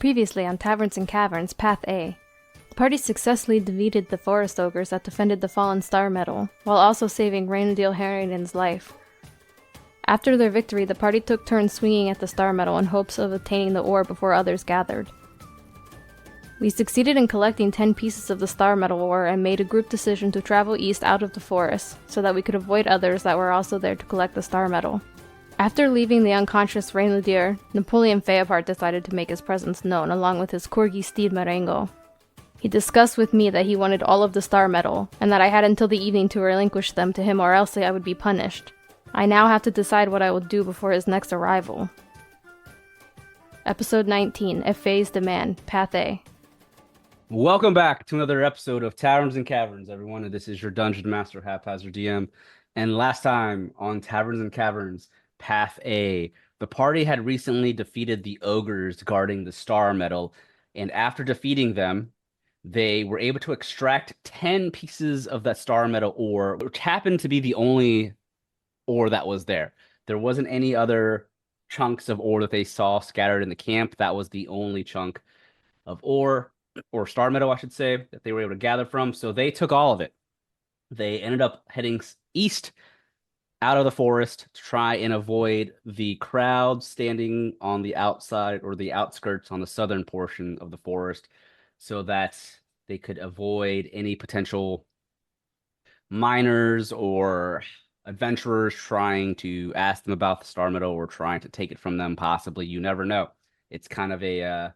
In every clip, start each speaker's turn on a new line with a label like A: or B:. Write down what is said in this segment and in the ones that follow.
A: Previously on Taverns and Caverns, Path A. The party successfully defeated the forest ogres that defended the fallen star metal, while also saving Randall Harrington's life. After their victory, the party took turns swinging at the star metal in hopes of obtaining the ore before others gathered. We succeeded in collecting 10 pieces of the star metal ore and made a group decision to travel east out of the forest, so that we could avoid others that were also there to collect the star metal. After leaving the unconscious Reinledier, Napolean Feapart decided to make his presence known along with his corgi steed Marengo. He discussed with me that he wanted all of the star metal, and that I had until the evening to relinquish them to him or else I would be punished. I now have to decide what I will do before his next arrival. Episode 19, Efe's Demand, Path A.
B: Welcome back to another episode of Taverns and Caverns, everyone. This is your Dungeon Master, HaphazardDM. And last time on Taverns and Caverns, Path A, the party had recently defeated the ogres guarding the star metal, and after defeating them, they were able to extract 10 pieces of that star metal ore, which happened to be the only ore that was there. There wasn't any other chunks of ore that they saw scattered in the camp. That was the only chunk of ore, or star metal, I should say, that they were able to gather from. So they took all of it. They ended up heading east out of the forest to try and avoid the crowd standing on the outside or the outskirts on the southern portion of the forest, so that they could avoid any potential miners or adventurers trying to ask them about the star metal or trying to take it from them, possibly. You never know. It's kind of a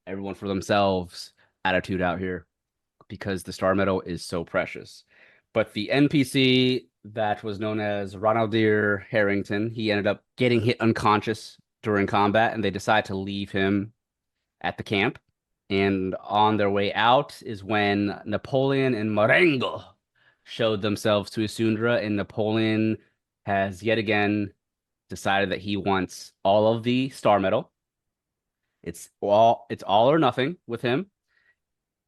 B: everyone for themselves attitude out here because the star metal is so precious. But the NPC that was known as Randall Harrington, he ended up getting hit unconscious during combat, and they decided to leave him at the camp. And on their way out is when Napoleon and Marengo showed themselves to Isundra, and Napoleon has yet again decided that he wants all of the star metal. It's all or nothing with him.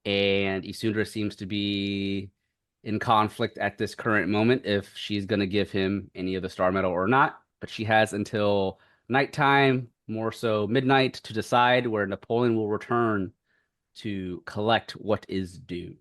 B: And Isundra seems to be in conflict at this current moment if she's going to give him any of the star metal or not. But she has until nighttime, more so midnight, to decide where Napoleon will return to collect what is due.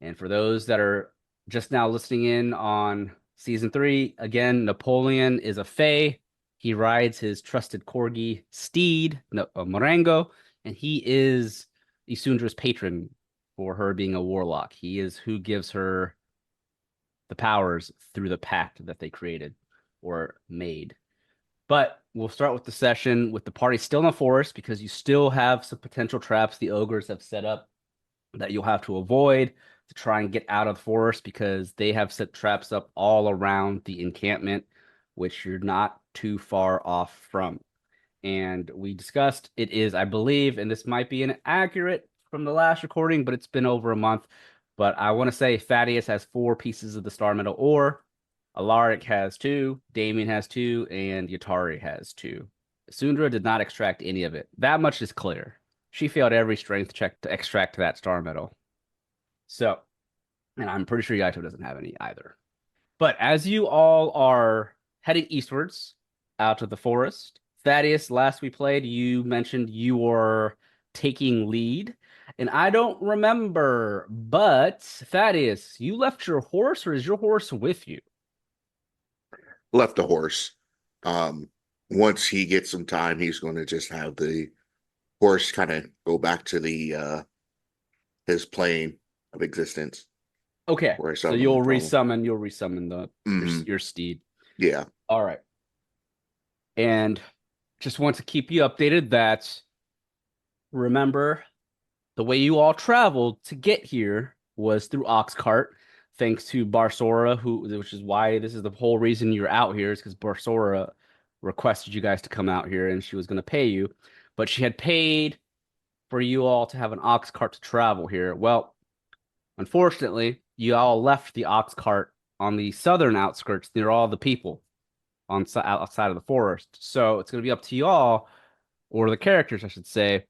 B: And for those that are just now listening in on Season 3, again, Napoleon is a fae. He rides his trusted corgi steed, Marengo, and he is Isundra's patron for her being a warlock. He is who gives her the powers through the pact that they created or made. But we'll start with the session with the party still in the forest, because you still have some potential traps the ogres have set up that you'll have to avoid to try and get out of the forest, because they have set traps up all around the encampment, which you're not too far off from. And we discussed it is, I believe, and this might be inaccurate from the last recording, but it's been over a month. But I want to say Thaddeus has 4 pieces of the star metal ore, Alaric has 2, Damien has 2, and Yatari has 2. Isundra did not extract any of it. That much is clear. She failed every strength check to extract that star metal. So, and I'm pretty sure Yaito doesn't have any either. But as you all are heading eastwards out of the forest, Thaddeus, last we played, you mentioned you were taking lead. And I don't remember, but Thaddeus, you left your horse, or is your horse with you?
C: Left the horse. Once he gets some time, he's going to just have the horse kind of go back to the his plane of existence.
B: Okay, so you'll resummon
C: the
B: your steed.
C: Yeah.
B: All right. And just want to keep you updated that, remember, the way you all traveled to get here was through ox cart, thanks to Barsora, which is why this is the whole reason you're out here, is because Barsora requested you guys to come out here, and she was going to pay you, but she had paid for you all to have an ox cart to travel here. Well, unfortunately, you all left the ox cart on the southern outskirts near all the people outside of the forest. So it's going to be up to you all, or the characters, I should say,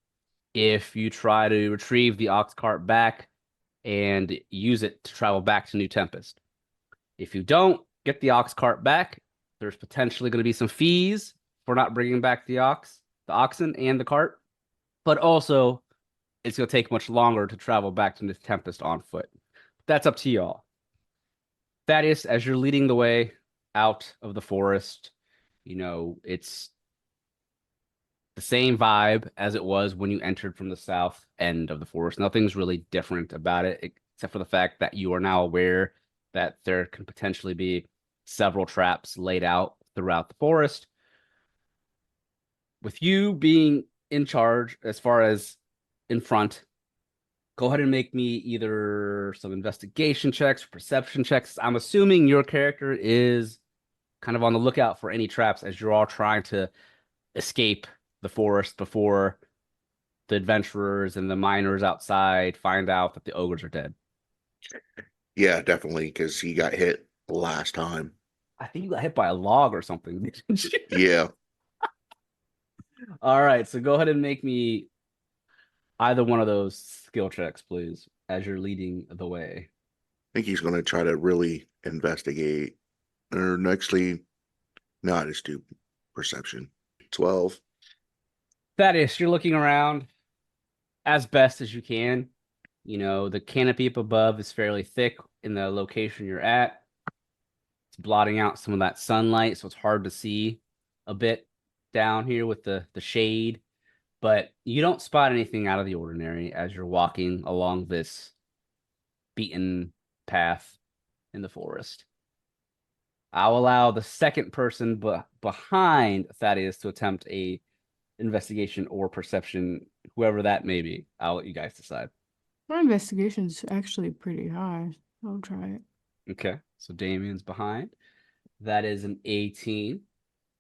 B: if you try to retrieve the ox cart back and use it to travel back to New Tempest. If you don't get the ox cart back, there's potentially going to be some fees for not bringing back the oxen and the cart. but also it's going to take much longer to travel back to the Tempest on foot. That's up to y'all. Thaddeus, as you're leading the way out of the forest, it's the same vibe as it was when you entered from the south end of the forest. Nothing's really different about it, except for the fact that you are now aware that there can potentially be several traps laid out throughout the forest. With you being in charge, as far as in front, go ahead and make me either some investigation checks or perception checks. I'm assuming your character is kind of on the lookout for any traps as you're all trying to escape the forest before the adventurers and the miners outside find out that the ogres are dead.
C: Yeah, definitely, because he got hit last time.
B: I think you got hit by a log or something.
C: Yeah.
B: All right, so go ahead and make me either one of those skill checks, please, as you're leading the way.
C: I think he's going to try to really investigate. Or actually, not his do perception. 12.
B: Thaddeus, you're looking around as best as you can. The canopy up above is fairly thick in the location you're at. It's blotting out some of that sunlight, so it's hard to see a bit down here with the shade. But you don't spot anything out of the ordinary as you're walking along this beaten path in the forest. I'll allow the second person behind Thaddeus to attempt a investigation or perception, whoever that may be. I'll let you guys decide.
D: My investigation's actually pretty high. I'll try it.
B: Okay, so Damien's behind. That is an 18.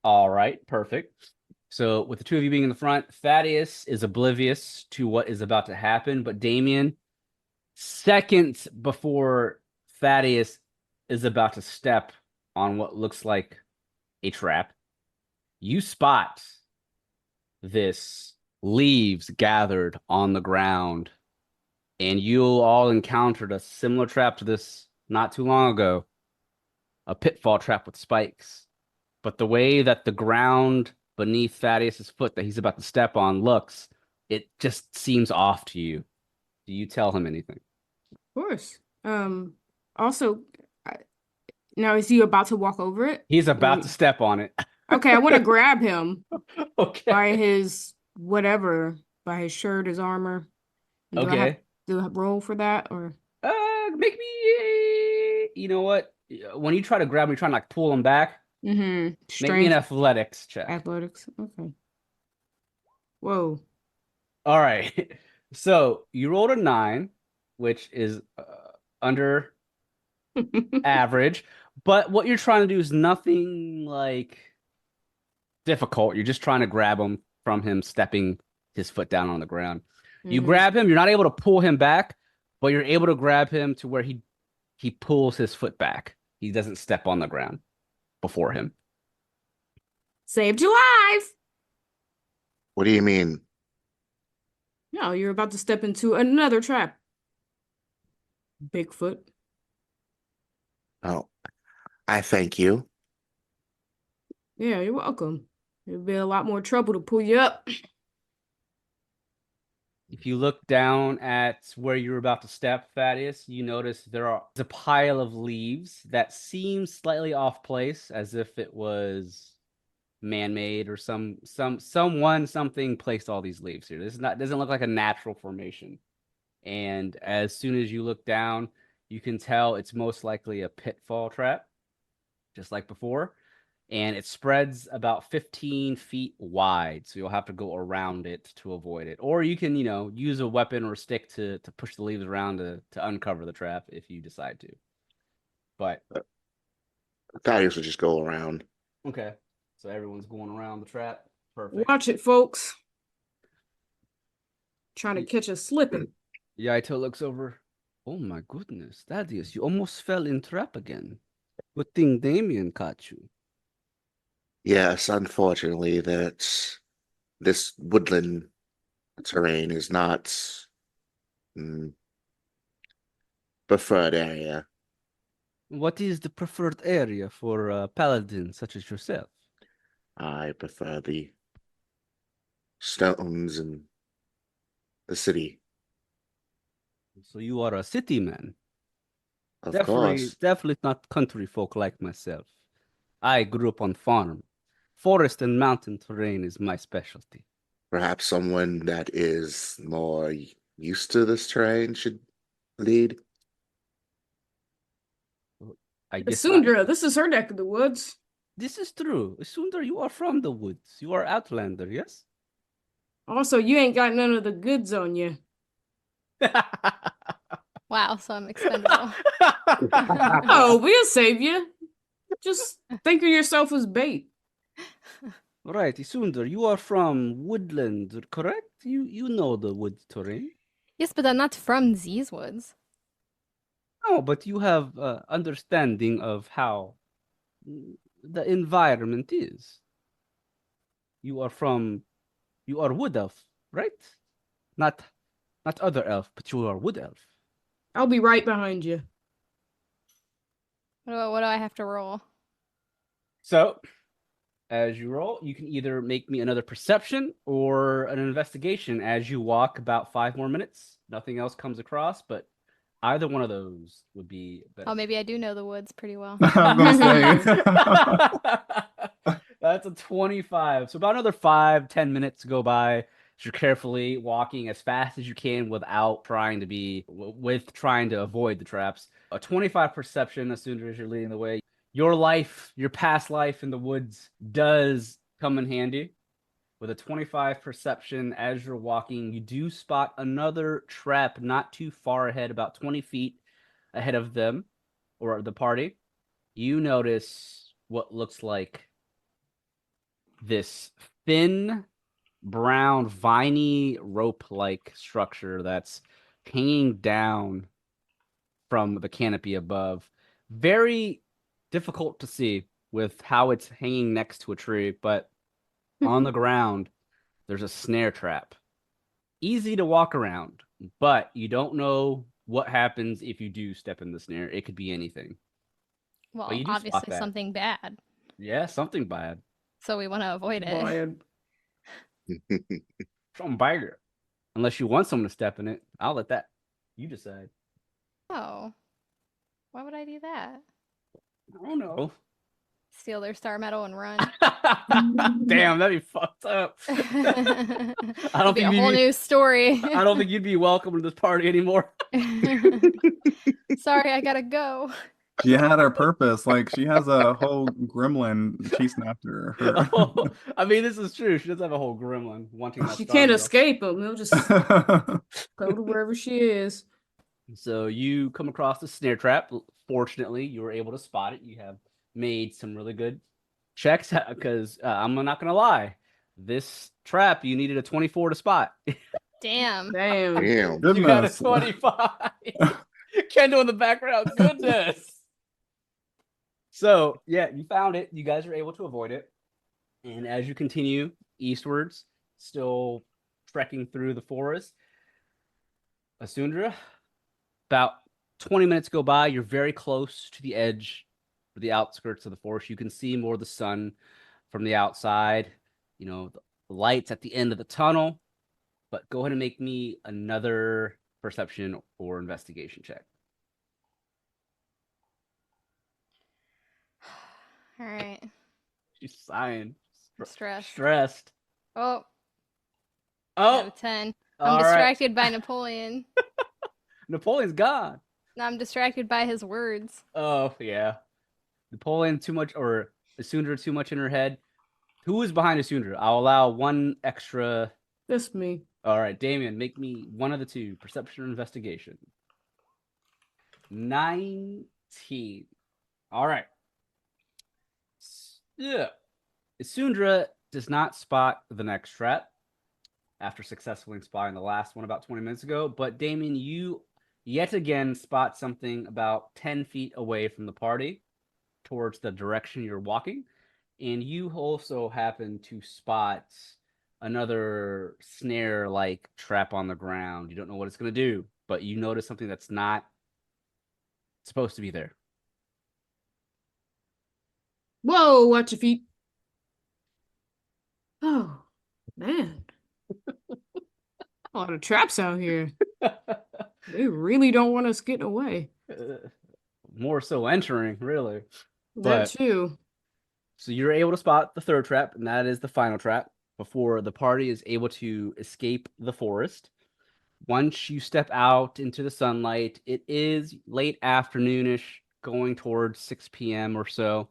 B: All right, perfect. So with the two of you being in the front, Thaddeus is oblivious to what is about to happen, but Damien, seconds before Thaddeus is about to step on what looks like a trap, you spot this leaves gathered on the ground, and you all encountered a similar trap to this not too long ago, a pitfall trap with spikes. But the way that the ground beneath Thaddeus's foot that he's about to step on looks, it just seems off to you. Do you tell him anything?
D: Of course. Also, now is he about to walk over it?
B: He's about to step on it.
D: Okay, I want to grab him
B: Okay.
D: by his whatever, by his shirt, his armor. And
B: Okay.
D: Do I roll for that or?
B: Make me. You know what? When you try to grab him, you try to like pull him back.
D: Mm-hmm.
B: Make me an athletics check.
D: Athletics. Okay. Whoa.
B: All right. So you rolled a 9, which is under average. But what you're trying to do is nothing like difficult. You're just trying to grab him from him stepping his foot down on the ground. You grab him. You're not able to pull him back, but you're able to grab him to where he pulls his foot back. He doesn't step on the ground before him.
D: Saved your life.
C: What do you mean?
D: No, you're about to step into another trap. Bigfoot.
C: Oh, I thank you.
D: Yeah, you're welcome. It'd be a lot more trouble to pull you up.
B: If you look down at where you're about to step, Thaddeus, you notice there's a pile of leaves that seems slightly off place, as if it was man-made or something placed all these leaves here. This doesn't look like a natural formation. And as soon as you look down, you can tell it's most likely a pitfall trap, just like before. And it spreads about 15 feet wide, so you'll have to go around it to avoid it. Or you can, use a weapon or a stick to push the leaves around to uncover the trap if you decide to. But
C: Thaddeus would just go around.
B: okay, so everyone's going around the trap. Perfect.
D: Watch it, folks. Trying to catch us slipping.
B: Yaito looks over. Oh my goodness, Thaddeus, you almost fell in trap again. Good thing Damien caught you.
C: Yes, unfortunately, this woodland terrain is not preferred area.
B: What is the preferred area for paladins such as yourself?
C: I prefer the stones and the city.
B: So you are a city man.
C: Of
B: Definitely,
C: course.
B: definitely not country folk like myself. I grew up on farm. Forest and mountain terrain is my specialty.
C: Perhaps someone that is more used to this terrain should lead.
B: I guess
D: Isundra, this is her neck of the woods.
B: this is true. Sundar, you are from the woods. You are Outlander, yes?
D: Also, you ain't got none of the goods on you.
A: Wow, so I'm expendable.
D: Oh, we'll save you. Just think of yourself as bait.
B: Right, Isundra, you are from Woodland, correct? You know the wood terrain.
A: Yes, but I'm not from these woods.
B: Oh, but you have understanding of how the environment is. You are wood elf, right? Not not other elf, but you are wood elf.
D: I'll be right behind you.
A: What do I have to roll?
B: So, as you roll, you can either make me another perception or an investigation as you walk about 5 more minutes. Nothing else comes across, but either one of those would be better.
A: Oh, maybe I do know the woods pretty well.
E: I was gonna say.
B: That's a 25. So about another 5-10 minutes go by as you're carefully walking as fast as you can without trying to trying to avoid the traps. A 25 perception as soon as you're leading the way. Your life, your past life in the woods does come in handy. With a 25 perception as you're walking, you do spot another trap not too far ahead, about 20 feet ahead of them or the party. You notice what looks like this thin, brown, viney rope-like structure that's hanging down from the canopy above. Very difficult to see with how it's hanging next to a tree, but on the ground, there's a snare trap. Easy to walk around, but you don't know what happens if you do step in the snare. It could be anything.
A: Well,
B: you do spot
A: obviously
B: that.
A: something bad.
B: Yeah, something bad.
A: So we want to avoid it.
D: Boy,
B: Something bigger. Unless you want someone to step in it, I'll let that. You decide.
A: Oh. Why would I do that?
B: I don't know.
A: Steal their star medal and run.
B: Damn, that'd be fucked up.
A: I
B: don't
A: be
B: think
A: a whole new story.
B: I don't think you'd be welcome to this party anymore.
A: Sorry, I gotta go.
E: She had her purpose. Like, she has a whole gremlin chasing after her.
B: Oh, I mean, this is true. She does have a whole gremlin wanting that
D: she
B: star
D: can't
B: medal.
D: escape him. He'll just go to wherever she is.
B: So you come across the snare trap. Fortunately, you were able to spot it. You have made some really good checks because I'm not going to lie. This trap, you needed a 24 to spot.
A: Damn.
D: Damn.
C: Damn.
B: You got a
E: Goodness.
B: 25. Kendall in the background. Goodness. So, yeah, you found it. You guys are able to avoid it. And as you continue eastwards, still trekking through the forest, Isundra, about 20 minutes go by. You're very close to the edge, or the outskirts of the forest. You can see more of the sun from the outside. You know, the lights at the end of the tunnel. But go ahead and make me another perception or investigation check.
A: All right.
B: She's sighing.
A: Stressed.
B: Stressed.
A: Oh,
B: Oh,
A: out of 10. I'm
B: all right.
A: distracted by Napoleon.
B: Napoleon's gone.
A: I'm distracted by his words.
B: Oh, yeah. Napoleon too much, or Isundra too much in her head. Who is behind Isundra? I'll allow one extra.
D: That's me.
B: All right, Damien, make me one of the two. Perception or investigation. 19. All right. Yeah. Isundra does not spot the next trap after successfully spotting the last one about 20 minutes ago. But Damien, you yet again spot something about 10 feet away from the party towards the direction you're walking. And you also happen to spot another snare-like trap on the ground. You don't know what it's going to do, but you notice something that's not supposed to be there.
D: Whoa, watch your feet. Oh, man. A lot of traps out here. They really don't want us getting away.
B: More so entering, really.
D: That
B: But
D: too.
B: so you're able to spot the third trap, and that is the final trap before the party is able to escape the forest. Once you step out into the sunlight, it is late afternoonish, going towards 6 p.m. or so.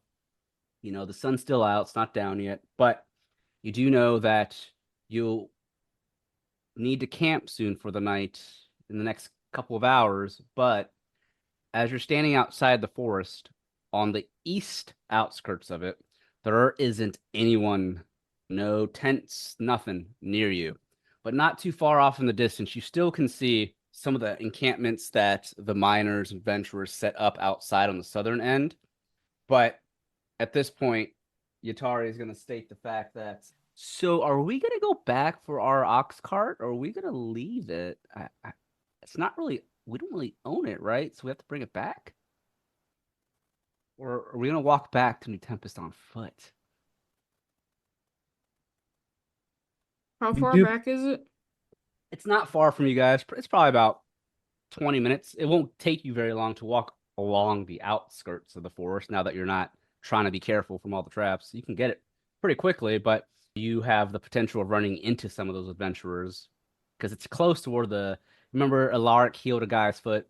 B: You know, the sun's still out, it's not down yet, but you do know that you'll need to camp soon for the night in the next couple of hours. But as you're standing outside the forest on the east outskirts of it, there isn't anyone, no tents, nothing near you. But not too far off in the distance, you still can see some of the encampments that the miners and adventurers set up outside on the southern end. But at this point, Yatari is going to state the fact that, so are we going to go back for our ox cart, or are we going to leave it? It's not really, we don't really own it, right? So we have to bring it back? Or are we going to walk back to New Tempest on foot?
D: How
E: We
D: far
E: do-
D: back is it?
B: It's not far from you guys. It's probably about 20 minutes. It won't take you very long to walk along the outskirts of the forest now that you're not trying to be careful from all the traps. You can get it pretty quickly, but you have the potential of running into some of those adventurers because it's close to where remember Alaric healed a guy's foot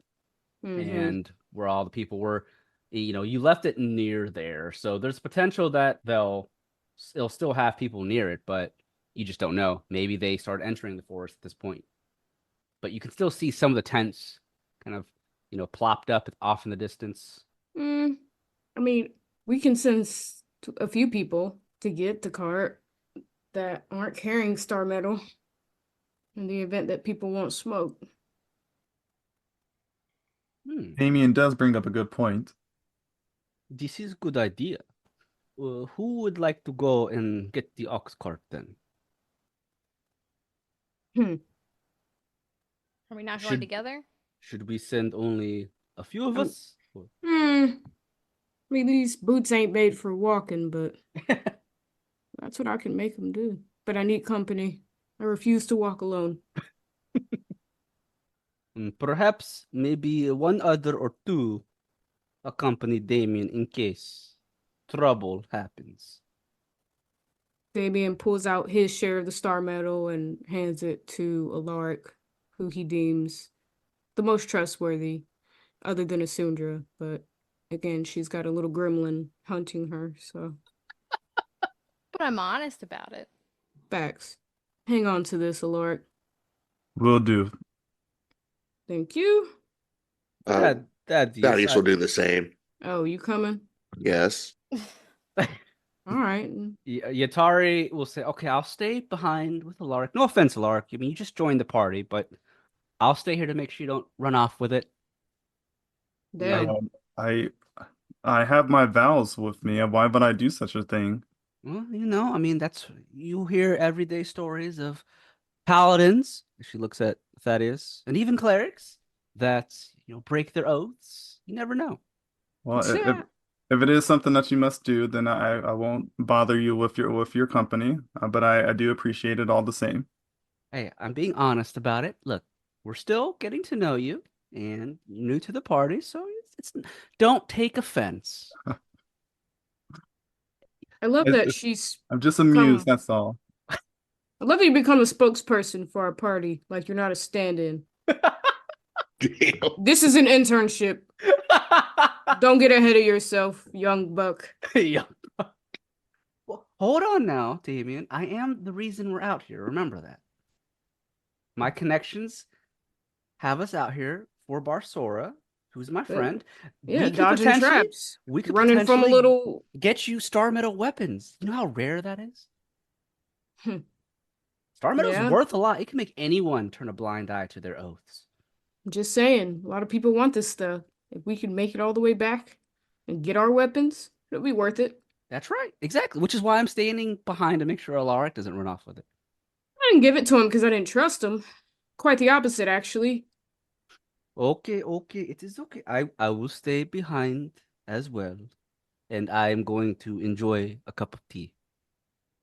B: and where all the people were, you left it near there. So there's potential that they'll still have people near it, but you just don't know. Maybe they start entering the forest at this point. But you can still see some of the tents kind of, plopped up off in the distance.
D: I mean, we can send a few people to get the cart that aren't carrying star metal in the event that people won't smoke.
E: Damien does bring up a good point.
B: This is a good idea. Who would like to go and get the ox cart then?
A: Are we not going together?
B: Should we send only a few of us?
D: I mean, these boots ain't made for walking, but that's what I can make them do. But I need company. I refuse to walk alone.
B: Perhaps maybe one other or two accompany Damien in case trouble happens.
D: Damien pulls out his share of the star metal and hands it to Alaric, who he deems the most trustworthy, other than Isundra. But again, she's got a little gremlin hunting her, so.
A: But I'm honest about it.
D: Facts. Hang on to this, Alaric.
E: Will do.
D: Thank you.
C: Thaddeus will do the same.
D: Oh, you coming?
C: Yes.
D: All right.
B: Yatari will say, okay, I'll stay behind with Alaric. No offense, Alaric. I mean, you just joined the party, but I'll stay here to make sure you don't run off with it.
D: Damn.
E: I have my vows with me. Why would I do such a thing?
B: Well, I mean, you hear everyday stories of paladins. She looks at Thaddeus, and even clerics that, break their oaths. You never know.
E: Well,
D: Yeah.
E: if it is something that you must do, then I won't bother you with your company. But I do appreciate it all the same.
B: Hey, I'm being honest about it. Look, we're still getting to know you, and you're new to the party, so don't take offense.
D: I love
E: It's-
D: that
E: it's-
D: she's
E: I'm just amused, that's all.
D: I love that you become a spokesperson for our party. Like you're not a stand-in.
C: Damn.
D: This is an internship. Don't get ahead of yourself, young buck.
B: Yeah. Well, hold on now, Damien. I am the reason we're out here. Remember that. My connections have us out here for Barsora, who's my friend.
D: Yeah,
B: We could
D: dodging
B: potentially-
D: traps.
B: We could
D: Running from a
B: potentially
D: little.
B: get you star metal weapons. You know how rare that is? Star metal's
D: Yeah.
B: worth a lot. It can make anyone turn a blind eye to their oaths.
D: Just saying, a lot of people want this stuff. If we can make it all the way back and get our weapons, it'll be worth it.
B: That's right. Exactly. Which is why I'm standing behind to make sure Alaric doesn't run off with it.
D: I didn't give it to him because I didn't trust him. Quite the opposite, actually.
B: Okay. It is okay. I will stay behind as well. And I am going to enjoy a cup of tea.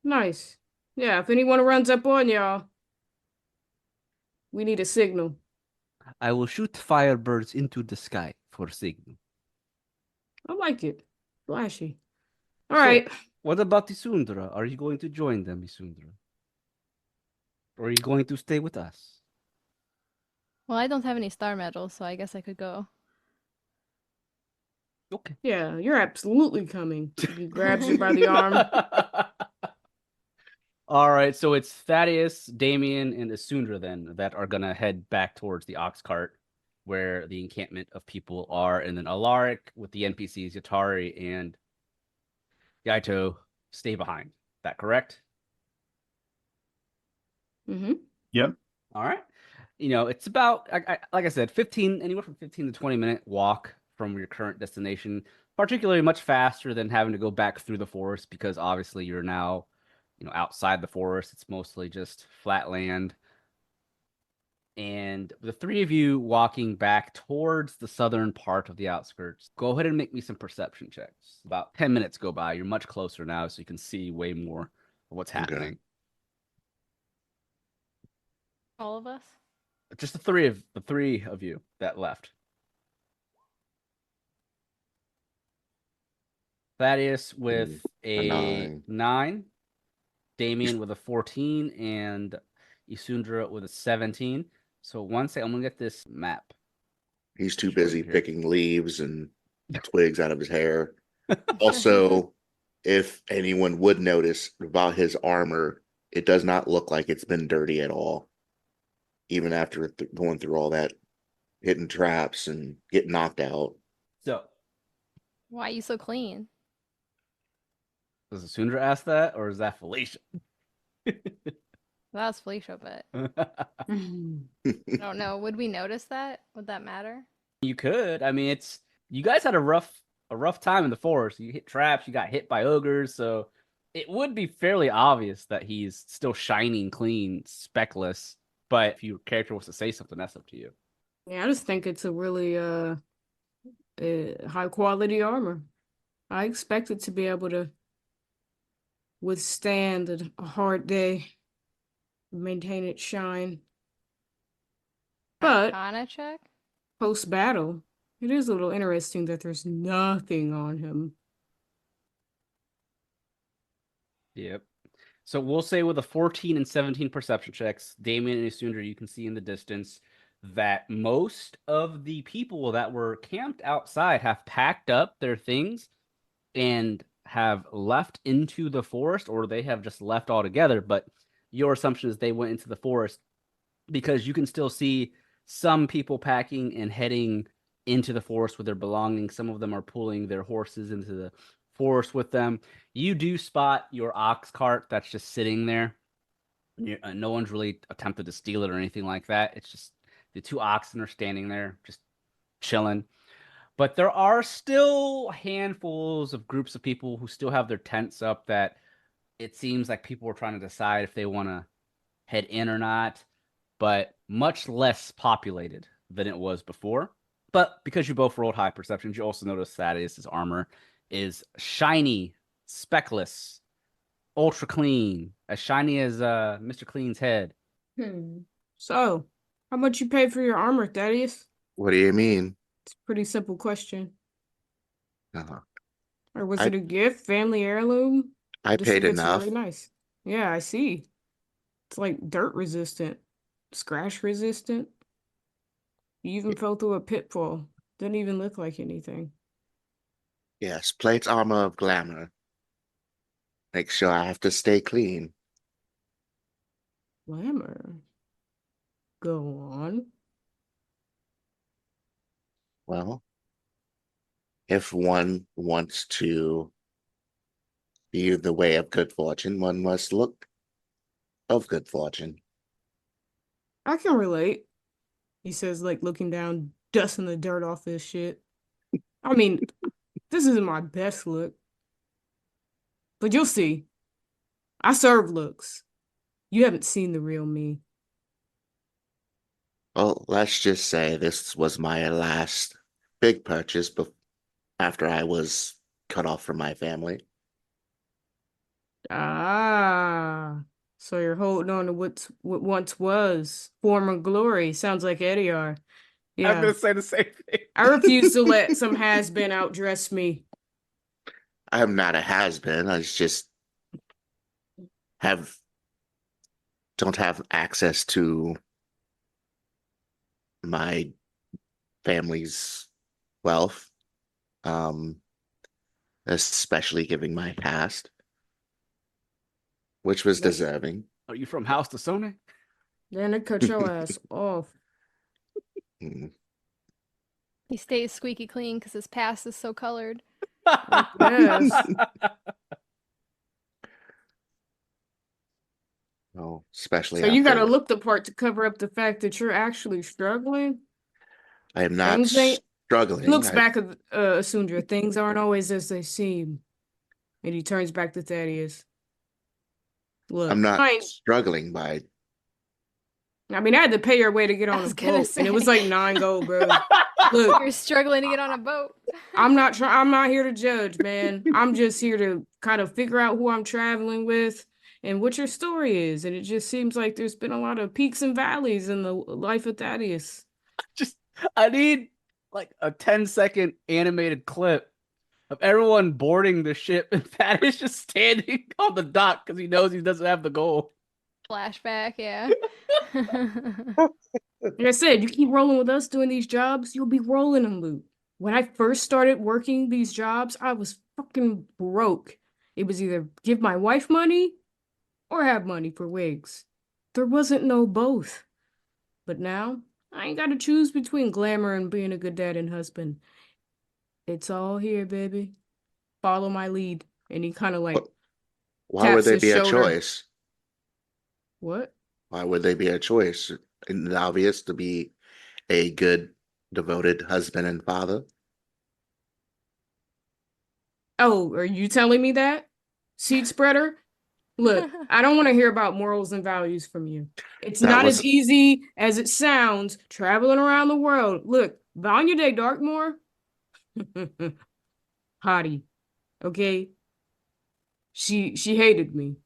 D: Nice. Yeah, if anyone runs up on y'all, We need a signal.
B: I will shoot firebirds into the sky for signal.
D: I like it. Flashy. All
B: So,
D: right.
B: what about Isundra? Are you going to join them, Isundra? Or are you going to stay with us?
A: Well, I don't have any star medals, so I guess I could go.
B: Okay.
D: Yeah, you're absolutely coming. He grabs you by the arm.
B: All right, so it's Thaddeus, Damien, and Isundra then that are gonna head back towards the ox cart where the encampment of people are, and then Alaric with the NPCs, Yatari and Yaito stay behind. Is that correct?
D: Mm-hmm.
E: Yep.
B: All right. It's about like I said, anywhere from 15 to 20-minute walk from your current destination, particularly much faster than having to go back through the forest because obviously you're now, outside the forest. It's mostly just flat land. And the three of you walking back towards the southern part of the outskirts, go ahead and make me some perception checks. About 10 minutes go by. You're much closer now, so you can see way more of what's
C: Okay.
B: happening.
A: All of us?
B: Just the three of you that left. Thaddeus with
C: A
B: a
C: 9.
B: 9, Damien with a 14, and Isundra with a 17. So one second, I'm gonna get this map.
C: He's too
B: Show you
C: busy
B: here.
C: picking leaves and twigs out of his hair. Also, if anyone would notice about his armor, it does not look like it's been dirty at all. Even after going through all that, hitting traps and getting knocked out.
B: So
A: Why are you so clean?
B: does Isundra ask that, or is that Felicia?
A: That was Felicia, but I don't know. Would we notice that? Would that matter?
B: You could. I mean, you guys had a rough time in the forest. You hit traps, you got hit by ogres, so it would be fairly obvious that he's still shining clean, speckless. But if your character wants to say something, that's up to you.
D: Yeah, I just think it's a really high quality armor. I expect it to be able to withstand a hard day, maintain its shine. But
A: Arcana check?
D: post battle, it is a little interesting that there's nothing on him.
B: Yep. So we'll say with a 14 and 17 perception checks, Damien and Isundra, you can see in the distance that most of the people that were camped outside have packed up their things and have left into the forest, or they have just left altogether. But your assumption is they went into the forest because you can still see some people packing and heading into the forest with their belongings. Some of them are pulling their horses into the forest with them. You do spot your ox cart that's just sitting there. No one's really attempted to steal it or anything like that. It's just the two oxen are standing there just chilling. But there are still handfuls of groups of people who still have their tents up that it seems like people are trying to decide if they want to head in or not, but much less populated than it was before. But because you both rolled high perceptions, you also notice Thaddeus' armor is shiny, speckless, ultra clean, as shiny as Mr. Clean's head.
D: So, how much you pay for your armor, Thaddeus?
C: What do you mean?
D: It's a pretty simple question.
C: Uh,
D: Or was
C: I-
D: it a gift, family heirloom?
C: I
D: Just
C: paid
D: think it's
C: enough.
D: really nice. Yeah, I see. It's like dirt resistant, scratch resistant. You even fell through a pitfall. Didn't even look like anything.
C: Yes, plate armor of glamour. Make sure I have to stay clean.
D: Glamour. Go on.
C: Well, if one wants to be the way of good fortune, one must look of good fortune.
D: I can relate. He says, like, looking down, dusting the dirt off this shit. I mean, this isn't my best look. But you'll see. I serve looks. You haven't seen the real me.
C: Well, let's just say this was my last big purchase after I was cut off from my family.
D: Ah. So you're holding on to what once was former glory. Sounds like Eddie are.
E: I'm
D: Yeah.
E: gonna say the same thing.
D: I refuse to let some has-been outdress me.
C: I am not a has-been. I just don't have access to my family's wealth, especially given my past, which was deserving.
B: Are you from House to Sony?
D: Then they cut your ass off.
C: Mm.
A: He stays squeaky clean because his past is so colored.
D: Yes.
C: Oh, especially
D: So you
C: after
D: gotta look the part to cover up the fact that you're actually struggling.
C: I am not
D: Things ain't-
C: struggling.
D: He looks back at Isundra. Things aren't always as they seem. And he turns back to Thaddeus. Look,
C: I'm not
D: I ain't-
C: struggling by
D: I mean, I had to pay your way to get
A: I
D: on
A: was
D: a
A: gonna
D: boat, and it was
A: say.
D: like 9 gold, bro. Look,
A: You're struggling to get on a boat.
D: I'm not here to judge, man. I'm just here to kind of figure out who I'm traveling with and what your story is. And it just seems like there's been a lot of peaks and valleys in the life of Thaddeus.
B: I need like a 10-second animated clip of everyone boarding the ship and Thaddeus just standing on the dock because he knows he doesn't have the gold.
A: Flashback, yeah.
D: Like I said, you keep rolling with us doing these jobs, you'll be rolling in loot. When I first started working these jobs, I was fucking broke. It was either give my wife money or have money for wigs. There wasn't no both. But now, I ain't gotta choose between glamour and being a good dad and husband. It's all here, baby. Follow my lead. And he kind of like,
C: why would
D: taps
C: there
D: his
C: be a
D: shoulder.
C: choice?
D: what?
C: Why would they be a choice? Isn't it obvious to be a good, devoted husband and father?
D: Oh, are you telling me that? Seed spreader? Look, I don't want to hear about morals and values from you. It's
C: That
D: not
C: was
D: as easy as it sounds traveling around the world. Look, Vanya de Darkmoor, hottie, okay? She hated me.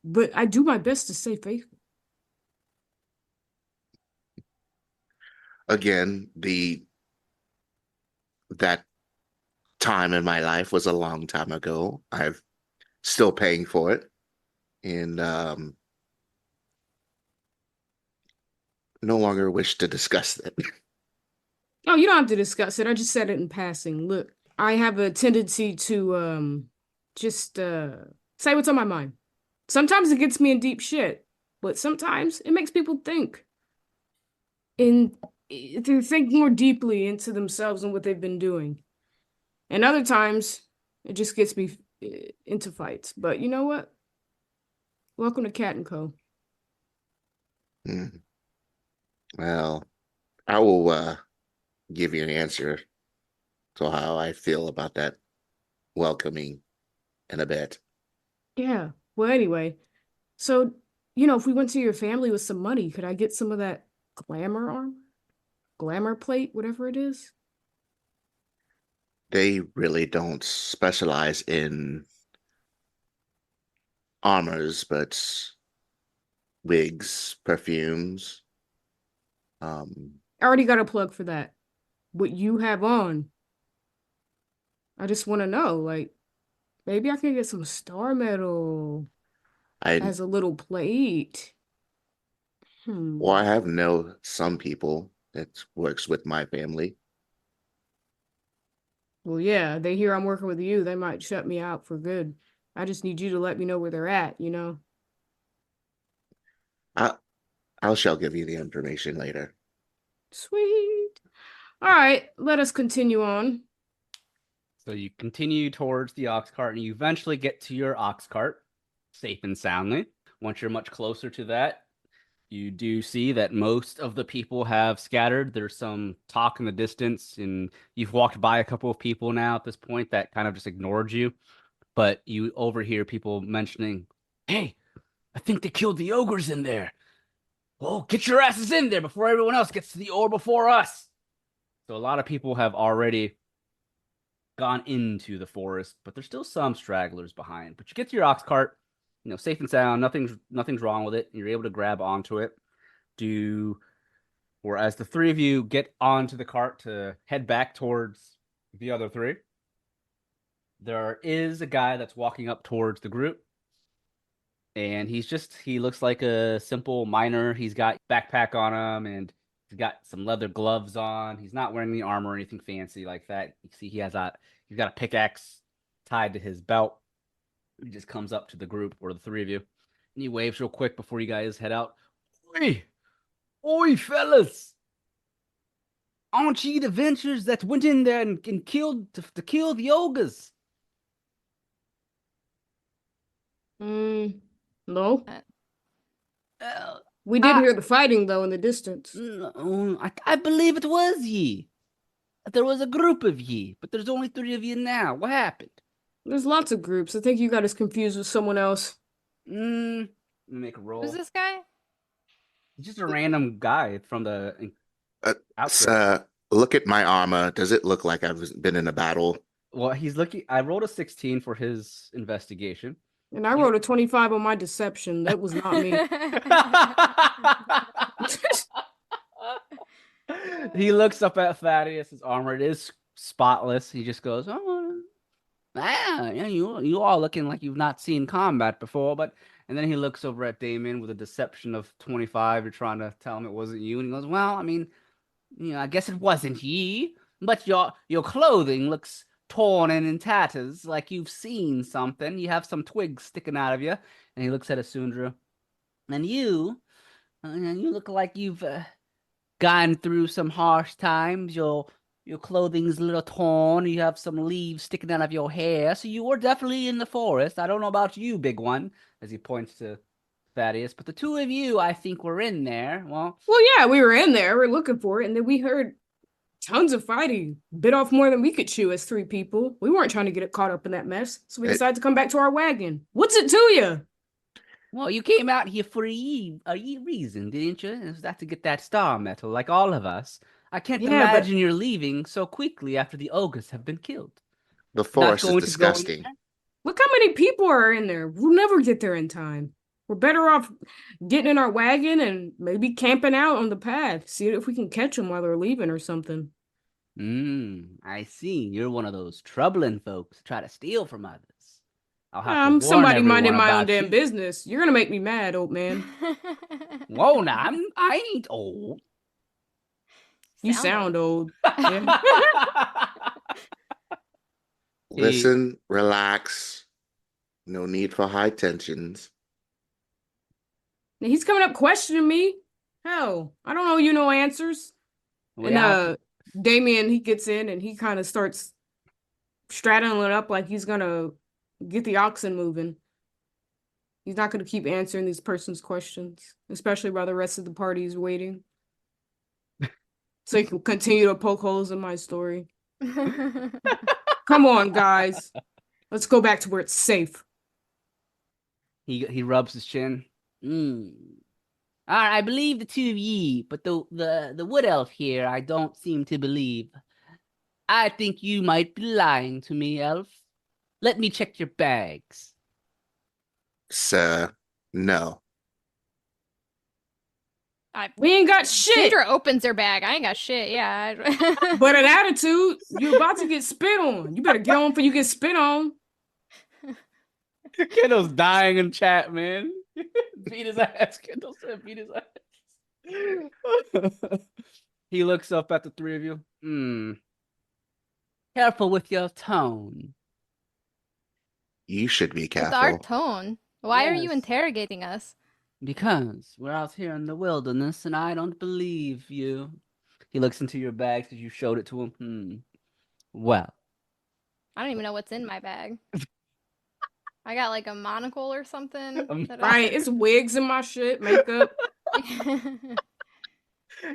D: But I do my best to stay faithful.
C: again that time in my life was a long time ago. I'm still paying for it, and no longer wish to discuss it.
D: Oh, you don't have to discuss it. I just said it in passing. Look, I have a tendency to just say what's on my mind. Sometimes it gets me in deep shit, but sometimes it makes people think. And they think more deeply into themselves and what they've been doing. And other times it just gets me into fights. But you know what? Welcome to Cat and Co.
C: Mm. Well, I will give you an answer to how I feel about that welcoming in a bit.
D: Yeah. Well, anyway, so if we went to your family with some money, could I get some of that glamour armor? Glamour plate, whatever it is?
C: They really don't specialize in armors, but wigs, perfumes.
D: I already got a plug for that. What you have on. I just want to know, like, maybe I can get some star metal
C: I
D: as a little plate.
C: Well, I have know some people that works with my family.
D: Well, yeah, they hear I'm working with you, they might shut me out for good. I just need you to let me know where they're at, you know?
C: I shall give you the information later.
D: Sweet. All right, let us continue on.
B: So you continue towards the ox cart and you eventually get to your ox cart safe and soundly. Once you're much closer to that, you do see that most of the people have scattered. There's some talk in the distance, and you've walked by a couple of people now at this point that kind of just ignored you. But you overhear people mentioning, "Hey, I think they killed the ogres in there. Well, get your asses in there before everyone else gets to the ore before us." So a lot of people have already gone into the forest, but there's still some stragglers behind. But you get to your ox cart, safe and sound. Nothing's wrong with it. You're able to grab onto it. Or as the three of you get onto the cart to head back towards the other three, there is a guy that's walking up towards the group. And he looks like a simple miner. He's got backpack on him and he's got some leather gloves on. He's not wearing any armor or anything fancy like that. You see he's got a pickaxe tied to his belt. He just comes up to the group, or the three of you, and he waves real quick before you guys head out. Oi, fellas! Aren't ye the ventures that went in there and killed to kill the ogres?
D: No.
B: Uh,
D: We did hear the fighting, though, in the distance.
B: I believe it was ye. There was a group of ye, but there's only three of you now. What happened?
D: There's lots of groups. I think you got us confused with someone else.
B: Let me make a roll.
A: Who's this guy?
B: He's just a random guy from the outskirts.
C: Look at my armor. Does it look like I've been in a battle?
B: Well, he's looking. I rolled a 16 for his investigation.
D: And I rolled a 25 on my deception. That was not me.
B: He looks up at Thaddeus. His armor, it is spotless. He just goes, "Oh, yeah, you all looking like you've not seen combat before." And then he looks over at Damien with a deception of 25. You're trying to tell him it wasn't you, and he goes, "Well, I mean, I guess it wasn't ye, but your clothing looks torn and in tatters, like you've seen something. You have some twigs sticking out of you." And he looks at Isundra. "And you look like you've gone through some harsh times. Your clothing's a little torn. You have some leaves sticking out of your hair. So you were definitely in the forest. I don't know about you, big one," as he points to Thaddeus. "But the two of you, I think, were in there. Well,
D: yeah, we were in there. We're looking for it. And then we heard tons of fighting. Bit off more than we could chew as three people. We weren't trying to get it caught up in that mess. So we decided to come back to our wagon. What's it to you?
B: Well, you came out here for a reason, didn't you? Is that to get that star medal, like all of us? I can't imagine you're leaving so quickly after the ogres have been killed.
C: The forest is
B: going to go in
C: disgusting.
B: there?
D: Look how many people are in there. We'll never get there in time. We're better off getting in our wagon and maybe camping out on the path. See if we can catch them while they're leaving or something.
B: I see. You're one of those troubling folks who try to steal from others. I'll have to
D: I'm
B: warn
D: somebody
B: everyone
D: minding my own
B: about
D: damn
B: you.
D: business. You're gonna make me mad, old man.
B: Whoa, now I ain't old.
D: You sound old. Yeah.
C: Listen, relax. No need for high tensions.
D: Now he's coming up questioning me. Hell, I don't owe you no answers. Damien, he gets in and he kind of starts straddling it up like he's gonna get the oxen moving. He's not gonna keep answering these person's questions, especially while the rest of the party is waiting. So he can continue to poke holes in my story. Come on, guys. Let's go back to where it's safe.
B: He rubs his chin. All right, I believe the two of ye, but the wood elf here, I don't seem to believe. I think you might be lying to me, elf. Let me check your bags.
C: Sir, no.
D: We ain't got shit.
A: Isundra opens her bag. I ain't got shit. Yeah.
D: But an attitude, you about to get spit on. You better get on before you get spit on.
B: Kendall's dying in chat, man. Beat his ass. Kendall said beat his ass. He looks up at the three of you. Careful with your tone.
C: You should be
A: With
C: careful.
A: our tone. Why are you
B: Yes.
A: interrogating us?
B: Because we're out here in the wilderness and I don't believe you. He looks into your bag because you showed it to him. Well.
A: I don't even know what's in my bag. I got like a monocle or something.
D: Right, it's wigs in my shit, makeup.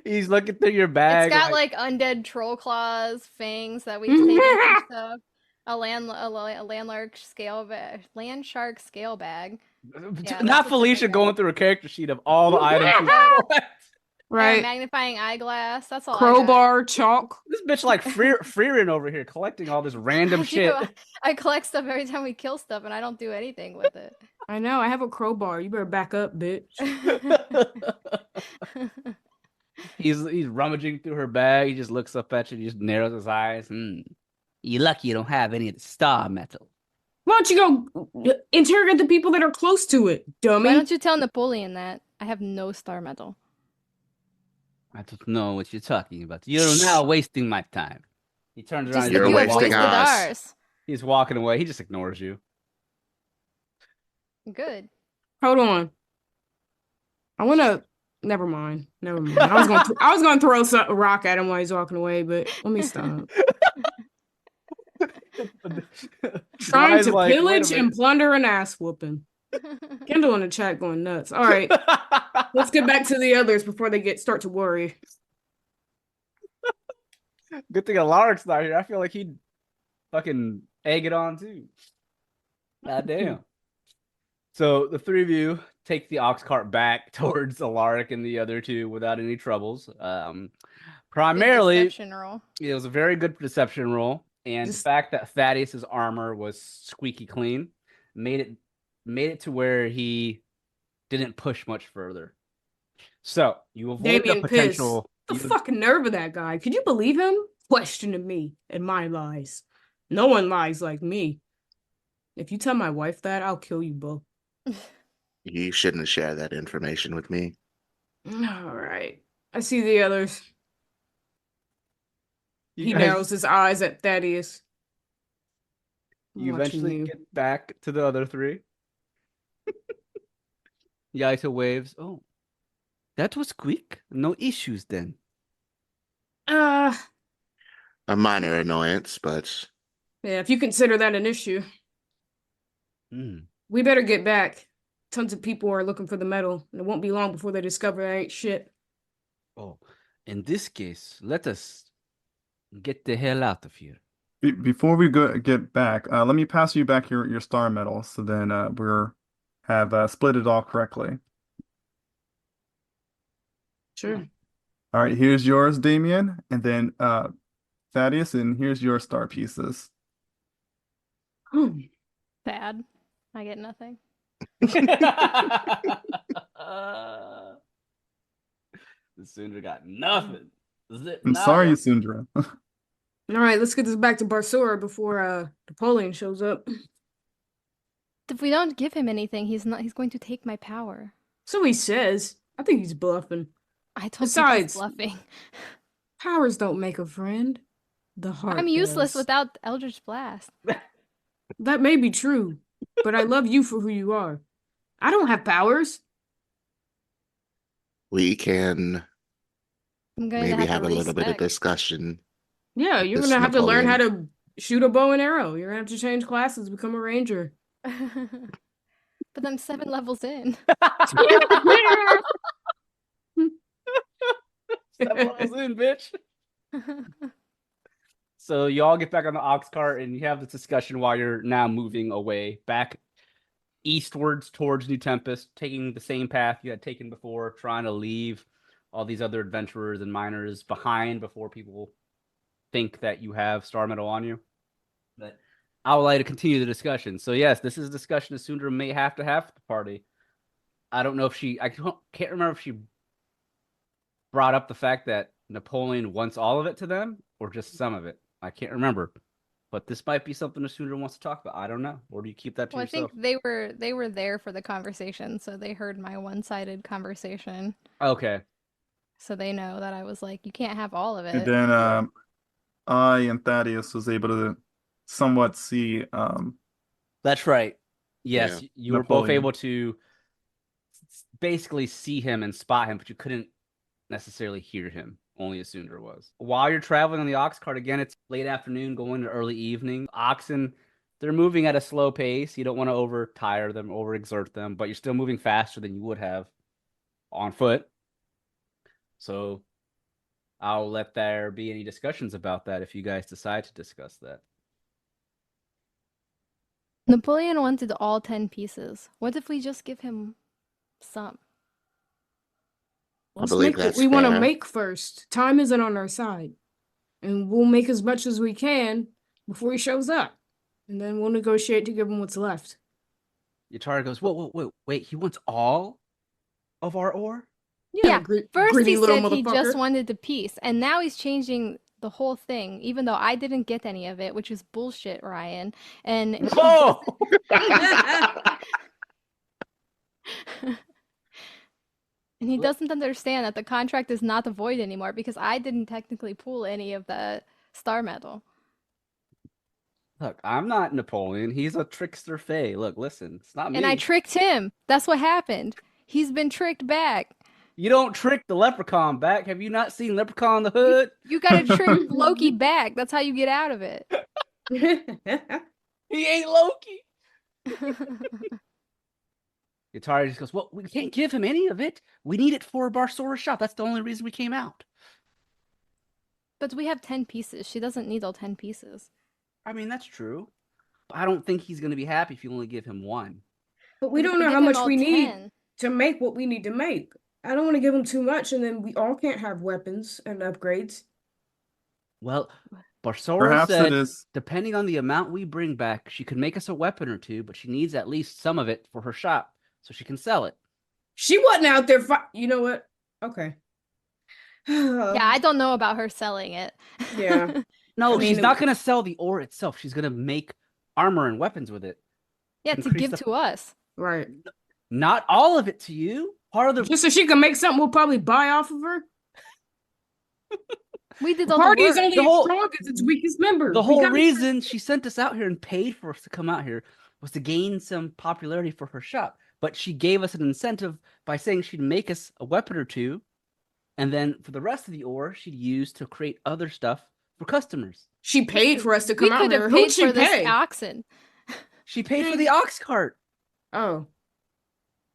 B: He's looking through your bag.
A: It's got like undead troll claws, fangs that we've taken from stuff. A land shark scale bag. Yeah,
B: Not
A: that's
B: Felicia
A: what's
B: going through a character sheet of all the items. she's collected.
D: Right.
A: Magnifying eyeglass. That's all.
D: Crowbar, chalk.
B: This bitch like Freerin over here collecting all this random shit.
A: I collect stuff every time we kill stuff, and I don't do anything with it.
D: I know. I have a crowbar. You better back up, bitch.
B: He's rummaging through her bag. He just looks up at you. He just narrows his eyes. You lucky you don't have any of the star metal.
D: Why don't you go interrogate the people that are close to it, dummy?
A: Why don't you tell Napoleon that? I have no star metal.
B: I don't know what you're talking about. You're now wasting my time. He turns around.
A: Just
C: You're
A: like you have
C: wasting
A: wasted
C: ours.
A: ours.
B: He's walking away. He just ignores you.
A: Good.
D: Hold on. I want to. Never mind. Never mind. I was going to throw a rock at him while he's walking away, but let me stop. Trying
B: Ryan's
D: to
B: like, "Wait a
D: pillage
B: minute."
D: and plunder an ass whooping. Kendall in the chat going nuts. All right, let's get back to the others before they start to worry.
B: Good thing Alaric's not here. I feel like he'd fucking egg it on too. God damn. So the three of you take the ox cart back towards Alaric and the other two without any troubles. Primarily,
A: Good deception roll.
B: it was a very good deception roll, and the
D: Just-
B: fact that Thaddeus's armor was squeaky clean made it to where he didn't push much further. So you avoid
D: Damien
B: the potential.
D: The fucking nerve of that guy. Could you believe him? Questioning me and my lies. No one lies like me. If you tell my wife that, I'll kill you both.
C: You shouldn't share that information with me.
D: All right. I see the others.
B: You
D: He
B: guys-
D: narrows his eyes at Thaddeus. I'm
B: You
D: watching
B: eventually
D: you.
B: get back to the other three. Yaito waves. Oh, that was quick. No issues then.
D: Uh,
C: A minor annoyance, but
D: yeah, if you consider that an issue,
B: Hmm.
D: we better get back. Tons of people are looking for the metal, and it won't be long before they discover that ain't shit.
B: Oh, in this case, let us get the hell out of here.
E: Before we get back, let me pass you back your star medal, so then have split it all correctly.
D: Sure.
E: All right, here's yours, Damien, and then Thaddeus, and here's your star pieces.
A: Bad. I get nothing.
B: Isundra got nothing.
E: I'm sorry, Isundra.
D: All right, let's get this back to Barsura before Napoleon shows up.
A: If we don't give him anything, he's going to take my power.
D: So he says. I think he's bluffing.
A: I don't think
D: Besides,
A: he's bluffing.
D: powers don't make a friend. The heart
A: I'm useless
D: does.
A: without Eldritch Blast.
D: That may be true, but I love you for who you are. I don't have powers.
C: we can
A: I'm going
C: maybe
A: to
C: have a little bit of
A: respect.
C: discussion.
D: Yeah, you're
C: This
D: gonna have to learn how
C: Napoleon.
D: to shoot a bow and arrow. You're gonna have to change classes, become a ranger.
A: But I'm 7 levels in.
B: Seven levels in, bitch. So you all get back on the ox cart and you have this discussion while you're now moving away back eastwards towards New Tempest, taking the same path you had taken before, trying to leave all these other adventurers and miners behind before people think that you have star metal on you. But I would like to continue the discussion. So yes, this is a discussion Isundra may have to have with the party. I don't know if I can't remember if she brought up the fact that Napoleon wants all of it to them or just some of it. I can't remember. But this might be something Isundra wants to talk about. I don't know. Or do you keep that to
A: Well,
B: yourself?
A: I think they were there for the conversation, so they heard my one-sided conversation.
B: Okay.
A: So they know that I was like, you can't have all of
E: And
A: it.
E: then I and Thaddeus was able to somewhat see
B: That's right. Yes,
C: Yeah.
B: you were both
E: Napoleon.
B: able to basically see him and spot him, but you couldn't necessarily hear him. Only Isundra was. While you're traveling on the ox cart, again, it's late afternoon, going to early evening. Oxen, they're moving at a slow pace. You don't want to overtire them, overexert them, but you're still moving faster than you would have on foot. So I'll let there be any discussions about that if you guys decide to discuss that.
A: Napoleon wanted all 10 pieces. What if we just give him some?
D: Let's
C: believe
D: make what
C: that's
D: we want to
C: fair.
D: make first. Time isn't on our side. And we'll make as much as we can before he shows up. And then we'll negotiate to give him what's left.
B: Yatara goes, wait, he wants all of our ore?
A: Yeah, first
D: greedy
A: he
D: little
A: said he just
D: motherfucker.
A: wanted the piece, and now he's changing the whole thing, even though I didn't get any of it, which is bullshit, Ryan. And he
B: Whoa!
A: and he doesn't understand that the contract is not the void anymore because I didn't technically pull any of the star medal.
B: Look, I'm not Napoleon. He's a trickster fae. Look, listen, it's not me.
A: And I tricked him. That's what happened. He's been tricked back.
B: You don't trick the leprechaun back. Have you not seen Leprechaun in the Hood?
A: You gotta trick Loki back. That's how you get out of it.
B: He ain't Loki. Yatari just goes, well, we can't give him any of it. We need it for Barsora's shop. That's the only reason we came out.
A: But we have 10 pieces. She doesn't need all 10 pieces.
B: I mean, that's true. But I don't think he's going to be happy if you only give him one.
D: But we
A: But if
D: don't
A: we
D: know
A: give
D: how
A: him
D: much
A: all
D: we need
A: 10
D: to make what we need to make. I don't want to give him too much, and then we all can't have weapons and upgrades.
B: Well, Barsora
E: Perhaps
B: said,
E: it is.
B: depending on the amount we bring back, she could make us a weapon or two, but she needs at least some of it for her shop so she can sell it.
D: She wasn't out there. You know what? Okay.
A: Yeah, I don't know about her selling it.
D: Yeah.
B: No,
D: I mean,
B: she's not going to sell the ore itself. She's going to make armor and weapons with it.
A: Yeah, to
B: Increase
A: give
B: the-
A: to us.
D: Right.
B: Not all of it to you. Part of the
D: Just so she can make something we'll probably buy off of her.
A: We did
D: The
A: all the
D: party is
A: work.
D: only
B: The
D: as
B: whole-
D: strong as its weakest member.
B: The
D: We
B: whole
D: gotta-
B: reason she sent us out here and paid for us to come out here was to gain some popularity for her shop. But she gave us an incentive by saying she'd make us a weapon or two, and then for the rest of the ore, she'd use to create other stuff for customers.
D: She paid for us to
A: We
D: come out
A: could
D: here.
A: have
D: Who'd
A: paid
D: she
A: for this
D: pay?
A: oxen.
B: She paid for the ox cart.
D: Oh.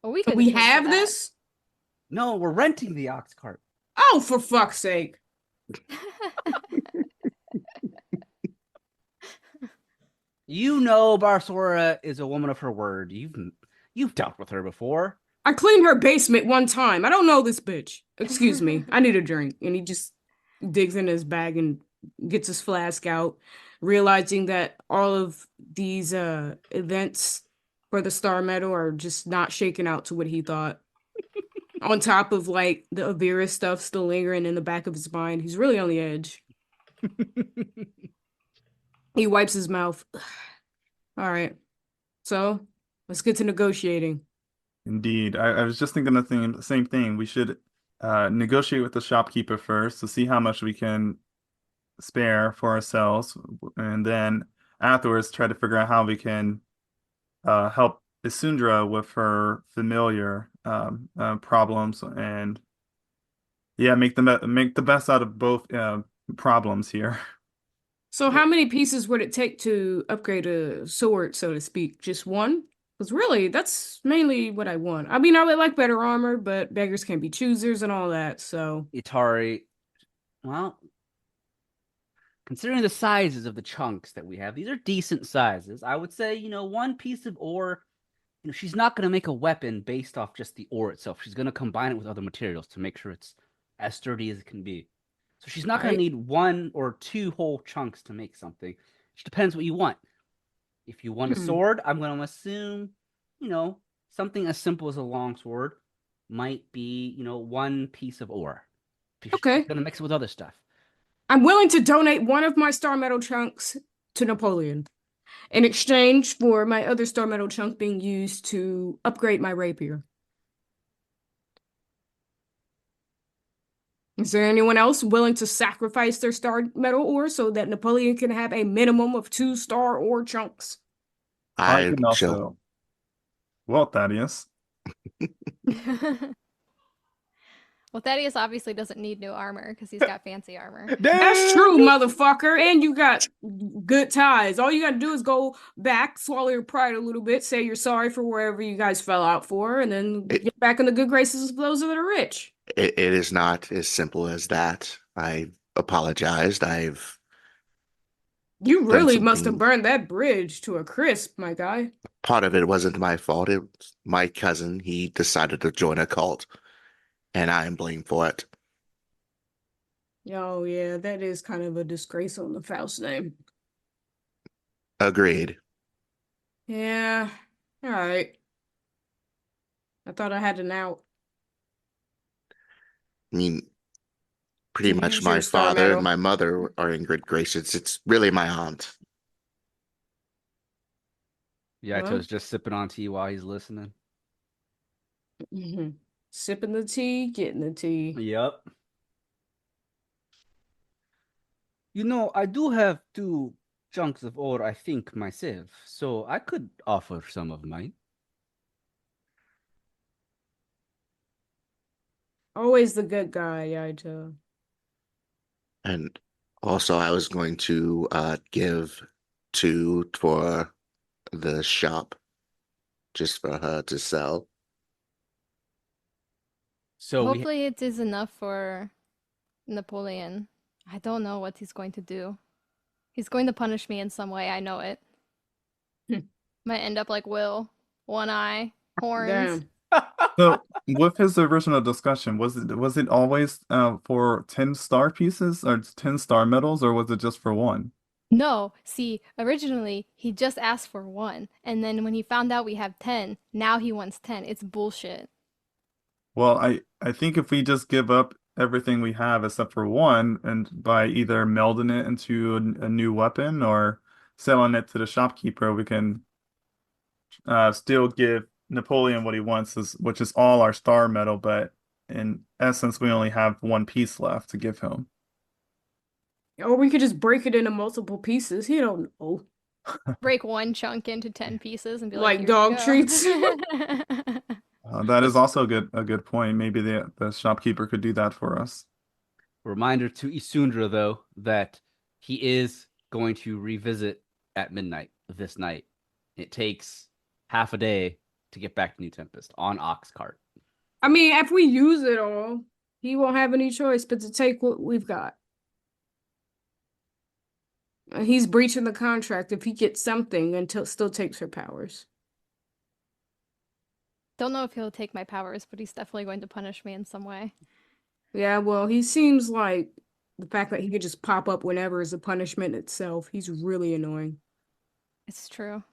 A: Well, we
D: So
A: could
D: we
A: paid for
D: have
A: that.
D: this?
B: No, we're renting the ox cart.
D: Oh, for fuck's sake.
B: You know Barsora is a woman of her word. You've dealt with her before.
D: I cleaned her basement one time. I don't know this bitch. Excuse me. I need a drink. And he just digs in his bag and gets his flask out, realizing that all of these events for the Star Medal are just not shaking out to what he thought. On top of like the Avira stuff still lingering in the back of his mind. He's really on the edge. He wipes his mouth. All right. So let's get to negotiating.
E: Indeed. I was just thinking the same thing. We should negotiate with the shopkeeper first to see how much we can spare for ourselves, and then afterwards try to figure out how we can help Isundra with her familiar problems, and yeah, make the best out of both problems here.
D: So how many pieces would it take to upgrade a sword, so to speak? Just one? Because really, that's mainly what I want. I mean, I would like better armor, but beggars can't be choosers and all that, so...
B: Itari, well, considering the sizes of the chunks that we have, these are decent sizes. I would say, one piece of ore, she's not going to make a weapon based off just the ore itself. She's going to combine it with other materials to make sure it's as sturdy as it can be. So she's not going to need one or two whole chunks to make something. It just depends what you want. If you want a sword, I'm going to assume, something as simple as a long sword might be, one piece of ore.
D: Okay.
B: She's going to mix it with other stuff.
D: I'm willing to donate one of my Star Medal chunks to Napoleon in exchange for my other Star Medal chunk being used to upgrade my rapier. Is there anyone else willing to sacrifice their Star Medal ore so that Napoleon can have a minimum of 2 star ore chunks?
E: I
C: I
E: can
C: shall.
E: also. Well, Thaddeus.
A: Well, Thaddeus obviously doesn't need new armor because he's got fancy armor.
D: That's true, motherfucker. And you got good ties. All you got to do is go back, swallow your pride a little bit, say you're sorry for wherever you guys fell out for, and then get back in the good graces of those that are rich.
C: It is not as simple as that. I apologized.
D: You really
C: something-
D: must have burned that bridge to a crisp, my guy.
C: Part of it wasn't my fault. It was my cousin. He decided to join a cult, and I am blamed for it.
D: Oh, yeah, that is kind of a disgrace on the Faust name.
C: Agreed.
D: Yeah, all right. I thought I had an out.
C: I mean, pretty
D: To
C: much
D: use
C: my
D: your star
C: father and
D: medal.
C: my mother are in good graces. It's really my aunt.
B: Yeah,
D: Well,
B: Yaito's just sipping on tea while he's listening.
D: sipping the tea, getting the tea.
B: Yep. You know, I do have 2 chunks of ore, I think, myself, so I could offer some of mine.
D: Always the good guy, Yaito.
C: And also, I was going to give 2 for the shop just for her to sell.
B: So we
A: Hopefully it is enough for Napoleon. I don't know what he's going to do. He's going to punish me in some way, I know it. Might end up like Will. One eye, horns.
D: Damn.
E: So, with his original discussion, was it always for 10 star pieces or 10 star medals, or was it just for 1?
A: No, see, originally he just asked for 1, and then when he found out we have 10, now he wants 10. It's bullshit.
E: Well, I think if we just give up everything we have except for 1, and by either melding it into a new weapon or selling it to the shopkeeper, we can still give Napoleon what he wants, which is all our star medal, but in essence, we only have 1 piece left to give him.
D: Or we could just break it into multiple pieces. He don't know.
A: Break 1 chunk into 10 pieces and be
D: Like
A: like,
D: dog
A: here
D: treats.
A: you go.
E: That is also a good point. Maybe the shopkeeper could do that for us.
B: Reminder to Isundra, though, that he is going to revisit at midnight this night. It takes half a day to get back to New Tempest on Ox Cart.
D: I mean, if we use it all, he won't have any choice but to take what we've got. He's breaching the contract if he gets something and still takes her powers.
A: Don't know if he'll take my powers, but he's definitely going to punish me in some way.
D: Yeah, well, he seems like the fact that he could just pop up whenever is a punishment itself. He's really annoying.
A: It's true.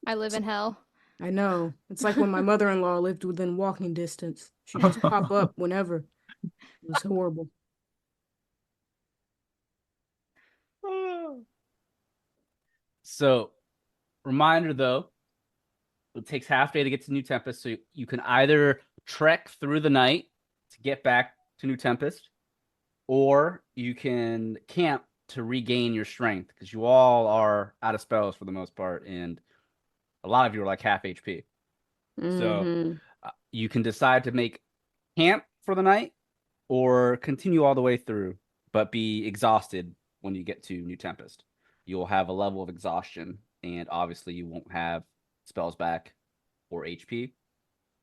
A: I live in hell.
D: I know. It's like when my mother-in-law lived within walking distance. She'd just pop up whenever. It was horrible.
B: So, reminder though, it takes half day to get to New Tempest, so you can either trek through the night to get back to New Tempest, or you can camp to regain your strength, because you all are out of spells for the most part, and a lot of you are like half HP. So you can decide to make camp for the night or continue all the way through, but be exhausted when you get to New Tempest. You'll have a level of exhaustion, and obviously you won't have spells back or HP.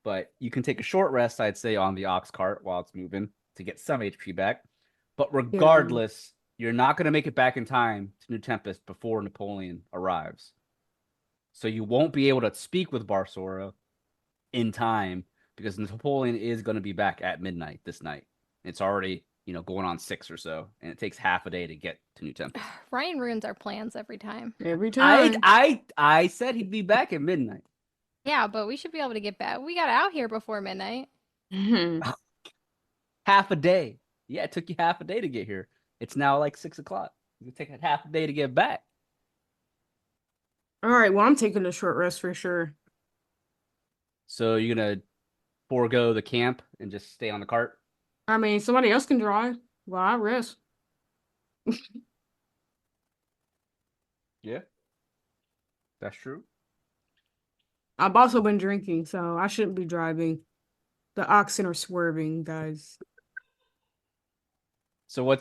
B: But you can take a short rest, I'd say, on the ox cart while it's moving to get some HP back. But regardless, you're not going to make it back in time to New Tempest before Napoleon arrives. So you won't be able to speak with Barsora in time, because Napoleon is going to be back at midnight this night. It's already, going on 6 or so, and it takes half a day to get to New Tempest.
A: Ryan ruins our plans every time.
D: Every time.
B: I said he'd be back at midnight.
A: Yeah, but we should be able to get back. We got out here before midnight.
B: Half a day. Yeah, it took you half a day to get here. It's now like 6 o'clock. It take a half a day to get back.
D: All right, well, I'm taking a short rest for sure.
B: So you're going to forego the camp and just stay on the cart?
D: I mean, somebody else can drive while I rest.
B: Yeah. That's true.
D: I've also been drinking, so I shouldn't be driving. The oxen are swerving, guys.
B: So we'll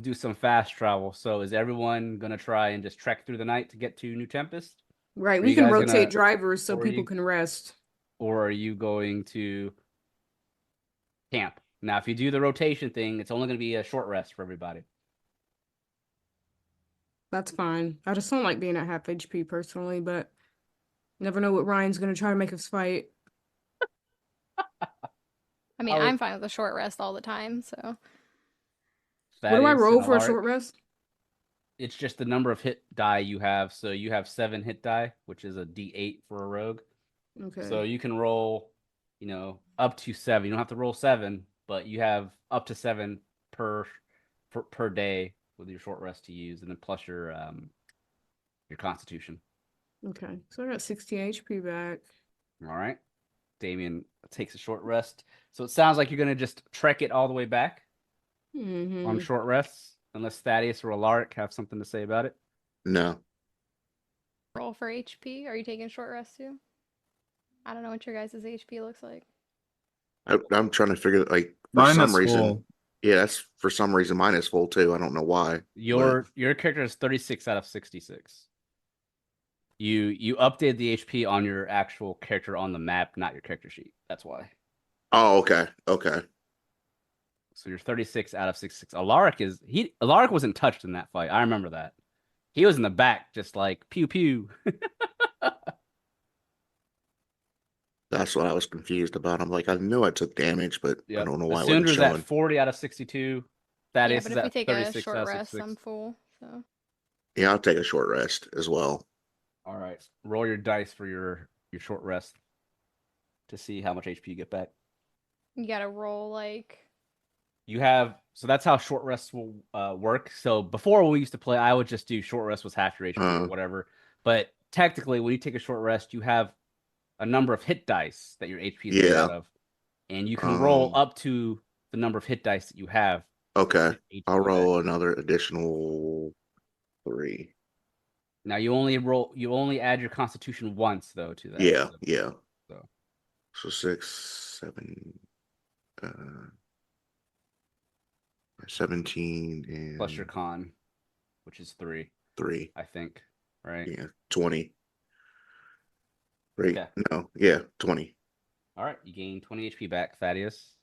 B: do some fast travel. So is everyone going to try and just trek through the night to get to New Tempest?
D: Right,
B: Are
D: we
B: you
D: can
B: guys
D: rotate drivers so
B: or
D: people
B: you-
D: can rest.
B: Or are you going to camp? Now, if you do the rotation thing, it's only going to be a short rest for everybody.
D: That's fine. I just don't like being at half HP personally, but never know what Ryan's gonna try to make us fight.
A: I mean, I'm fine with a short rest all the time, so.
D: What do I
B: Thaddeus
D: roll
B: and
D: for a
B: Alaric,
D: short rest?
B: It's just the number of hit die you have. So you have 7 hit die, which is a D8 for a rogue.
D: Okay.
B: So you can roll, up to 7. You don't have to roll 7, but you have up to 7 per day with your short rest to use, and then plus your Constitution.
D: Okay. So I got 16 HP back.
B: All right. Damien takes a short rest. So it sounds like you're gonna just trek it all the way back on short rests, unless Thaddeus or Alaric have something to say about it.
C: No.
A: Roll for HP. Are you taking a short rest too? I don't know what your guys' HP looks like.
C: I'm trying to figure for
E: Mine
C: some
E: is
C: reason.
E: full.
C: Yeah, that's for some reason mine is full too. I don't know why.
B: Your character is 36 out of 66. You updated the HP on your actual character on the map, not your character sheet. That's why.
C: Oh, okay. Okay.
B: So you're 36 out of 66. Alaric wasn't touched in that fight. I remember that. He was in the back, just like pew pew.
C: That's what I was confused about. I'm like, I knew I took damage, but I don't know why it wasn't
B: Isundra's
C: showing.
B: at 40 out of 62. Thaddeus
A: but
B: is
A: if we
B: at
A: take a
B: 36
A: short
B: out of
A: rest,
B: 66.
A: I'm full. So
C: Yeah, I'll take a short rest as well.
B: All right. Roll your dice for your short rest to see how much HP you get back.
A: you gotta roll
B: So that's how short rests will work. So before we used to play, I would just do short rest was half your HP or whatever. But technically, when you take a short rest, you have a number of hit dice that your HP is made out of. And you can roll up to the number of hit dice that you have.
C: Okay. I'll roll another additional 3.
B: Now you only add your Constitution once though to that.
C: Yeah,
B: so,
C: yeah.
B: So
C: 6, 7, 17 and
B: plus your con, which is 3, I think. Right?
C: Yeah, 20. Right.
B: Okay.
C: No, yeah, 20.
B: All right, you gain 20 HP back, Thaddeus.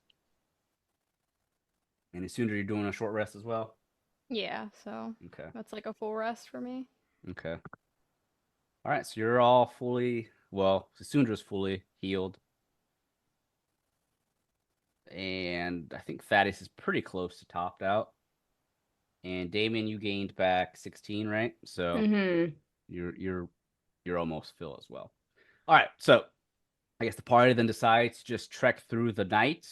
B: And Isundra, you're doing a short rest as well?
A: yeah, so
B: Okay.
A: that's like a full rest for me.
B: Okay. All right, so you're all Isundra's fully healed. And I think Thaddeus is pretty close to topped out. And Damien, you gained back 16, right? So you're almost full as well. All right, so I guess the party then decides to just trek through the night.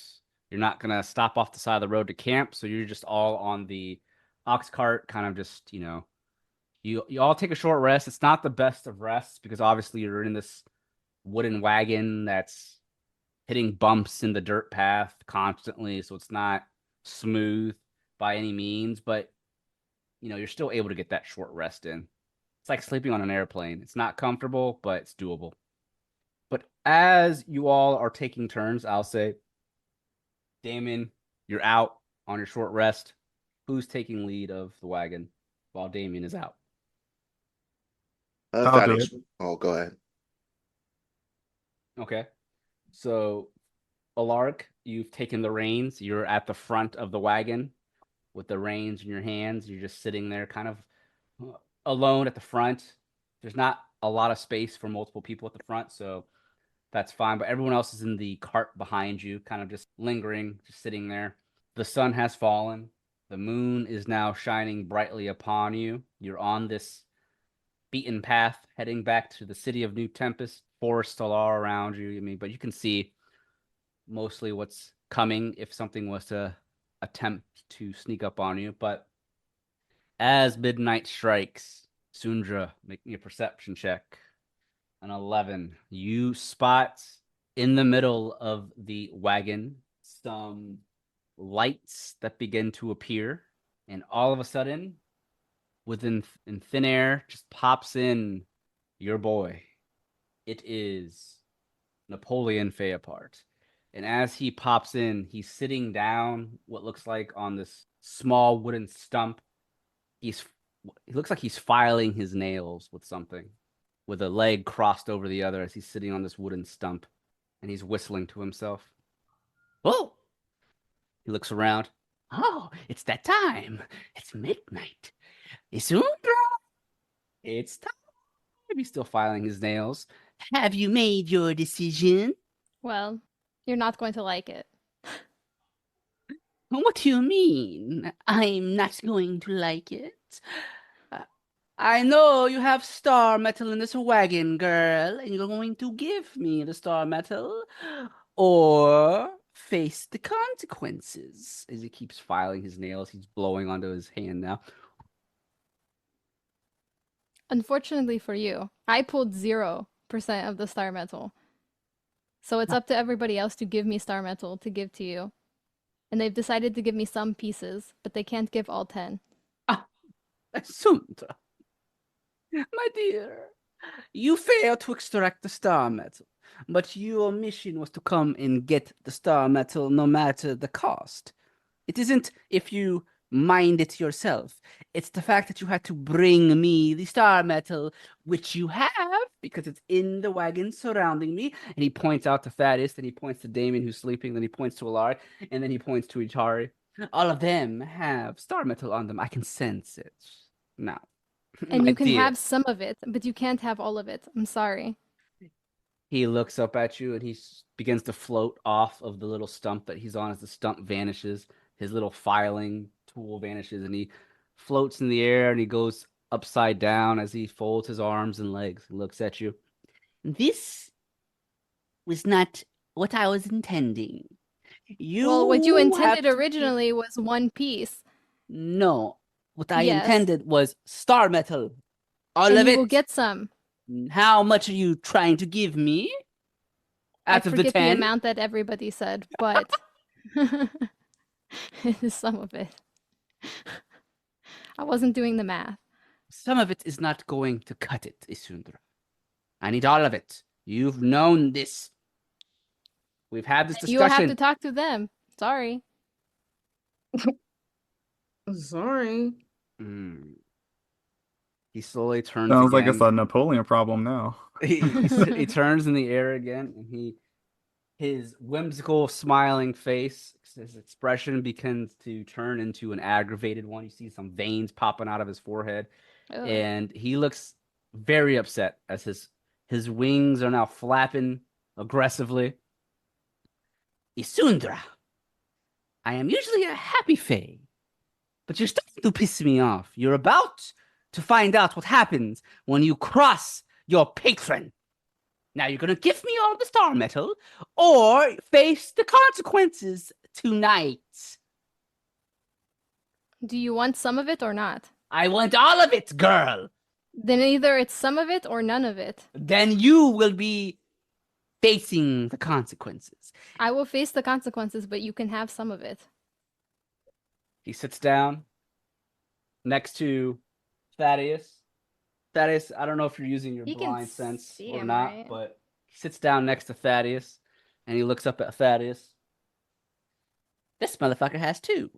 B: You're not gonna stop off the side of the road to camp, so you're just all on the ox cart, kind of just you all take a short rest. It's not the best of rests because obviously you're in this wooden wagon that's hitting bumps in the dirt path constantly, so it's not smooth by any means, but you're still able to get that short rest in. It's like sleeping on an airplane. It's not comfortable, but it's doable. But as you all are taking turns, I'll say, Damien, you're out on your short rest. Who's taking lead of the wagon while Damien is out?
E: I'll do it.
C: Oh, go ahead.
B: Okay. So, Alaric, you've taken the reins. You're at the front of the wagon with the reins in your hands. You're just sitting there kind of alone at the front. There's not a lot of space for multiple people at the front, so that's fine. But everyone else is in the cart behind you, kind of just lingering, just sitting there. The sun has fallen. The moon is now shining brightly upon you. You're on this beaten path heading back to the city of New Tempest. Forests all around you. But you can see mostly what's coming if something was to attempt to sneak up on you. But as midnight strikes, Isundra, make me a perception check. An 11. You spot in the middle of the wagon some lights that begin to appear, and all of a sudden, in thin air, just pops in your boy. It is Napoleon Fayapart. And as he pops in, he's sitting down, what looks like on this small wooden stump. He looks like he's filing his nails with something, with a leg crossed over the other as he's sitting on this wooden stump, and he's whistling to himself. Oh! He looks around. Oh, it's that time. It's midnight. Isundra! It's time. He's still filing his nails. Have you made your decision?
A: Well, you're not going to like it.
B: What do you mean? I'm not going to like it. I know you have star metal in this wagon, girl, and you're going to give me the star metal or face the consequences. As he keeps filing his nails, he's blowing onto his hand now.
A: Unfortunately for you, I pulled 0% of the star metal. So it's up to everybody else to give me star metal to give to you. And they've decided to give me some pieces, but they can't give all 10.
B: Ah, Isundra, my dear, you failed to extract the star metal, but your mission was to come and get the star metal no matter the cost. It isn't if you mind it yourself. It's the fact that you had to bring me the star metal, which you have, because it's in the wagon surrounding me. And he points out to Thaddeus, then he points to Damien, who's sleeping, then he points to Alaric, and then he points to Itari. All of them have star metal on them. I can sense it. Now,
A: And
B: my
A: you can
B: dear.
A: have some of it, but you can't have all of it. I'm sorry.
B: He looks up at you and he begins to float off of the little stump that he's on as the stump vanishes. His little filing tool vanishes and he floats in the air and he goes upside down as he folds his arms and legs. He looks at you. This was not what I was intending.
A: Well, what you
B: have
A: intended
B: to give-
A: originally was one piece.
B: No, what I
A: Yes.
B: intended was star metal. All
A: And
B: of
A: you
B: it.
A: will get some.
B: How much are you trying to give me? Out
A: I
B: of the
A: forget the
B: 10?
A: amount that everybody said, but it is some of it. I wasn't doing the math.
B: Some of it is not going to cut it, Isundra. I need all of it. You've known this. We've had this
A: You will have to
B: discussion.
A: talk to them. Sorry.
D: Sorry.
B: Mm. He slowly turns
E: Sounds like
B: again.
E: it's a Napoleon problem now.
B: He turns in the air again, and his whimsical, smiling face, his expression begins to turn into an aggravated one. You see some veins popping out of his forehead,
A: Ugh.
B: and he looks very upset as his wings are now flapping aggressively. Isundra, I am usually a happy fae, but you're starting to piss me off. You're about to find out what happens when you cross your patron. Now you're gonna give me all the star metal, or face the consequences tonight.
A: Do you want some of it or not?
B: I want all of it, girl.
A: Then either it's some of it or none of it.
B: Then you will be facing the consequences.
A: I will face the consequences, but you can have some of it.
B: He sits down next to Thaddeus. Thaddeus, I don't know if you're using your
A: He can
B: blind sense
A: see
B: or
A: him,
B: not,
A: right?
B: but he sits down next to Thaddeus and he looks up at Thaddeus. This motherfucker has 2.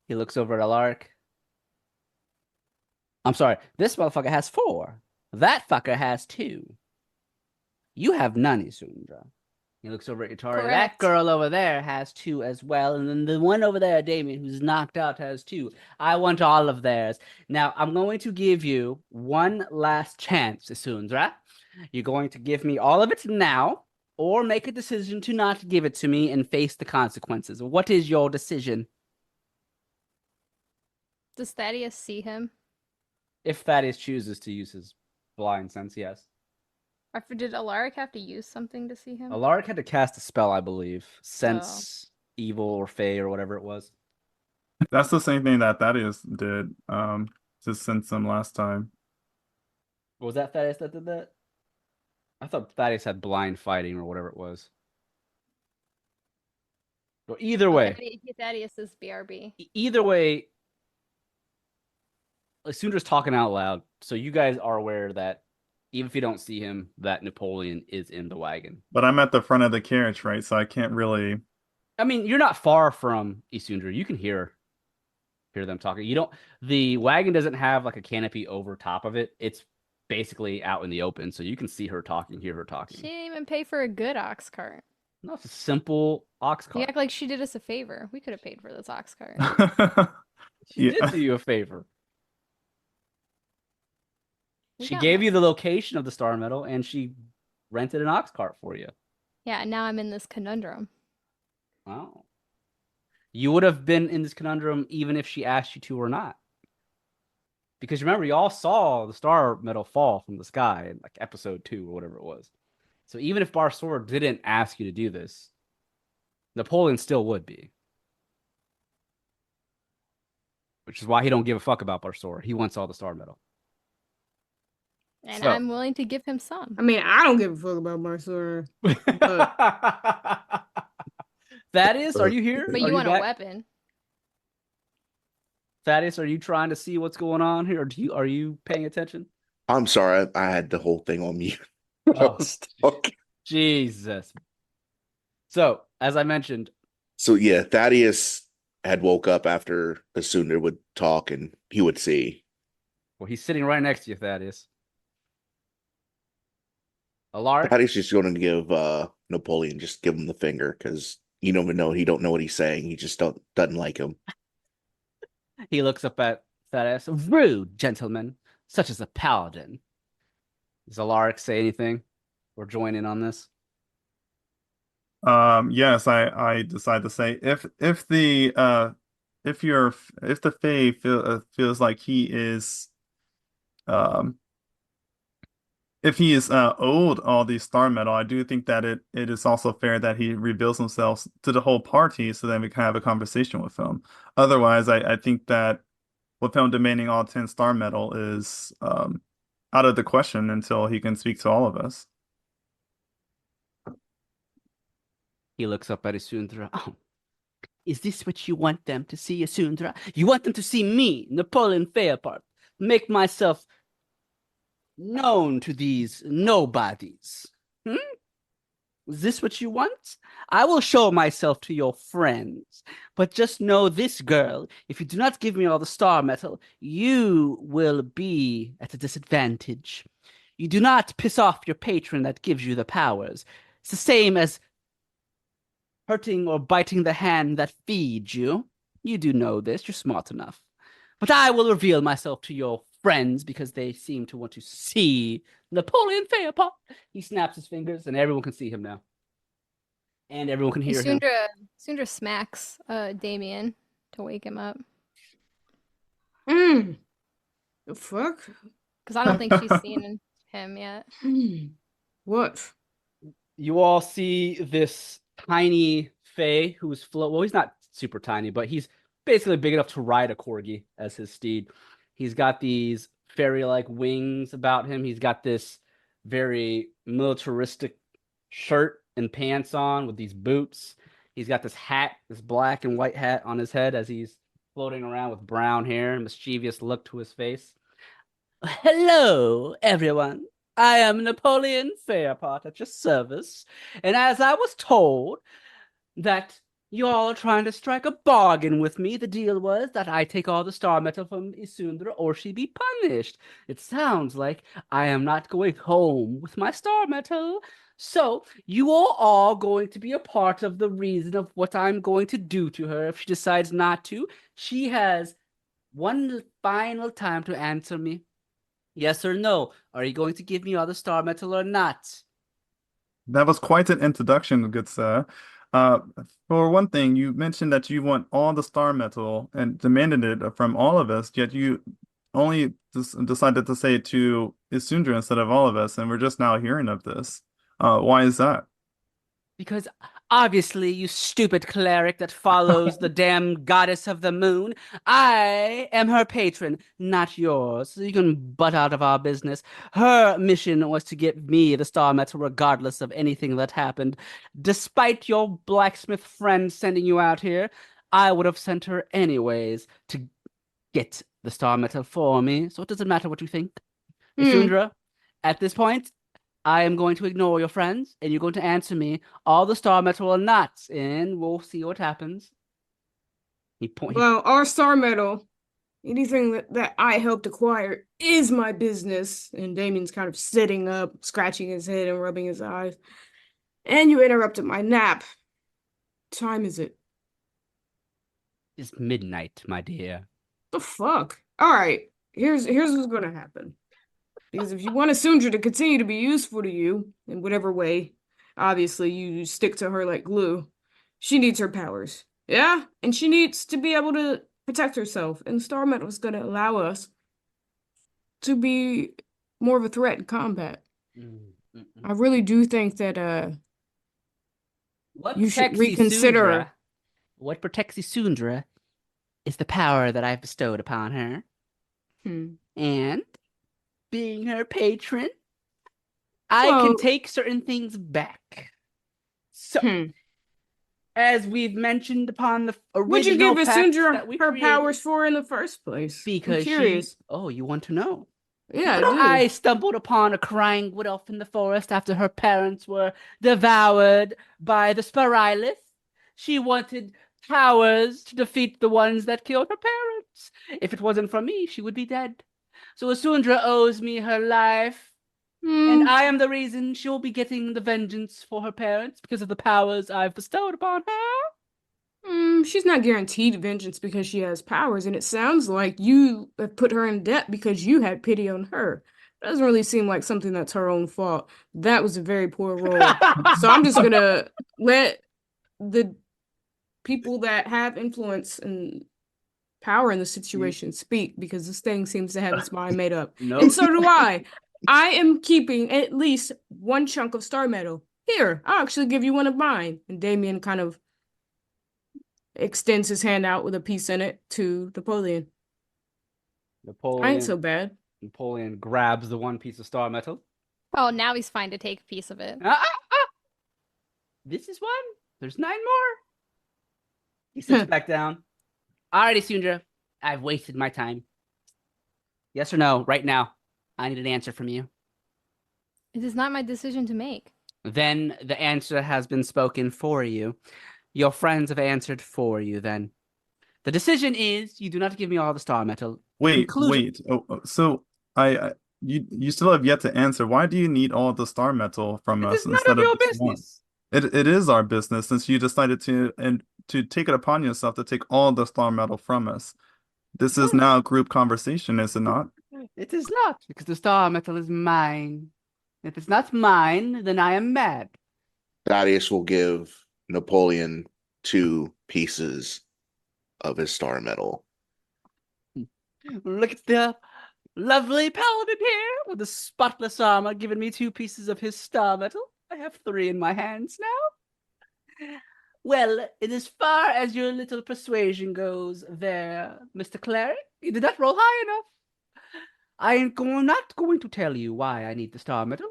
B: He looks over at Alaric. I'm sorry, this motherfucker has 4. That fucker has 2. You have none, Isundra. He looks over at Itari. That
A: Correct.
B: girl over there has 2 as well. And then the one over there, Damien, who's knocked out, has 2. I want all of theirs. Now, I'm going to give you one last chance, Isundra. You're going to give me all of it now, or make a decision to not give it to me and face the consequences. What is your decision?
A: Does Thaddeus see him?
B: If Thaddeus chooses to use his blind sense, yes.
A: Or did Alaric have to use something to see him?
B: Alaric had to cast a spell, I believe. Sense evil or fey or whatever it was.
E: That's the same thing that Thaddeus did. To sense him last time.
B: Was that Thaddeus that did that? I thought Thaddeus had blind fighting or whatever it was. Well, either way,
A: Thaddeus is BRB.
B: either way, Isundra's talking out loud, so you guys are aware that even if you don't see him, that Napoleon is in the wagon.
E: But I'm at the front of the carriage, right? So I can't really.
B: I mean, you're not far from Isundra. You can hear them talking. You don't. The wagon doesn't have like a canopy over top of it. It's basically out in the open, so you can see her talking, hear her talking.
A: She didn't even pay for a good ox cart.
B: No, it's a simple ox
A: You
B: cart.
A: act like she did us a favor. We could have paid for this ox cart.
B: She
E: Yeah.
B: did do you a favor.
A: We
B: She
A: got
B: gave you
A: money.
B: the location of the star metal, and she rented an ox cart for you.
A: Yeah, and now I'm in this conundrum.
B: Wow. You would have been in this conundrum even if she asked you to or not. Because remember, y'all saw the star metal fall from the sky in like episode 2 or whatever it was. So even if Barsor didn't ask you to do this, Napoleon still would be. Which is why he don't give a fuck about Barsor. He wants all the star metal.
A: And
B: So.
A: I'm willing to give him some.
D: I mean, I don't give a fuck about Barsor.
B: Thaddeus, are you here?
A: But
B: Are
A: you want
B: back?
A: a weapon.
B: Thaddeus, are you trying to see what's going on here, or are you paying attention?
C: I'm sorry, I had the whole thing on mute.
B: Oh, Jesus. So, as I mentioned,
C: So yeah, Thaddeus had woke up after Isundra would talk, and he would see.
B: well, he's sitting right next to you, Thaddeus. Alaric?
C: Thaddeus just going to give Napoleon, just give him the finger, because you don't even know, he don't know what he's saying. He just doesn't like him.
B: He looks up at Thaddeus. Rude, gentlemen, such as a paladin. Does Alaric say anything or join in on this?
E: Yes, I decide to say if the Fae feels like he is if he is owed all these star metal, I do think that it is also fair that he reveals himself to the whole party so then we can have a conversation with him. Otherwise, I think that with him demanding all 10 star metal is out of the question until he can speak to all of us.
B: He looks up at Isundra. Oh, is this what you want them to see, Isundra? You want them to see me, Napoleon Fairpart, make myself known to these nobodies? Is this what you want? I will show myself to your friends, but just know this, girl, if you do not give me all the star metal, you will be at a disadvantage. You do not piss off your patron that gives you the powers. It's the same as hurting or biting the hand that feeds you. You do know this. You're smart enough. But I will reveal myself to your friends because they seem to want to see Napoleon Fairpart. He snaps his fingers and everyone can see him now. And everyone can hear him.
A: Isundra smacks Damien to wake him up.
D: The fuck?
A: Because I don't think she's seen him yet.
D: What?
B: You all see this tiny Fae who's well, he's not super tiny, but he's basically big enough to ride a corgi as his steed. He's got these fairy-like wings about him. He's got this very militaristic shirt and pants on with these boots. He's got this hat, this black and white hat on his head as he's floating around with brown hair and mischievous look to his face. Hello, everyone. I am Napoleon Fairpart at your service. And as I was told that you all are trying to strike a bargain with me, the deal was that I take all the star metal from Isundra or she be punished. It sounds like I am not going home with my star metal. So you are all going to be a part of the reason of what I'm going to do to her if she decides not to. She has one final time to answer me. Yes or no? Are you going to give me all the star metal or not?
E: That was quite an introduction, good sir. For one thing, you mentioned that you want all the star metal and demanded it from all of us, yet you only decided to say it to Isundra instead of all of us, and we're just now hearing of this. Why is that?
B: Because obviously, you stupid cleric that follows the damn goddess of the moon, I am her patron, not yours. So you can butt out of our business. Her mission was to get me the star metal regardless of anything that happened. Despite your blacksmith friend sending you out here, I would have sent her anyways to get the star metal for me. So it doesn't matter what you think. Isundra, at this point, I am going to ignore your friends, and you're going to answer me all the star metal or not, and we'll see what happens.
D: Well, our star metal, anything that I helped acquire is my business. And Damien's kind of sitting up, scratching his head and rubbing his eyes. And you interrupted my nap. What time is it?
B: It's midnight, my dear.
D: The fuck? All right, here's what's gonna happen. Because if you want Isundra to continue to be useful to you in whatever way, obviously you stick to her like glue. She needs her powers. Yeah? And she needs to be able to protect herself. And Star Metal is going to allow us to be more of a threat in combat.
B: Mm.
D: I really do think that
B: What
D: you should
B: protects
D: reconsider.
B: Isundra? What protects Isundra is the power that I've bestowed upon her, and being her patron, I
D: Well,
B: can take certain things back. So, as we've mentioned upon the
D: What'd you
B: original
D: give
B: pact
D: Isundra
B: that we
D: her
B: created,
D: powers for in the first place? I'm
B: because
D: curious.
B: oh, you want to know?
D: Yeah, I do.
B: I stumbled upon a crying wood elf in the forest after her parents were devoured by the Spiralith. She wanted powers to defeat the ones that killed her parents. If it wasn't for me, she would be dead. So Isundra owes me her life, and I am the reason she'll be getting the vengeance for her parents because of the powers I've bestowed upon her.
D: She's not guaranteed vengeance because she has powers, and it sounds like you have put her in debt because you had pity on her. Doesn't really seem like something that's her own fault. That was a very poor roll. So I'm just gonna let the people that have influence and power in the situation speak, because this thing seems to have its mind made up.
B: Nope.
D: And so do I. I am keeping at least one chunk of star metal. Here, I'll actually give you one of mine. And Damien kind of extends his hand out with a piece in it to Napoleon. I ain't so bad.
B: Napoleon grabs the one piece of star metal.
A: Oh, now he's fine to take a piece of it.
B: This is one. There's 9 more. He sits back down. Alrighty, Isundra. I've wasted my time. Yes or no, right now. I need an answer from you.
A: It is not my decision to make.
B: Then the answer has been spoken for you. Your friends have answered for you, then. The decision is you do not give me all the star metal.
E: Wait. Oh, so you still have yet to answer. Why do you need all the star metal from us
B: It's none
E: instead
B: of your
E: just one?
B: business.
E: It is our business, since you decided to take it upon yourself to take all the star metal from us. This is now a group conversation, is it not?
B: It is not, because the star metal is mine. If it's not mine, then I am mad.
C: Thaddeus will give Napoleon 2 pieces of his star metal.
B: Look at the lovely paladin here with the spotless armor giving me 2 pieces of his star metal. I have 3 in my hands now. Well, in as far as your little persuasion goes there, Mr. Cleric, you did not roll high enough. I am not going to tell you why I need the star metal.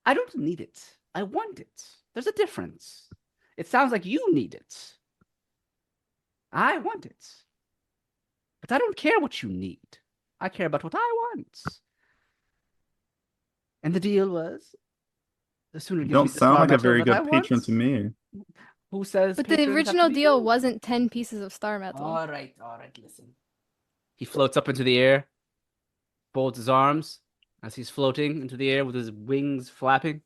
B: I don't need it. I want it. There's a difference. It sounds like you need it. I want it. But I don't care what you need. I care about what I want. And the deal was, the sooner
E: You don't sound like a very good patron to me.
B: Who says?
A: But the original deal wasn't 10 pieces of star metal.
B: All right, listen. He floats up into the air, folds his arms as he's floating into the air with his wings flapping.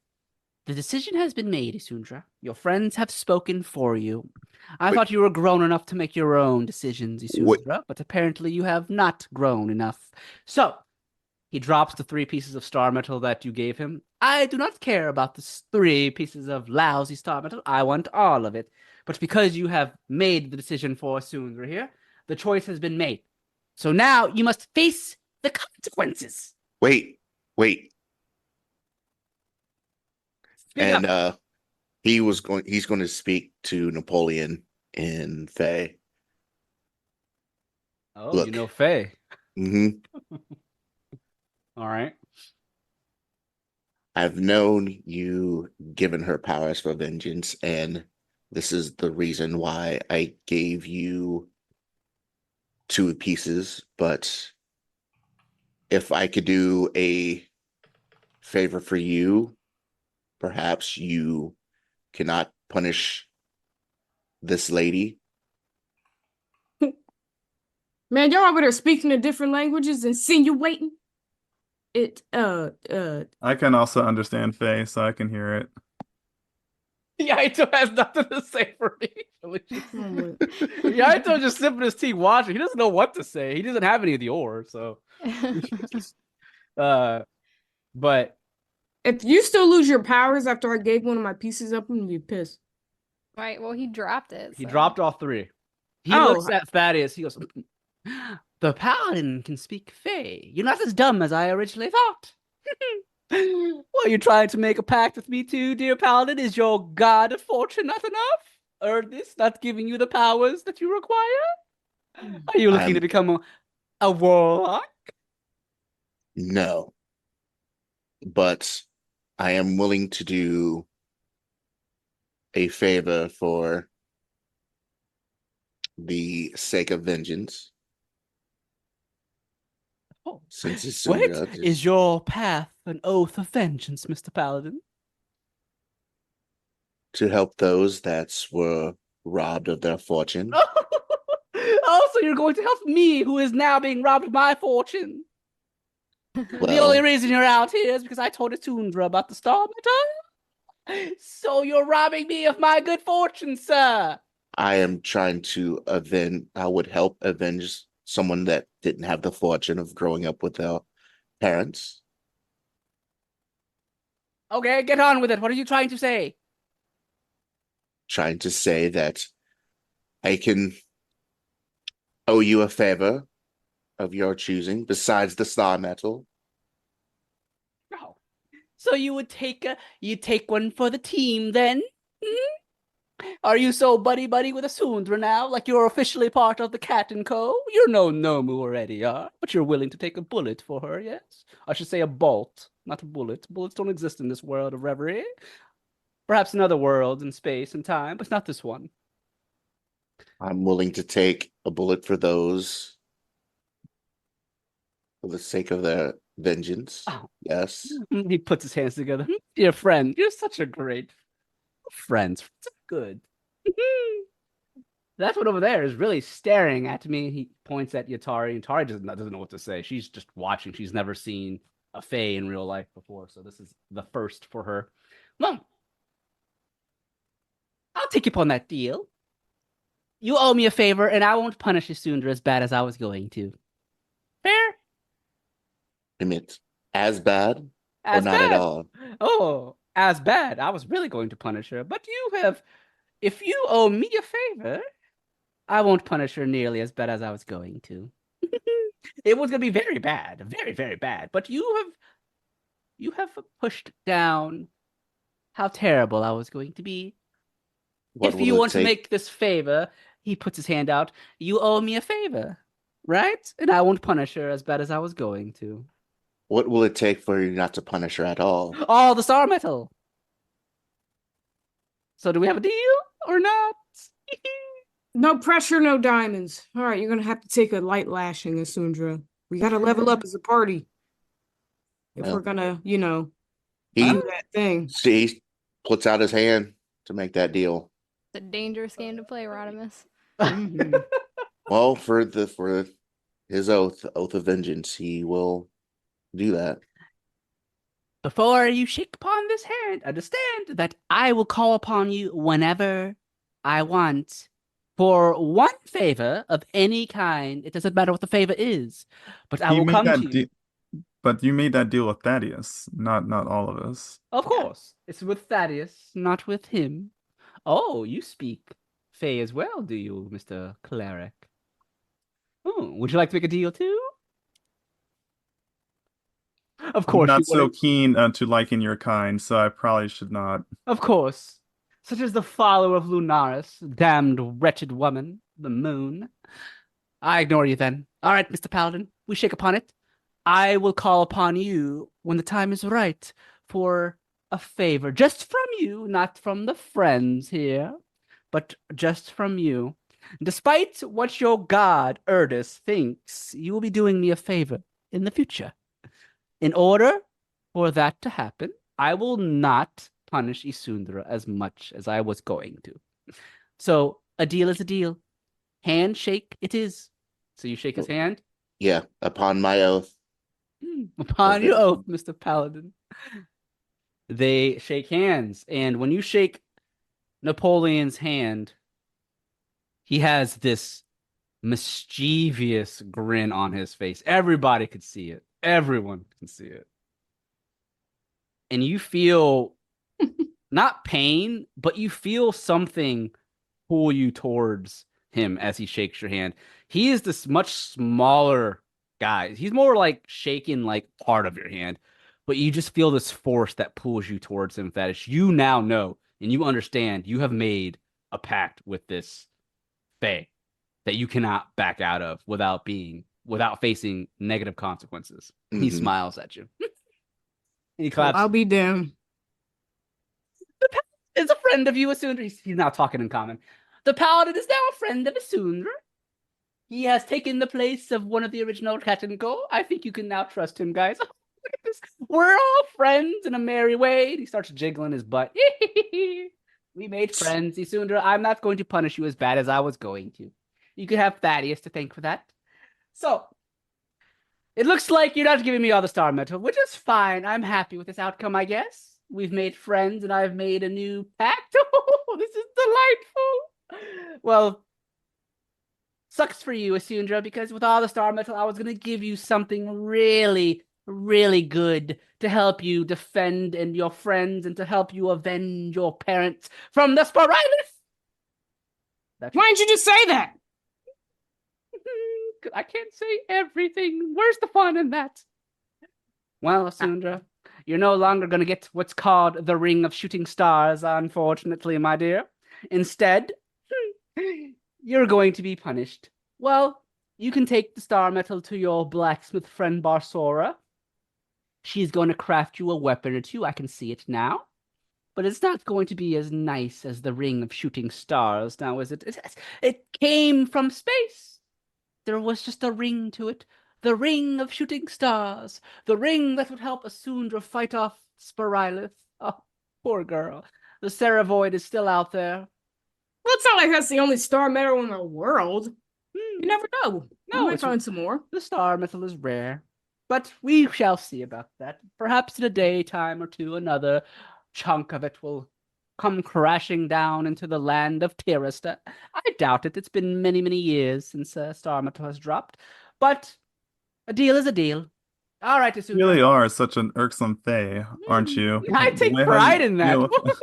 B: The decision has been made, Isundra. Your friends have spoken for you. I thought you were grown enough to make your own decisions, Isundra, but apparently you have not grown enough. So, he drops the 3 pieces of star metal that you gave him. I do not care about the 3 pieces of lousy star metal. I want all of it. But because you have made the decision for Isundra here, the choice has been made. So now you must face the consequences.
C: Wait.
B: Speak
C: and
B: up.
C: he's going to speak to Napoleon in Fae.
B: Oh,
C: Look.
B: you know Fae.
C: Mm-hmm.
B: All right.
C: I've known you given her powers for vengeance, and this is the reason why I gave you 2 pieces. But if I could do a favor for you, perhaps you cannot punish this lady.
D: Man, y'all over there speaking in different languages, insinuating.
E: I can also understand Faye, so I can hear it.
B: Yaito has nothing to say for me. Yaito just sipping his tea watching. He doesn't know what to say. He doesn't have any of the ore, so. But
D: if you still lose your powers after I gave one of my pieces up, I'm gonna be pissed.
A: Right, well, he dropped it.
B: he
A: so.
B: dropped all 3. He looks at Thaddeus. He goes, The paladin can speak Fey. You're not as dumb as I originally thought. Well, you trying to make a pact with me too, dear paladin? Is your god of fortune not enough? Or this not giving you the powers that you require? Are you looking to become a warlock?
C: No, but I am willing to do a favor for the sake of vengeance.
B: Oh,
C: Since it's
B: what
C: Isundra,
B: is your path an oath of vengeance, Mr. Paladin?
C: to help those that were robbed of their fortune.
B: Oh, so you're going to help me, who is now being robbed of my fortune? The
C: Well,
B: only reason you're out here is because I told Isundra about the star metal. So you're robbing me of my good fortune, sir.
C: I am trying to avenge. I would help avenge someone that didn't have the fortune of growing up with their parents.
B: Okay, get on with it. What are you trying to say?
C: Trying to say that I can owe you a favor of your choosing besides the star metal.
B: Oh, so you would take one for the team then? Hmm? Are you so buddy with Isundra now, like you're officially part of the Cat and Co? You're no Nomu already, but you're willing to take a bullet for her, yes? I should say a bolt, not a bullet. Bullets don't exist in this world of reverie. Perhaps in other worlds in space and time, but not this one.
C: I'm willing to take a bullet for those for the sake of their vengeance.
B: Oh.
C: Yes.
B: He puts his hands together. Dear friend, you're such a great friend. So good. That one over there is really staring at me. He points at Yatari, and Tari doesn't know what to say. She's just watching. She's never seen a Fae in real life before, so this is the first for her. Well, I'll take you upon that deal. You owe me a favor, and I won't punish Isundra as bad as I was going to. Fair?
C: I mean, as bad or
B: As
C: not at
B: bad.
C: all.
B: Oh, as bad. I was really going to punish her, but if you owe me a favor, I won't punish her nearly as bad as I was going to. It was going to be very bad, very, very bad. But you have pushed down how terrible I was going to be.
C: What
B: If
C: will
B: you
C: it
B: want to
C: take?
B: make this favor, he puts his hand out. You owe me a favor, right? And I won't punish her as bad as I was going to.
C: What will it take for you not to punish her at all?
B: All the star metal. So do we have a deal or not?
D: No pressure, no diamonds. All right, you're gonna have to take a light lashing, Isundra. We gotta level up as a party if
C: Well,
D: we're gonna,
C: He
D: do that thing.
C: he puts out his hand to make that deal.
A: It's a dangerous game to play, Rodimus.
D: Mhm.
C: Well, for his oath of vengeance, he will do that.
B: Before you shake upon this hand, understand that I will call upon you whenever I want for one favor of any kind. It doesn't matter what the favor is, but I
E: You
B: will
E: made
B: come
E: that
B: to you.
E: But you made that deal with Thaddeus, not all of us.
B: Of course, it's with Thaddeus, not with him. Oh, you speak Fey as well, do you, Mr. Cleric? Oh, would you like to make a deal too? Of
E: I'm
B: course you
E: not so
B: wouldn't.
E: keen to liking your kind, so I probably should not.
B: Of course. Such as the follower of Lunaris, damned wretched woman, the moon. I ignore you then. All right, Mr. Paladin, we shake upon it. I will call upon you when the time is right for a favor. Just from you, not from the friends here, but just from you. Despite what your god, Erdis, thinks, you will be doing me a favor in the future. In order for that to happen, I will not punish Isundra as much as I was going to. So a deal is a deal. Handshake it is. So you shake his hand?
C: Yeah, upon my oath.
B: Upon
C: Okay.
B: your oath, Mr. Paladin. They shake hands, and when you shake Napoleon's hand, he has this mischievous grin on his face. Everybody could see it. Everyone can see it. And you feel not pain, but you feel something pull you towards him as he shakes your hand. He is this much smaller guy. He's more like shaking like part of your hand, but you just feel this force that pulls you towards him, Thaddeus. You now know and you understand you have made a pact with this Fae that you cannot back out of without facing negative consequences. He
C: Mhm.
B: smiles at you. He claps.
D: I'll be damned.
B: Is a friend of you, Isundra. He's now talking in common. The paladin is now a friend of Isundra. He has taken the place of one of the original Katenko. I think you can now trust him, guys. Oh, look at this. We're all friends in a merry way. And he starts jiggling his butt. We made friends, Isundra. I'm not going to punish you as bad as I was going to. You could have Thaddeus to thank for that. So, it looks like you're not giving me all the star metal, which is fine. I'm happy with this outcome, I guess. We've made friends, and I've made a new pact. Oh, this is delightful. Well, sucks for you, Isundra, because with all the star metal, I was going to give you something really, really good to help you defend and your friends and to help you avenge your parents from the Sporilus.
D: Why didn't you just say that?
B: I can't say everything. Where's the fun in that? Well, Isundra, you're no longer going to get what's called the Ring of Shooting Stars, unfortunately, my dear. Instead, you're going to be punished. Well, you can take the star metal to your blacksmith friend Barsora. She's going to craft you a weapon or two. I can see it now. But it's not going to be as nice as the Ring of Shooting Stars, now is it? It came from space. There was just a ring to it. The Ring of Shooting Stars. The ring that would help Isundra fight off Sporilus. Oh, poor girl. The Ceravoid is still out there.
D: Well, it's not like that's the only star metal in the world. You never know.
B: No,
D: We might
B: it's
D: find some more.
B: The star metal is rare. But we shall see about that. Perhaps in a daytime or two, another chunk of it will come crashing down into the land of Tirasta. I doubt it. It's been many, many years since star metal has dropped. But a deal is a deal. All right, Isundra.
E: You really are such an irksome fae, aren't you?
B: I
E: The
B: take
E: way how
B: pride
E: you
B: in that.
E: deal with-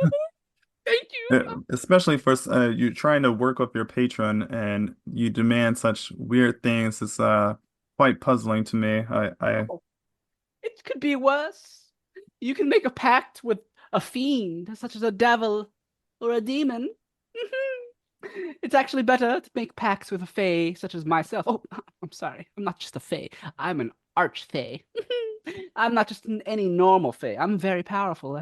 B: Thank you.
E: Especially for you trying to work with your patron and you demand such weird things is quite puzzling to me.
B: It could be worse. You can make a pact with a fiend, such as a devil or a demon. It's actually better to make pacts with a fae, such as myself. Oh, I'm sorry. I'm not just a fae. I'm an arch-fae. I'm not just any normal fae. I'm very powerful.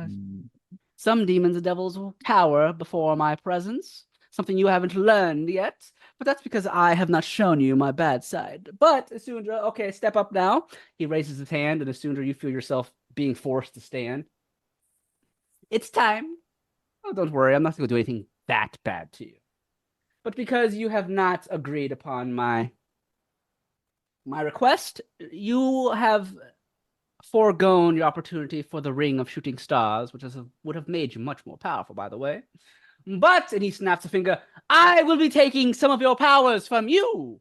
B: Some demons and devils will cower before my presence, something you haven't learned yet. But that's because I have not shown you my bad side. But, Isundra, okay, step up now. He raises his hand, and Isundra, you feel yourself being forced to stand. It's time. Oh, don't worry, I'm not going to do anything that bad to you. But because you have not agreed upon my request, you have foregone your opportunity for the Ring of Shooting Stars, which would have made you much more powerful, by the way. But, and he snaps a finger, I will be taking some of your powers from you.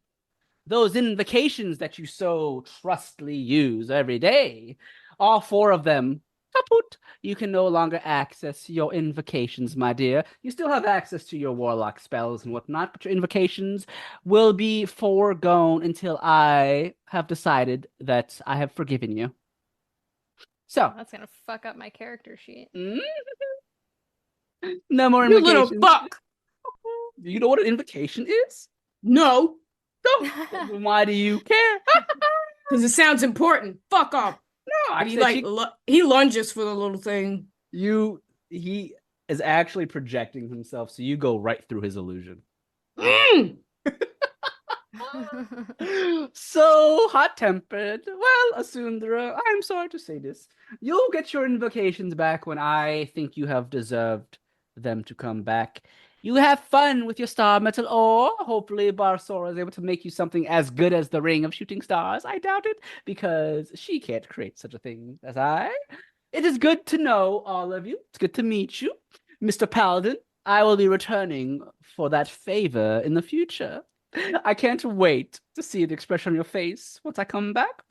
B: Those invocations that you so trustfully use every day. All 4 of them. Kaput. You can no longer access your invocations, my dear. You still have access to your warlock spells and whatnot, but your invocations will be foregone until I have decided that I have forgiven you. So,
A: That's gonna fuck up my character sheet.
B: no more
D: You
B: invocations.
D: little fuck.
B: Do you know what an invocation is?
D: No,
B: Then why do you care?
D: because it sounds important. Fuck off.
B: No,
D: But
B: actually,
D: he lunges for the little thing.
B: he is actually projecting himself, so you go right through his illusion. So hot-tempered. Well, Isundra, I'm sorry to say this. You'll get your invocations back when I think you have deserved them to come back. You have fun with your star metal, or hopefully Barsora is able to make you something as good as the Ring of Shooting Stars. I doubt it, because she can't create such a thing as I. It is good to know all of you. It's good to meet you. Mr. Paladin, I will be returning for that favor in the future. I can't wait to see the expression on your face once I come back.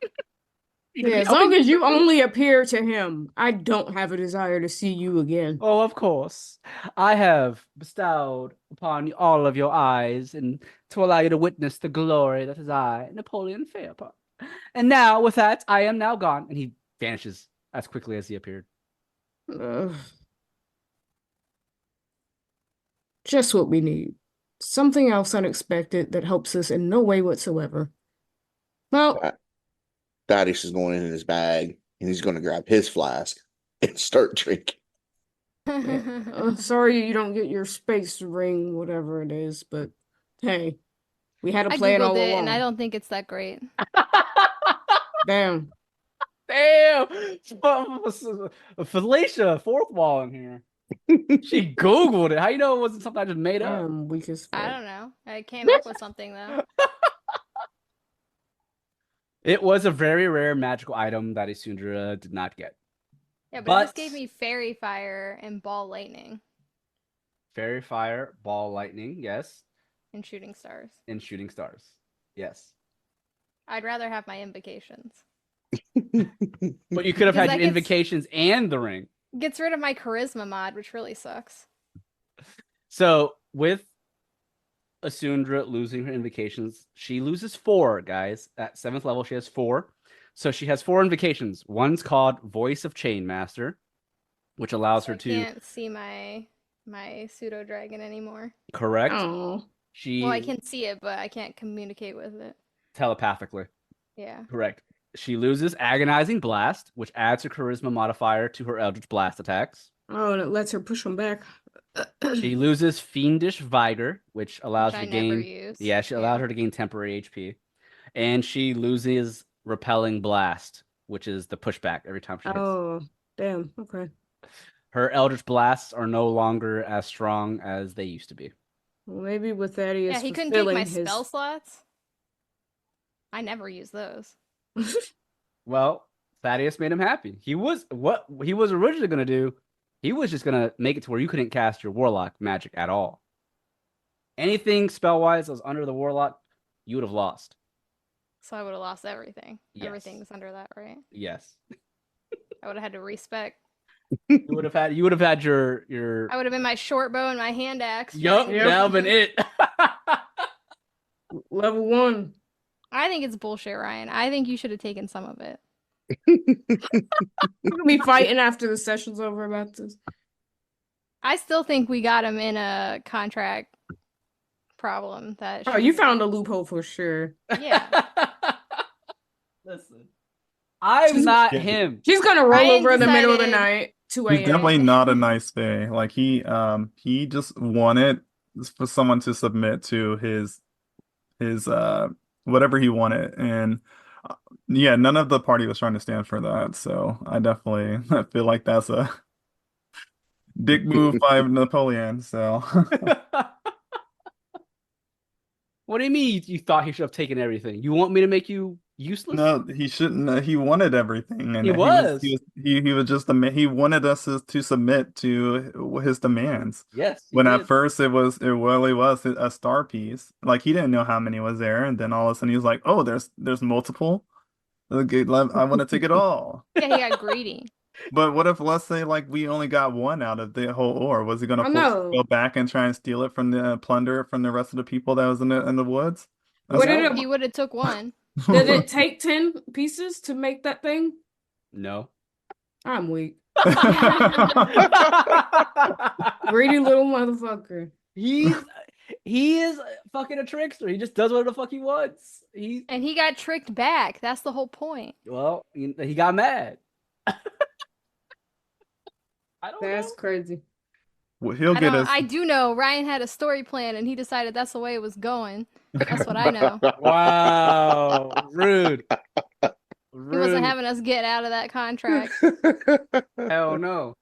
D: Yeah, as long as you only appear to him, I don't have a desire to see you again.
B: Oh, of course. I have bestowed upon all of your eyes and to allow you to witness the glory that is I, Napoleon Fairpart. And now, with that, I am now gone. And he vanishes as quickly as he appeared.
D: Ugh. Just what we need. Something else unexpected that helps us in no way whatsoever. Well,
C: Thaddeus is going in his bag and he's going to grab his flask and start drinking.
D: sorry you don't get your space ring, whatever it is, but hey, we had a
A: I
D: plan all
A: googled it,
D: along.
A: and I don't think it's that great.
D: Damn.
B: Damn! Felicia, fourth wall in here. She Googled it. How you know it wasn't something I just made up?
D: I'm weak as fuck.
A: I don't know. I came up with something though.
B: It was a very rare magical item that Isundra did not get.
A: Yeah, but this gave me fairy fire and ball lightning
B: Fairy fire, ball lightning, yes.
A: and shooting stars.
B: And shooting stars. Yes.
A: I'd rather have my invocations.
B: But you could have
A: Because
B: had
A: that
B: your
A: gets-
B: invocations and the ring.
A: Gets rid of my charisma mod, which really sucks.
B: So with Isundra losing her invocations, she loses 4, guys. At 7th level, she has 4. So she has 4 invocations. One's called Voice of Chainmaster, which allows
A: So
B: her
A: I
B: to
A: can't see my pseudo dragon anymore.
B: correct.
D: Oh.
B: She
A: Well, I can see it, but I can't communicate with it.
B: telepathically.
A: Yeah.
B: Correct. She loses Agonizing Blast, which adds her charisma modifier to her Eldritch Blast attacks.
D: Oh, and it lets her push him back.
B: She loses Fiendish Vigor, which allows
A: Which
B: her
A: I
B: to
A: never
B: gain.
A: use.
B: Yeah, she allowed her to gain temporary HP. And she loses Repelling Blast, which is the pushback every time she hits.
D: Oh, damn. Okay.
B: Her Eldritch Blasts are no longer as strong as they used to be.
D: Well, maybe with Thaddeus
A: Yeah, he couldn't take my
D: fulfilling
A: spell slots. I never use those.
B: Well, Thaddeus made him happy. He was what he was originally going to do. He was just going to make it to where you couldn't cast your Warlock magic at all. Anything spell-wise that was under the Warlock, you would have lost.
A: So I would have lost everything.
B: Yes.
A: Everything's under that, right?
B: Yes.
A: I would have had to respec.
B: You would have had your
A: I would have been my short bow and my hand axe.
B: Yup,
A: trying to-
B: that would have been it.
D: Level 1.
A: I think it's bullshit, Ryan. I think you should have taken some of it.
D: We're gonna be fighting after the session's over about this.
A: I still think we got him in a contract problem. That
D: Oh, you found a loophole for sure.
A: Yeah.
B: Listen, I'm
D: She's-
B: not him.
D: She's gonna roll
A: Ryan
D: over in the middle of the
A: decided-
D: night, 2
E: He's
D: a.m.
E: definitely not a nice fae. Like he just wanted for someone to submit to his whatever he wanted, and yeah, none of the party was trying to stand for that. So I definitely I feel like that's a dick move by Napoleon. So
B: What do you mean you thought he should have taken everything? You want me to make you useless?
E: no, he shouldn't. He wanted everything, and
B: He was.
E: he was just he wanted us to submit to his demands.
B: Yes. he
E: When
B: did.
E: at first it was a star piece. Like he didn't know how many was there, and then all of a sudden he was like, "Oh, there's multiple. Okay, I want to take it all."
A: Yeah, he got greedy.
E: But what if, let's say, like we only got one out of the whole ore? Was he gonna
D: I
E: force us to
D: know.
E: go back and try and steal it from the plunder from the rest of the people that was in the woods?
D: What did
A: Nope,
D: it-
A: he would have took one.
D: Did it take 10 pieces to make that thing?
B: No.
D: I'm weak. Greedy little motherfucker.
B: he is fucking a trickster. He just does whatever the fuck he wants.
A: And he got tricked back. That's the whole point.
B: He got mad. I don't
D: That's
B: know.
D: crazy.
E: Well, he'll get us.
A: I do know Ryan had a story plan and he decided that's the way it was going. That's what I know.
B: Wow, rude.
A: He wasn't having us get out of that contract.
B: Hell no.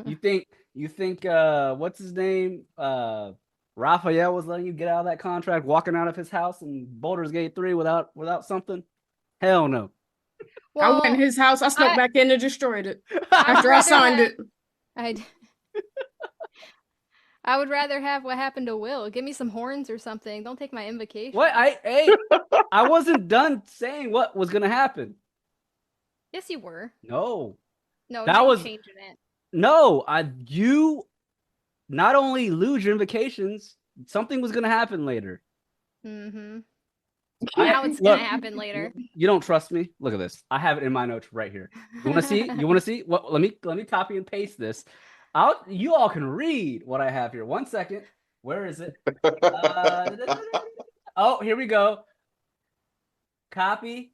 B: You think what's his name? Raphael was letting you get out of that contract, walking out of his house in Baldur's Gate 3 without something? Hell no.
D: I went in his house. I snuck back in and destroyed it after I signed it.
A: I would rather have what happened to Will. Give me some horns or something. Don't take my invocation.
B: What? I wasn't done saying what was gonna happen.
A: Yes, you were.
B: No.
A: No,
B: That
A: now you're
B: was
A: changing it.
B: no. You not only lose your invocations, something was gonna happen later.
A: Mm-hmm. Now it's gonna happen later.
B: You don't trust me? Look at this. I have it in my notes right here. You want to see? You want to see? What? Let me copy and paste this. You all can read what I have here. 1 second. Where is it? Oh, here we go. Copy.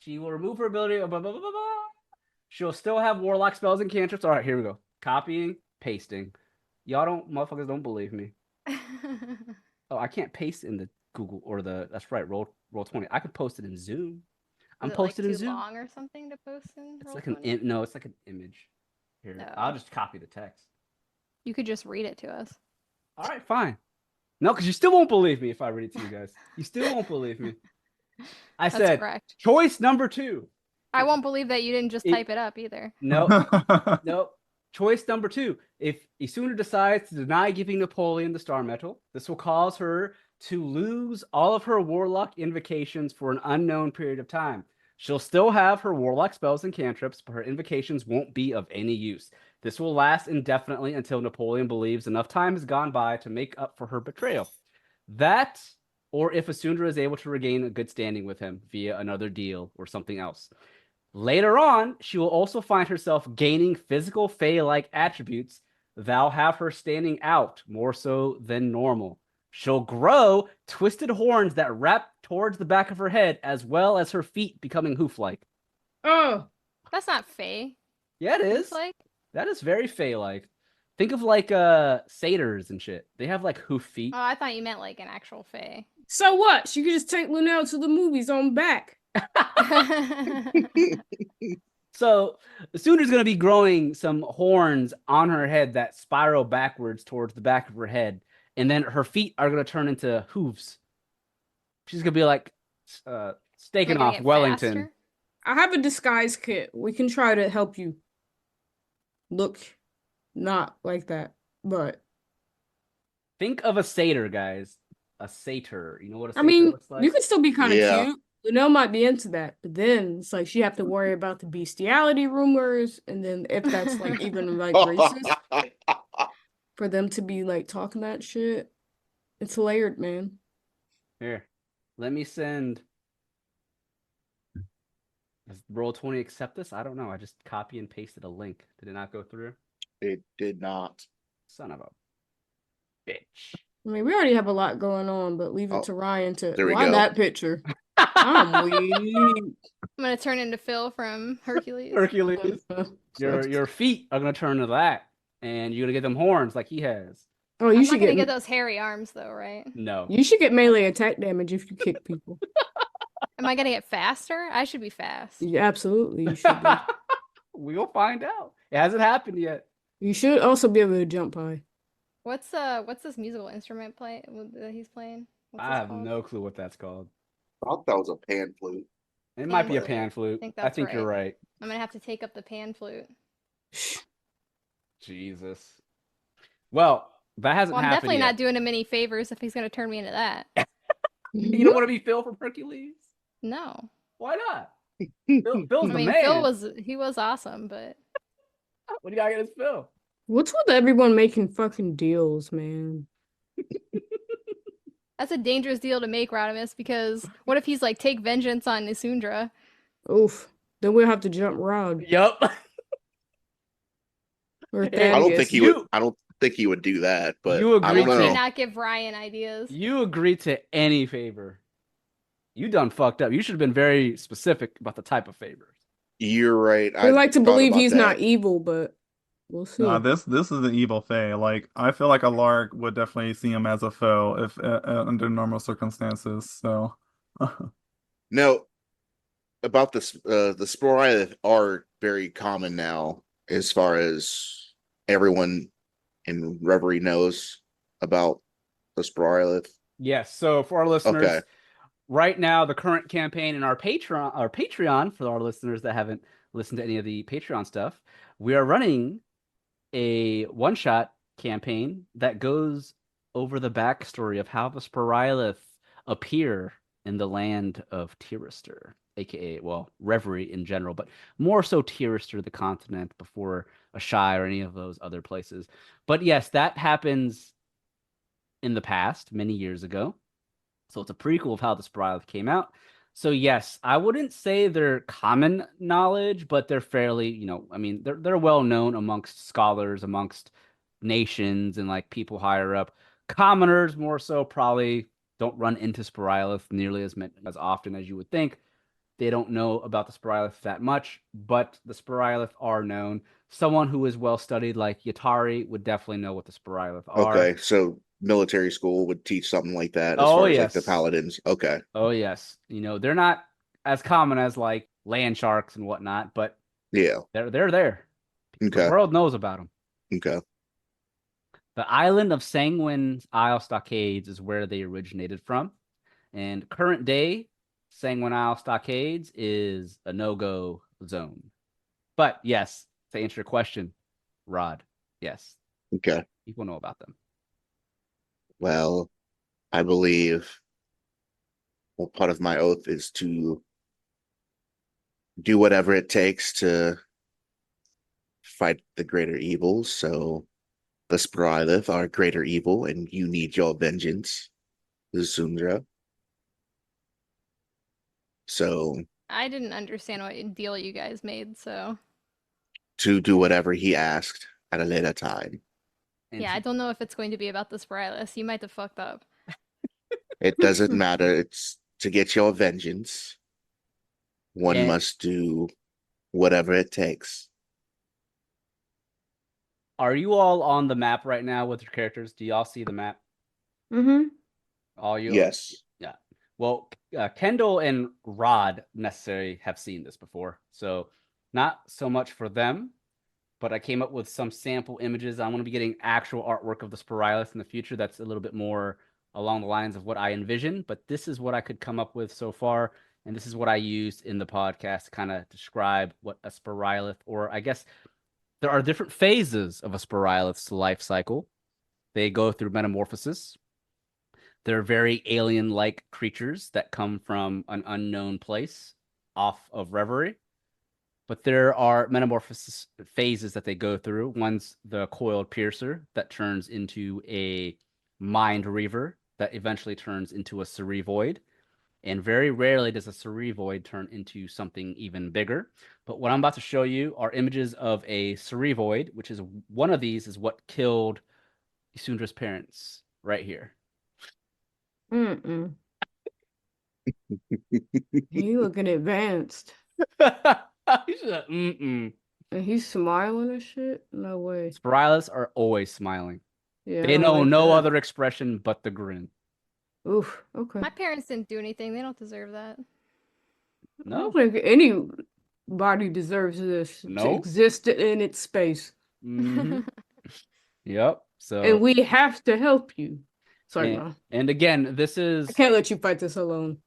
B: She will remove her ability. Blah, blah, blah, blah, blah. She'll still have warlock spells and cantrips. All right, here we go. Copying, pasting. Motherfuckers don't believe me. Oh, I can't paste in the Google or that's right, roll 20. I could post it in Zoom. I'm posted in
A: too
B: Zoom.
A: long or something to post in
B: It's
A: Roll
B: like
A: 20?
B: it's like an image. Here,
A: No.
B: I'll just copy the text.
A: You could just read it to us.
B: All right, fine. No, because you still won't believe me if I read it to you guys. You still won't believe me. I
A: That's
B: said
A: correct.
B: choice number 2.
A: I won't believe that you didn't just type it up either.
B: No. Choice number 2. If Isundra decides to deny giving Napoleon the star metal, this will cause her to lose all of her warlock invocations for an unknown period of time. She'll still have her warlock spells and cantrips, but her invocations won't be of any use. This will last indefinitely until Napoleon believes enough time has gone by to make up for her betrayal. That, or if Isundra is able to regain a good standing with him via another deal or something else. Later on, she will also find herself gaining physical Fey-like attributes that'll have her standing out more so than normal. She'll grow twisted horns that wrap towards the back of her head, as well as her feet becoming hoof-like.
D: Oh,
A: That's not Fae.
B: Yeah, it is.
A: Like
B: That is very Fey-like. Think of like satyrs and shit. They have like hoof feet.
A: I thought you meant like an actual Fae.
D: so what? She could just take Linnell to the movies on back.
B: So Isundra's going to be growing some horns on her head that spiral backwards towards the back of her head, and then her feet are going to turn into hooves. She's going to be like staking
A: Am I gonna
B: off
A: get
B: Wellington.
A: faster?
D: I have a disguise kit. We can try to help you look not like that, but
B: Think of a satyr, guys. A satyr. You know what a
D: I
B: satyr
D: mean,
B: looks like?
D: you could still be kind of
C: Yeah.
D: cute. Linnell might be into that, but then it's like she have to worry about the bestiality rumors, and then if that's like even like racist for them to be like talking that shit, it's layered, man.
B: Here, let me send. Does Roll20 accept this? I don't know. I just copy and pasted a link. Did it not go through?
C: It did not.
B: Son of a bitch.
D: I mean, we already have a lot going on, but leave it
C: Oh,
D: to Ryan to
C: there we
D: why
C: go.
D: that picture. I'm weak.
A: I'm gonna turn into Phil from Hercules.
B: Hercules. Your feet are gonna turn to that, and you're gonna get them horns like he has.
D: Oh, you
A: I'm
D: should
A: not gonna
D: get
A: get those hairy arms though, right?
B: No.
D: you should get melee attack damage if you kick people.
A: Am I gonna get faster? I should be fast.
D: Yeah, absolutely, you should be.
B: We'll find out. It hasn't happened yet.
D: You should also be able to jump high.
A: What's this musical instrument that he's playing? What's
B: I
A: this
B: have
A: called?
B: no clue what that's called.
C: I thought that was a pan flute.
B: It might be a
A: flute.
B: pan flute.
A: think
B: I
A: that's
B: think you're right.
A: I'm gonna have to take up the pan flute.
B: Jesus. Well, that hasn't
A: Well, I'm
B: happened
A: definitely
B: yet.
A: not doing him any favors if he's gonna turn me into that.
B: You don't want to be Phil from Hercules?
A: No.
B: Why not? Phil's
A: I
B: the
A: mean,
B: man.
A: Phil was awesome, but
B: What do you got against Phil?
D: What's with everyone making fucking deals, man?
A: that's a dangerous deal to make, Rodimus, because what if he's like, take vengeance on Isundra?
D: Oof. Then we'll have to jump Rod
B: Yup.
D: or
B: I
D: Thaddeus.
C: I don't think he
B: You-
C: would. I don't think he would do that. But
B: You
C: I
B: agree
C: don't
B: to-
C: know.
A: Cannot give Ryan ideas.
B: You agree to any favor. You done fucked up. You should have been very specific about the type of favors.
C: You're right.
D: We like to
C: thought
D: believe
C: about
D: he's
C: that.
D: not evil, but we'll see.
E: Nah, this is an evil Fae. Like I feel like Alaric would definitely see him as a foe if under normal circumstances. So
C: No, about this, the Sporolith are very common now, as far as everyone in Reverie knows about the Sporolith.
B: Yes. So for our listeners,
C: Okay.
B: right now, the current campaign in our Patreon, for our listeners that haven't listened to any of the Patreon stuff, we are running a one-shot campaign that goes over the backstory of how the Sporolith appear in the land of Tirister, aka, well, Reverie in general, but more so Tirister, the continent, before Ashai or any of those other places. But yes, that happens in the past, many years ago. So it's a prequel of how the Sporylith came out. So yes, I wouldn't say they're common knowledge, but they're fairly, I mean, they're well known amongst scholars, amongst nations, and like people higher up. Commoners more so probably don't run into Sporylith nearly as often as you would think. They don't know about the Sporylith that much, but the Sporylith are known. Someone who is well studied, like Yatari, would definitely know what the Sporylith are.
C: Okay, so military school would teach something like that as
B: Oh
C: far as like the
B: yes.
C: paladins. Okay.
B: Oh yes. They're not as common as like land sharks and whatnot, but
C: Yeah.
B: they're there. The
C: Okay.
B: world knows about them.
C: Okay.
B: The island of Sanguine's Isle Stockades is where they originated from. And current day, Sanguine Isle Stockades is a no-go zone. But yes, to answer your question, Rod, yes,
C: Okay.
B: people know about them.
C: Well, I believe part of my oath is to do whatever it takes to fight the greater evils. So the Sporylith are greater evil, and you need your vengeance, Isundra. So
A: I didn't understand what deal you guys made, so
C: to do whatever he asked at a later time.
B: And
A: yeah, I don't know if it's going to be about the Sporylith. You might have fucked up.
C: It doesn't matter. It's to get your vengeance. One
B: And-
C: must do whatever it takes.
B: Are you all on the map right now with your characters? Do y'all see the map?
D: Mm-hmm.
B: All you?
C: Yes.
B: Yeah. Well, Kendall and Rod necessarily have seen this before, so not so much for them. But I came up with some sample images. I want to be getting actual artwork of the Sporylith in the future. That's a little bit more along the lines of what I envision. But this is what I could come up with so far, and this is what I used in the podcast to kind of describe what a Sporylith, or I guess there are different phases of a Sporylith's life cycle. They go through metamorphosis. They're very alien-like creatures that come from an unknown place off of Reverie. But there are metamorphosis phases that they go through. One's the coiled piercer that turns into a mind reaver that eventually turns into a cerevoid. And very rarely does a cerevoid turn into something even bigger. But what I'm about to show you are images of a cerevoid, which is one of these is what killed Isundra's parents right here.
D: Mm-mm. You looking advanced.
B: Mm-mm.
D: And he's smiling and shit? No way.
B: Sporyliths are always smiling.
D: Yeah,
B: They
D: I don't
B: know
D: like
B: no
D: that.
B: other expression but the grin.
D: Oof, okay.
A: My parents didn't do anything. They don't deserve that.
D: I
B: No?
D: don't think anybody deserves this to
B: No?
D: exist in its space.
B: Mhm. Yep. So
D: And we have to help you. Sorry,
B: and,
D: Mom.
B: and again, this is
D: I can't let you fight this alone.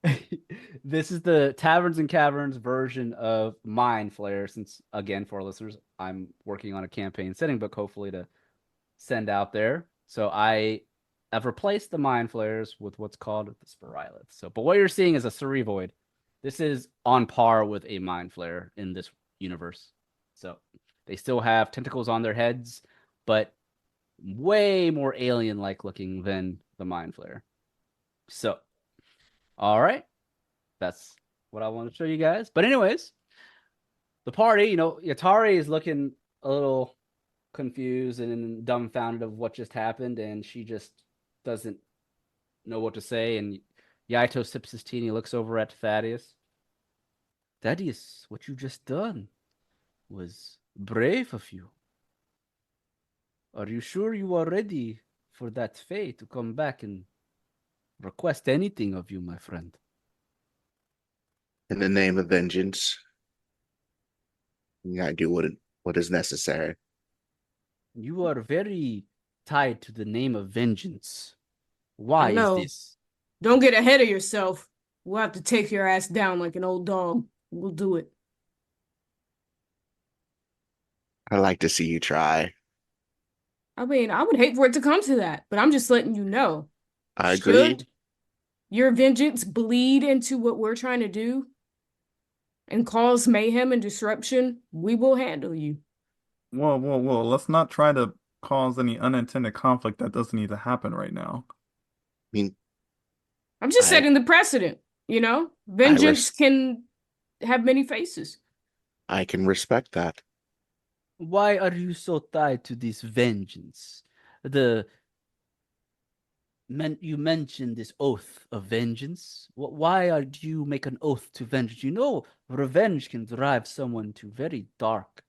B: this is the Taverns and Caverns version of Mind Flare. Since again, for our listeners, I'm working on a campaign setting book, hopefully to send out there. So I have replaced the Mind Flares with what's called the Sporylith. So, but what you're seeing is a Cerevoid. This is on par with a Mind Flare in this universe. So they still have tentacles on their heads, but way more alien-like looking than the Mind Flare. So, all right, that's what I want to show you guys. But anyways, the party, Yatari is looking a little confused and dumbfounded of what just happened, and she just doesn't know what to say. And Yaito sips his tea and he looks over at Thaddeus. Thaddeus, what you just done was brave of you. Are you sure you are ready for that fate to come back and request anything of you, my friend?
C: In the name of vengeance, you gotta do what is necessary.
B: You are very tied to the name of vengeance. Why
D: I
B: is
D: know.
B: this?
D: Don't get ahead of yourself. We'll have to take your ass down like an old dog. We'll do it.
C: I'd like to see you try.
D: I mean, I would hate for it to come to that, but I'm just letting you know.
C: I agree.
D: your vengeance bleed into what we're trying to do and cause mayhem and disruption, we will handle you.
E: Whoa, whoa, whoa. Let's not try to cause any unintended conflict that doesn't need to happen right now.
C: I mean,
D: I'm just
C: I-
D: setting the precedent, you know? Vengeance can have many faces.
C: I can respect that.
B: Why are you so tied to this vengeance? You mentioned this oath of vengeance. Why do you make an oath to vengeance? You know, revenge can drive someone to very dark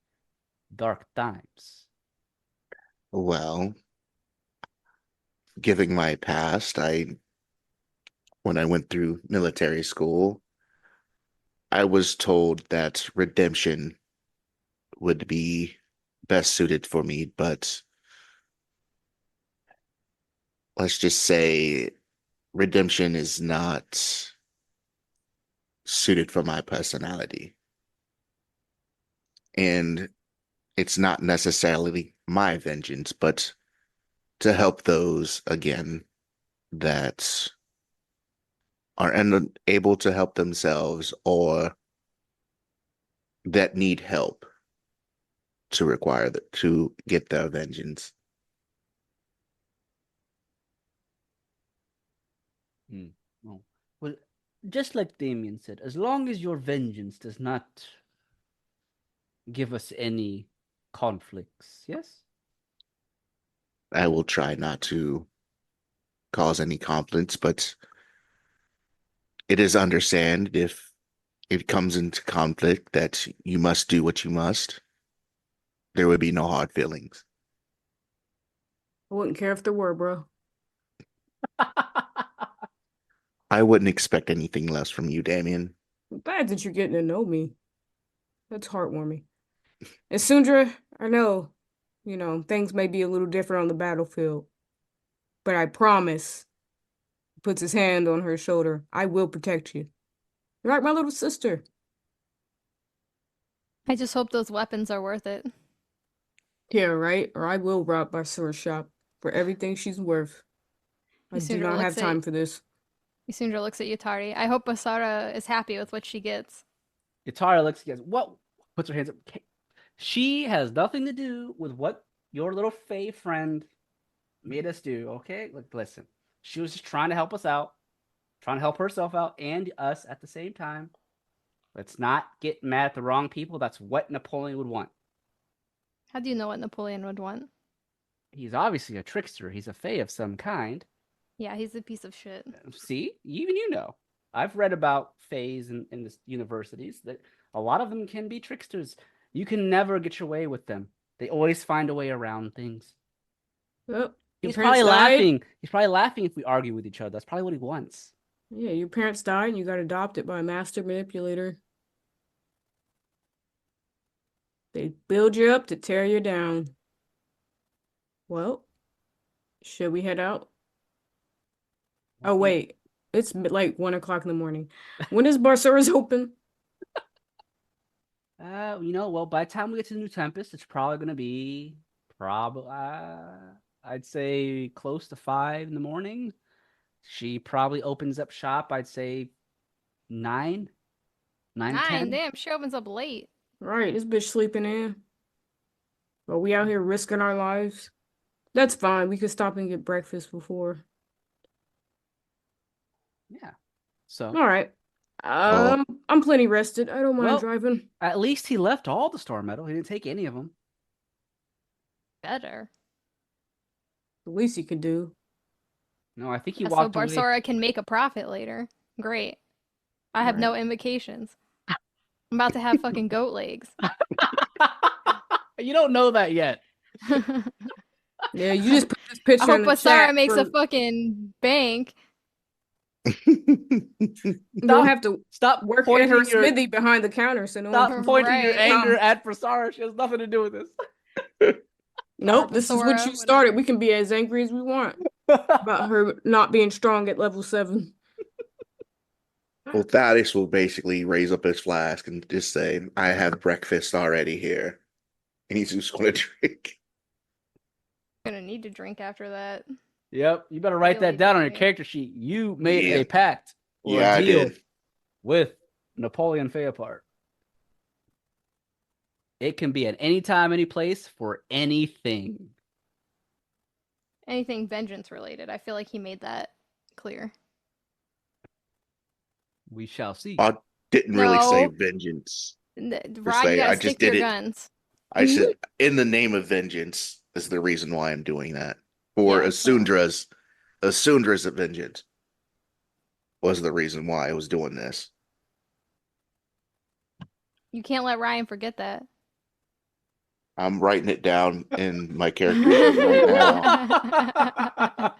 B: times.
C: Well, giving my past, when I went through military school, I was told that redemption would be best suited for me, but let's just say redemption is not suited for my personality. And it's not necessarily my vengeance, but to help those, again, that are unable to help themselves or that need help to get their vengeance.
B: Oh. Well, just like Damien said, as long as your vengeance does not give us any conflicts, yes?
C: I will try not to cause any conflicts, but it is understand if it comes into conflict that you must do what you must. There would be no hard feelings.
D: I wouldn't care if there were, bro.
C: I wouldn't expect anything less from you, Damien.
D: I'm glad that you're getting to know me. That's heartwarming. And Isundra, I know, things may be a little different on the battlefield, but I promise, puts his hand on her shoulder, I will protect you. You're like my little sister.
A: I just hope those weapons are worth it.
D: Yeah, right? Or I will rob my sword shop for everything she's worth. I do
A: Isundra
D: not have
A: looks
D: time
A: at
D: for this.
A: Isundra looks at Yutari. I hope Basara is happy with what she gets.
B: Yutari looks at what? Puts her hands up. She has nothing to do with what your little Fae friend made us do, okay? Look, listen. She was just trying to help us out, trying to help herself out and us at the same time. Let's not get mad at the wrong people. That's what Napoleon would want.
A: How do you know what Napoleon would want?
B: He's obviously a trickster. He's a Fae of some kind.
A: Yeah, he's a piece of shit.
B: See? Even you know. I've read about Faes in the universities that a lot of them can be tricksters. You can never get your way with them. They always find a way around things.
D: Oh,
B: He's probably laughing. He's probably laughing if we argue with each other. That's probably what he wants.
D: Yeah, your parents died and you got adopted by a master manipulator. They build you up to tear you down. Well, should we head out? Oh, wait. It's like 1 o'clock in the morning. When is Barceras open?
B: Well, by the time we get to the New Tempest, it's probably going to be I'd say close to 5 in the morning. She probably opens up shop, I'd say 9, 10.
A: Damn, she opens up late.
D: Right, this bitch sleeping in. But we out here risking our lives. That's fine. We could stop and get breakfast before.
B: Yeah. So.
D: All right. I'm plenty rested. I don't mind driving.
B: At least he left all the star metal. He didn't take any of them.
A: Better.
D: The least he could do.
B: No, I think he walked away.
A: So Barsora can make a profit later. Great. I have no invocations. I'm about to have fucking goat legs.
B: You don't know that yet.
D: Yeah, you just put this picture
A: I
D: in
A: hope
D: the chat.
A: Basara makes a fucking bank.
D: Don't have to
B: stop
D: work at her smithy behind the counter. So
B: stop pointing your anger at Basara. She has nothing to do with this.
D: Nope, this is what you started. We can be as angry as we want about her not being strong at level 7.
C: Well, Thaddeus will basically raise up his flask and just say, I have breakfast already here. And he's just going to drink.
A: Gonna need to drink after that.
B: Yep, you better write
A: Really
B: that down on your
A: dirty.
B: character sheet. You made
C: Yeah.
B: a pact or
C: Yeah,
B: a
C: I
B: deal
C: did.
B: with Napoleon Fayapart. It can be at any time, any place, for anything.
A: Anything vengeance related. I feel like he made that clear.
B: We shall see.
C: I didn't really say
A: No.
C: vengeance
A: Rod, you
C: se.
A: gotta
C: I
A: stick
C: just
A: to your
C: did it.
A: guns.
C: I said, in the name of vengeance is the reason why I'm doing that. For
A: Yeah, so-
C: Isundra's vengeance was the reason why I was doing this.
A: You can't let Ryan forget that.
C: I'm writing it down in my character sheet right now.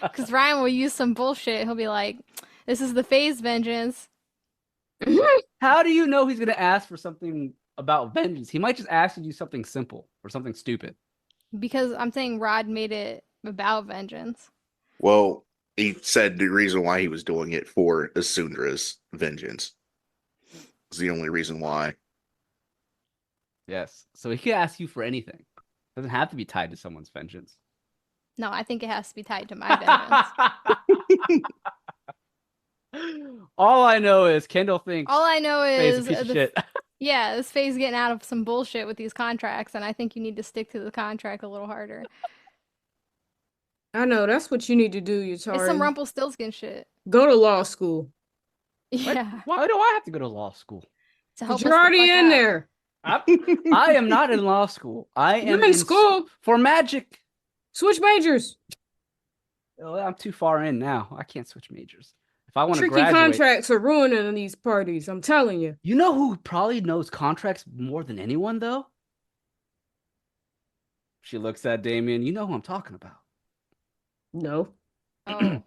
A: Because Ryan will use some bullshit. He'll be like, this is the phase vengeance.
B: How do you know he's going to ask for something about vengeance? He might just ask you to do something simple or something stupid.
A: Because I'm saying Rod made it about vengeance.
C: Well, he said the reason why he was doing it for Isundra's vengeance is the only reason why.
B: Yes. So he can ask you for anything. It doesn't have to be tied to someone's vengeance.
A: No, I think it has to be tied to my vengeance.
B: All I know is Kendall thinks
A: All I know
B: Faye's a
A: is
B: piece of shit.
A: yeah, this Faye's getting out of some bullshit with these contracts, and I think you need to stick to the contract a little harder.
D: I know, that's what you need to do,
A: It's some
D: Yutari.
A: Rumpelstiltskin shit.
D: Go to law school.
A: Yeah.
B: Why do I have to go to law school?
A: To help
D: Because
A: us
D: you're
A: the
D: already
A: fuck
D: in
A: out.
D: there.
B: I am not in law school. I am
D: You're in school.
B: for magic.
D: Switch majors.
B: Well, I'm too far in now. I can't switch majors. If I want to
D: Tricky
B: graduate,
D: contracts are ruining these parties. I'm telling you.
B: you know who probably knows contracts more than anyone, though? She looks at Damien. You know who I'm talking about.
D: No.
A: Oh.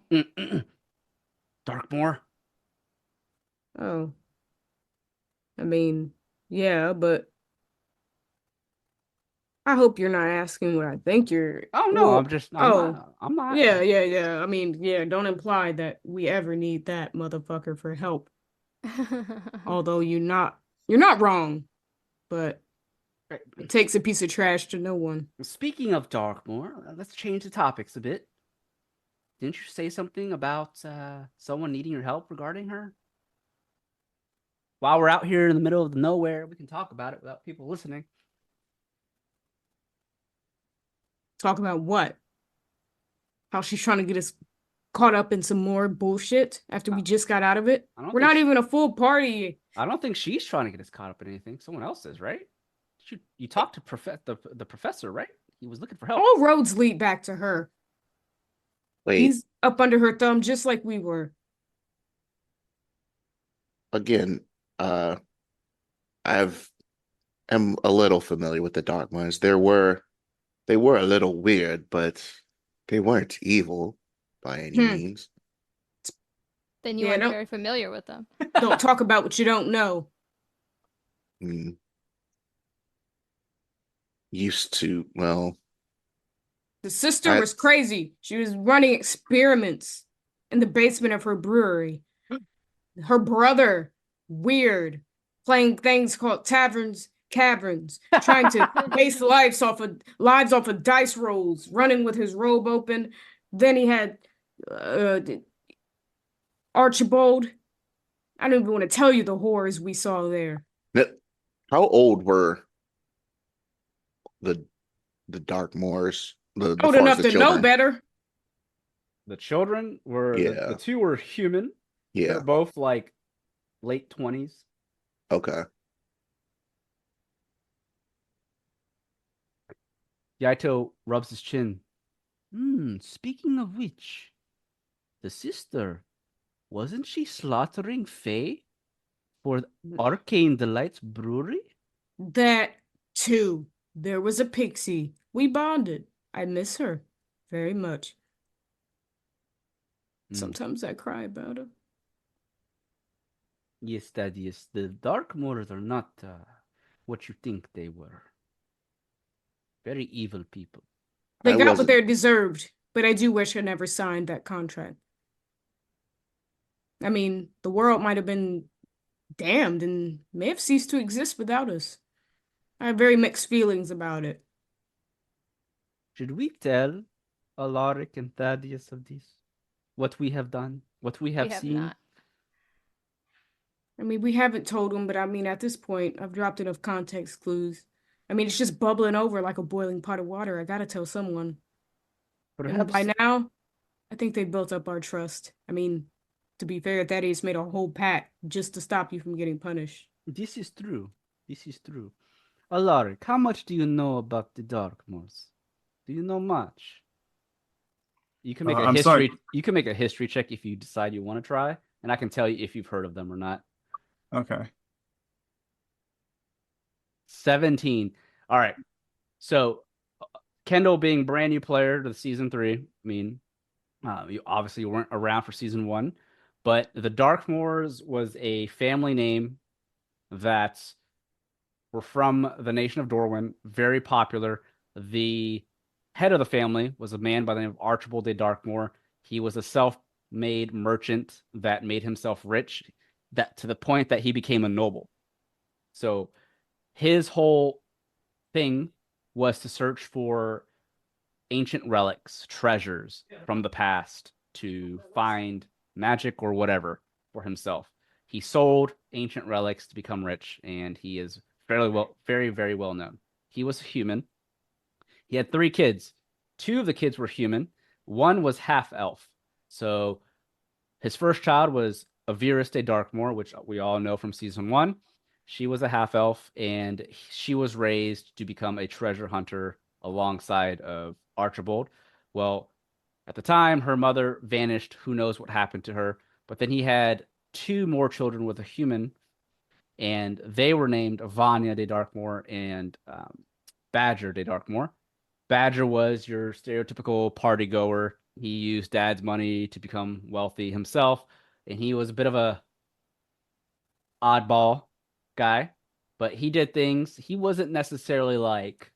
B: Darkmoor.
D: Oh. I mean, yeah, but I hope you're not asking what I think you're.
B: Oh no,
D: Well,
B: I'm not.
D: Yeah. I mean, yeah, don't imply that we ever need that motherfucker for help. Although you're not wrong, but it takes a piece of trash to know one.
B: Speaking of Darkmoor, let's change the topics a bit. Didn't you say something about someone needing your help regarding her? While we're out here in the middle of the nowhere, we can talk about it without people listening.
D: Talk about what? How she's trying to get us caught up in some more bullshit after we just got out of it? We're not even a full party.
B: I don't think she's trying to get us caught up in anything. Someone else is, right? You talked to the professor, right? He was looking for help.
D: All roads lead back to her.
C: Wait,
D: He's up under her thumb just like we were.
C: again, am a little familiar with the Dark Ones. They were a little weird, but they weren't evil by any means.
A: Then you
D: Yeah,
A: aren't
D: don't-
A: very familiar with them.
D: Don't talk about what you don't know.
C: Used to, well,
D: The sister was crazy. She was running experiments in the basement of her brewery. Her brother, weird, playing things called taverns, caverns, trying to base lives off of dice rolls, running with his robe open. Then he had Archibald. I don't even want to tell you the horrors we saw there.
C: how old were the Darkmoors?
D: Old enough to know better.
B: The children were the two were human.
C: Yeah.
B: They're both like late 20s.
C: Okay.
B: Yaito rubs his chin. Speaking of which, the sister, wasn't she slaughtering Faye for Arcane Delights Brewery?
D: That too. There was a pixie. We bonded. I miss her very much. Sometimes I cry about her.
B: Yes, Thaddeus. The Darkmoors are not what you think they were. Very evil people.
D: They got what they deserved, but I do wish I never signed that contract. I mean, the world might have been damned and may have ceased to exist without us. I have very mixed feelings about it.
B: Should we tell Alaric and Thaddeus of this? What we have done? What we have seen?
A: not.
D: I mean, we haven't told him, but I mean, at this point, I've dropped enough context clues. I mean, it's just bubbling over like a boiling pot of water. I gotta tell someone. And
B: Perhaps
D: by now, I think they built up our trust. I mean, to be fair, Thaddeus made a whole pact just to stop you from getting punished.
B: this is true. This is true. Alaric, how much do you know about the Darkmoors? Do you know much? You can make a
E: I'm
B: history.
E: sorry.
B: You can make a history check if you decide you want to try, and I can tell you if you've heard of them or not.
E: Okay.
B: 17. All right. So Kendall being brand new player to the season 3. I mean, you obviously weren't around for season 1, but the Darkmoors was a family name that were from the nation of Dorwyn, very popular. The head of the family was a man by the name of Archibald de Darkmoor. He was a self-made merchant that made himself rich, that to the point that he became a noble. So his whole thing was to search for ancient relics, treasures from the past to find magic or whatever for himself. He sold ancient relics to become rich, and he is very, very well known. He was a human. He had 3 kids. 2 of the kids were human. 1 was half elf. So his first child was Avirus de Darkmoor, which we all know from season 1. She was a half elf, and she was raised to become a treasure hunter alongside of Archibald. Well, at the time, her mother vanished. Who knows what happened to her? But then he had 2 more children with a human, and they were named Vanya de Darkmoor and Badger de Darkmoor. Badger was your stereotypical party goer. He used dad's money to become wealthy himself, and he was a bit of a oddball guy, but he did things. He wasn't necessarily like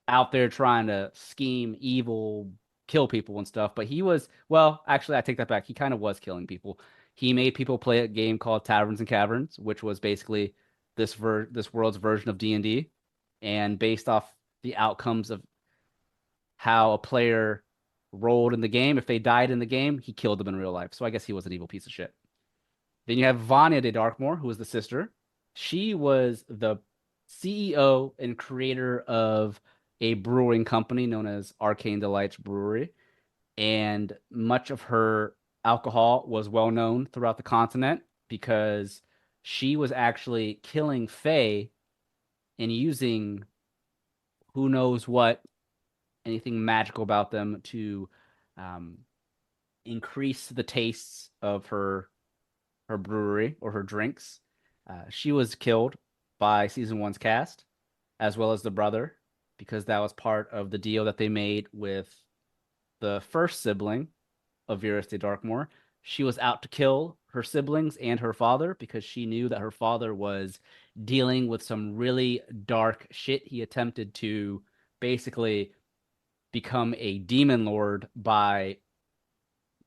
B: out there trying to scheme evil, kill people and stuff, but he was, well, actually, I take that back. He kind of was killing people. He made people play a game called Taverns and Caverns, which was basically this world's version of D&D, and based off the outcomes of how a player rolled in the game, if they died in the game, he killed them in real life. So I guess he was an evil piece of shit. Then you have Vanya de Darkmoor, who was the sister. She was the CEO and creator of a brewing company known as Arcane Delights Brewery. And much of her alcohol was well known throughout the continent because she was actually killing Fae and using who knows what, anything magical about them to increase the tastes of her brewery or her drinks. She was killed by season 1's cast, as well as the brother, because that was part of the deal that they made with the first sibling of Virus de Darkmoor. She was out to kill her siblings and her father because she knew that her father was dealing with some really dark shit. He attempted to basically become a demon lord by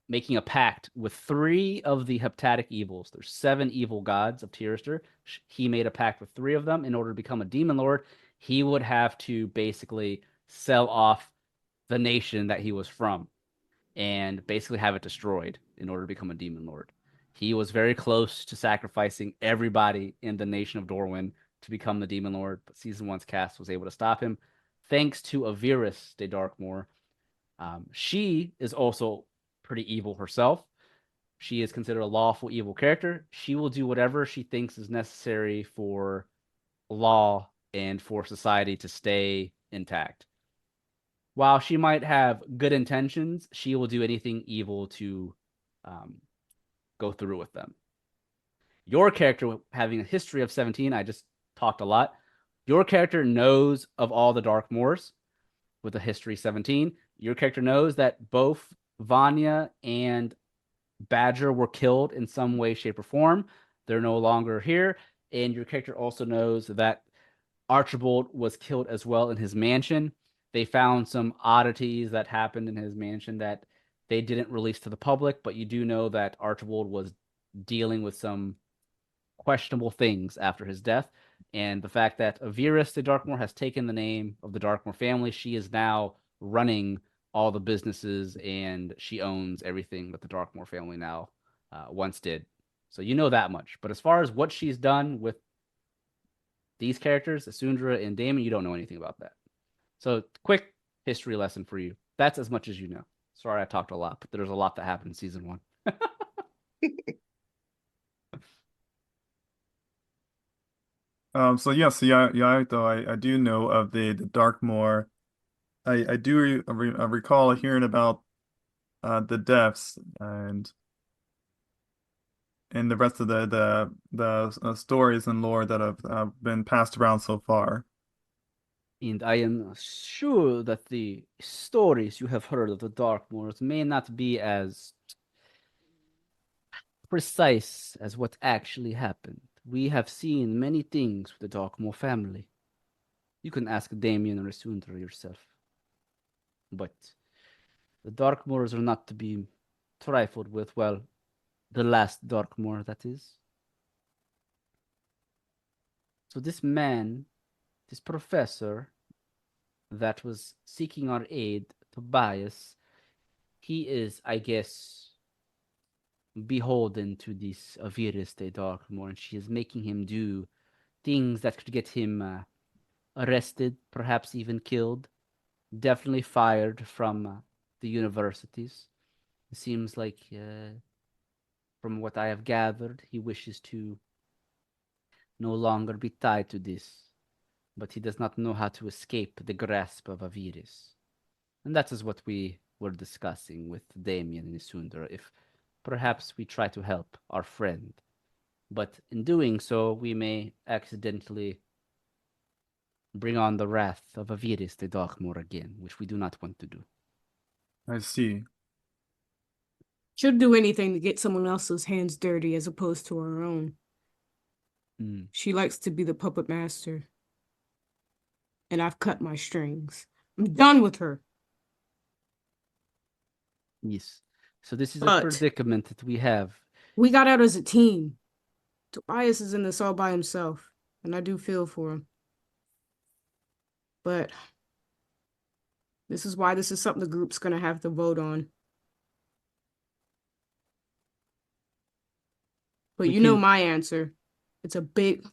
B: making a pact with 3 of the heptatic evils. There's 7 evil gods of Tyrister. He made a pact with 3 of them in order to become a demon lord. He would have to basically sell off the nation that he was from and basically have it destroyed in order to become a demon lord. He was very close to sacrificing everybody in the nation of Dorwyn to become the demon lord, but season 1's cast was able to stop him thanks to Avirus de Darkmoor. She is also pretty evil herself. She is considered a lawful evil character. She will do whatever she thinks is necessary for law and for society to stay intact. While she might have good intentions, she will do anything evil to go through with them. Your character, having a history of 17, I just talked a lot. Your character knows of all the Darkmoors with a history 17. Your character knows that both Vanya and Badger were killed in some way, shape, or form. They're no longer here. And your character also knows that Archibald was killed as well in his mansion. They found some oddities that happened in his mansion that they didn't release to the public, but you do know that Archibald was dealing with some questionable things after his death. And the fact that Avirus de Darkmoor has taken the name of the Darkmoor family, she is now running the all the businesses, and she owns everything that the Darkmoor family now once did. So you know that much. But as far as what she's done with these characters, Isundra and Damien, you don't know anything about that. So quick history lesson for you. That's as much as you know. Sorry, I talked a lot, but there's a lot that happened in season 1.
E: So yes, yeah, though I do know of the Darkmoor. I do recall hearing about the deaths and the rest of the stories and lore that have been passed around so far.
B: And I am sure that the stories you have heard of the Darkmoors may not be as precise as what actually happened. We have seen many things with the Darkmoor family. You can ask Damien or Isundra yourself. But the Darkmoors are not to be trifled with. Well, the last Darkmoor, that is. So this man, this professor that was seeking our aid, Tobias, he is, I guess, beholden to this Aviris de Darkmoor, and she is making him do things that could get him arrested, perhaps even killed, definitely fired from the universities. It seems like, from what I have gathered, he wishes to no longer be tied to this, but he does not know how to escape the grasp of Aviris. And that is what we were discussing with Damien and Isundra, if perhaps we try to help our friend. But in doing so, we may accidentally bring on the wrath of Aviris the Darkmoor again, which we do not want to do.
E: I see.
D: She'll do anything to get someone else's hands dirty as opposed to her own. She likes to be the puppet master. And I've cut my strings. I'm done with her.
B: Yes. So this is a predicament that we have.
D: We got out as a team. Tobias is in this all by himself, and I do feel for him. But this is why this is something the group's going to have to vote on. But you know my answer. It's a big,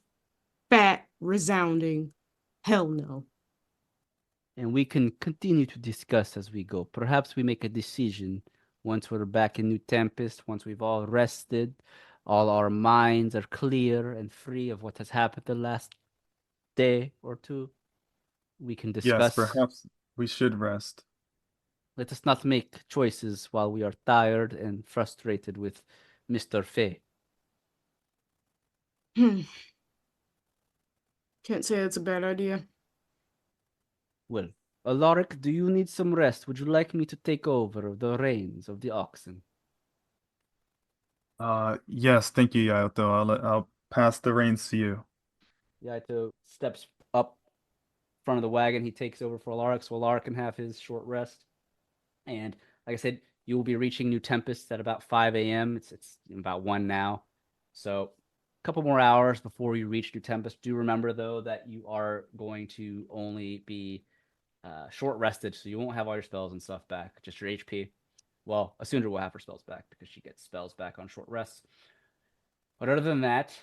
D: fat, resounding hell no.
B: And we can continue to discuss as we go. Perhaps we make a decision once we're back in New Tempest, once we've all rested, all our minds are clear and free of what has happened the last day or two. We can discuss.
E: Yes, perhaps we should rest.
B: Let us not make choices while we are tired and frustrated with Mr. Fay.
D: Can't say it's a bad idea.
B: Well, Alaric, do you need some rest? Would you like me to take over the reins of the oxen?
E: Yes, thank you, Yaito. I'll pass the reins to you.
B: Yaito steps up front of the wagon. He takes over for Alaric, so Alaric can have his short rest. And like I said, you will be reaching New Tempest at about 5 a.m. It's about 1 now. So a couple more hours before you reach New Tempest. Do remember, though, that you are going to only be short rested, so you won't have all your spells and stuff back, just your HP. Well, Isundra will have her spells back because she gets spells back on short rests. But other than that,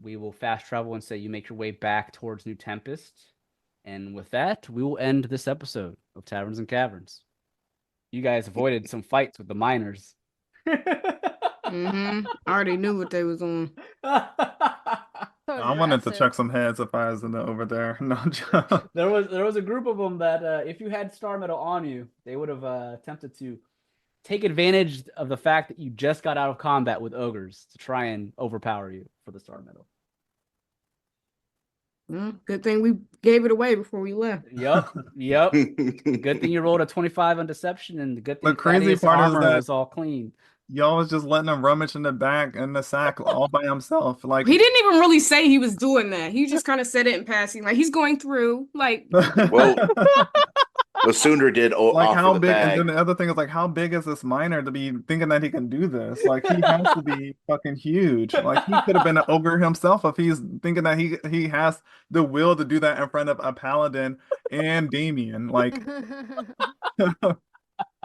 B: we will fast travel and say you make your way back towards New Tempest. And with that, we will end this episode of Taverns and Caverns. You guys avoided some fights with the miners.
D: I already knew what they was on.
E: I wanted to check some heads if I was over there. No joke.
B: There was a group of them that if you had Star Metal on you, they would have attempted to take advantage of the fact that you just got out of combat with ogres to try and overpower you for the Star Metal.
D: Good thing we gave it away before we left.
B: Yep. Good thing you rolled a 25 on deception, and the good thing
E: the crazy
B: Thaddeus'
E: part is
B: armor
E: that
B: was all clean.
E: Y'all was just letting him rummage in the back in the sack all by himself. Like,
D: he didn't even really say he was doing that. He just kind of said it in passing, like he's going through. Like,
C: Well, Isundra did
E: Like
C: offer
E: how
C: the
E: big, and then
C: bag.
E: the other thing is like how big is this miner to be thinking that he can do this? Like he has to be fucking huge. Like he could have been an ogre himself if he's thinking that he has the will to do that in front of a paladin and Damien. Like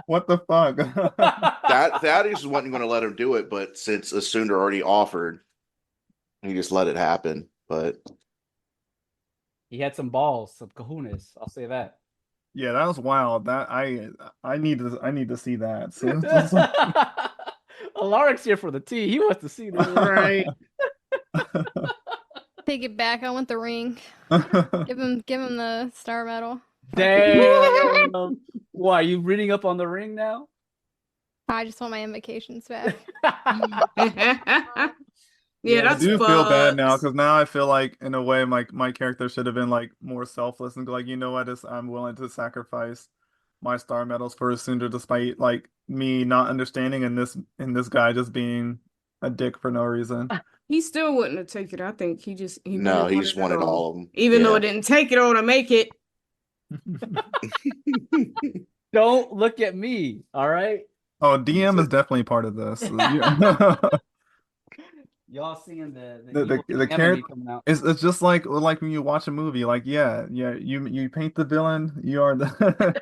E: what the fuck?
C: That Thaddeus wasn't going to let him do it, but since Isundra already offered, he just let it happen. But
B: He had some balls, some kahunas. I'll say that.
E: Yeah, that was wild. That I need to see that. So
B: Alaric's here for the tea. He wants to see this.
D: Right.
A: Take it back. I want the ring. Give him the star medal.
B: Damn. Why, are you reading up on the ring now?
A: I just want my invocations back.
D: Yeah,
E: I
D: that's
E: do feel bad
D: fucked.
E: now because now I feel like in a way my character should have been like more selfless and like, you know what, I'm willing to sacrifice my star medals for Isundra despite like me not understanding and this guy just being a dick for no reason.
D: He still wouldn't have taken it. I think he
C: no, he
D: wanted
C: just
D: it
C: wanted all of them.
D: Even though it didn't take it all to make it.
B: Don't look at me, all right?
E: Oh, DM is definitely part of this.
B: Y'all seeing the
E: The character
B: coming out.
E: it's just like when you watch a movie, like you paint the villain, you are the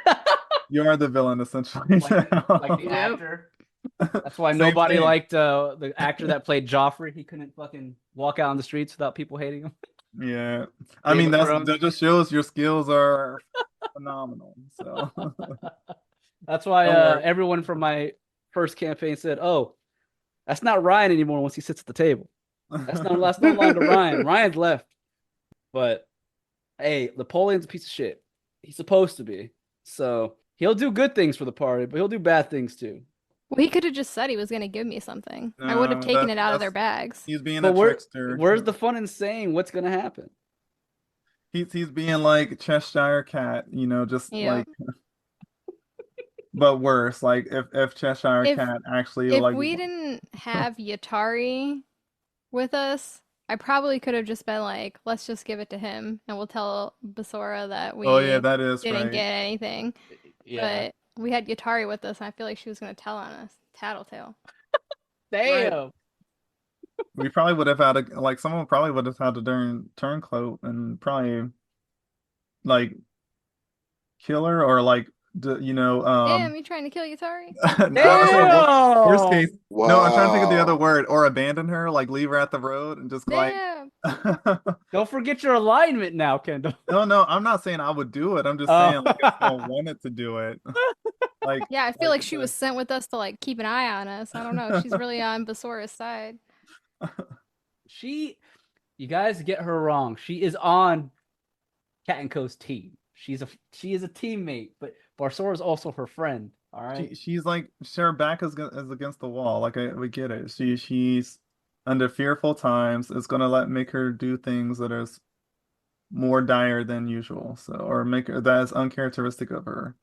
E: you are the villain essentially.
B: Like the
D: Yep.
B: actor. That's why
E: Same
B: nobody
E: thing.
B: liked the actor that played Joffrey. He couldn't fucking walk out on the streets without people hating him.
E: Yeah. I
B: Game
E: mean
B: of Thrones.
E: that just shows your skills are phenomenal. So
B: That's why
E: Don't worry.
B: everyone from my first campaign said, "Oh, that's not Ryan anymore once he sits at the table. That's no longer Ryan. Ryan's left." But hey, Napoleon's a piece of shit. He's supposed to be. So he'll do good things for the party, but he'll do bad things too.
A: Well, he could have just said he was going to give me something. I would have
E: No,
A: taken it out of
E: that's-
A: their bags.
E: He's being
B: But
E: a trickster.
B: where's the fun in saying what's gonna happen?
E: He's being like Cheshire Cat, just
A: Yeah.
E: like but worse. Like if Cheshire
A: If-
E: Cat actually
A: If
E: like
A: we didn't have Yatari with us, I probably could have just been like, let's just give it to him and we'll tell Basora that we
E: Oh yeah, that is
A: didn't
E: right.
A: get anything.
B: Yeah.
A: But we had Yatari with us and I feel like she was going to tell on us. Tattletale.
B: Damn.
E: We probably would have had someone probably would have had to turncoat and probably like kill her or like
A: Damn, you trying to kill Yatari?
E: no, worst case.
C: Wow.
E: No, I'm trying to think of the other word. Or abandon her, like leave her at the road and just like
A: Damn.
B: Don't forget your alignment now, Kendall.
E: No, I'm not saying I would do it. I'm just
B: Oh.
E: saying like if I wanted to do it. Like
A: Yeah, I feel like she
E: the-
A: was sent with us to like keep an eye on us. I don't know. She's really on Basora's side.
B: You guys get her wrong. She is on Cat and Co's team. She is a teammate, but Barsora is also her friend. All right.
E: she's like her back is against the wall. Like we get it. She's under fearful times. It's gonna make her do things that are more dire than usual. So or make her that is uncharacteristic of her.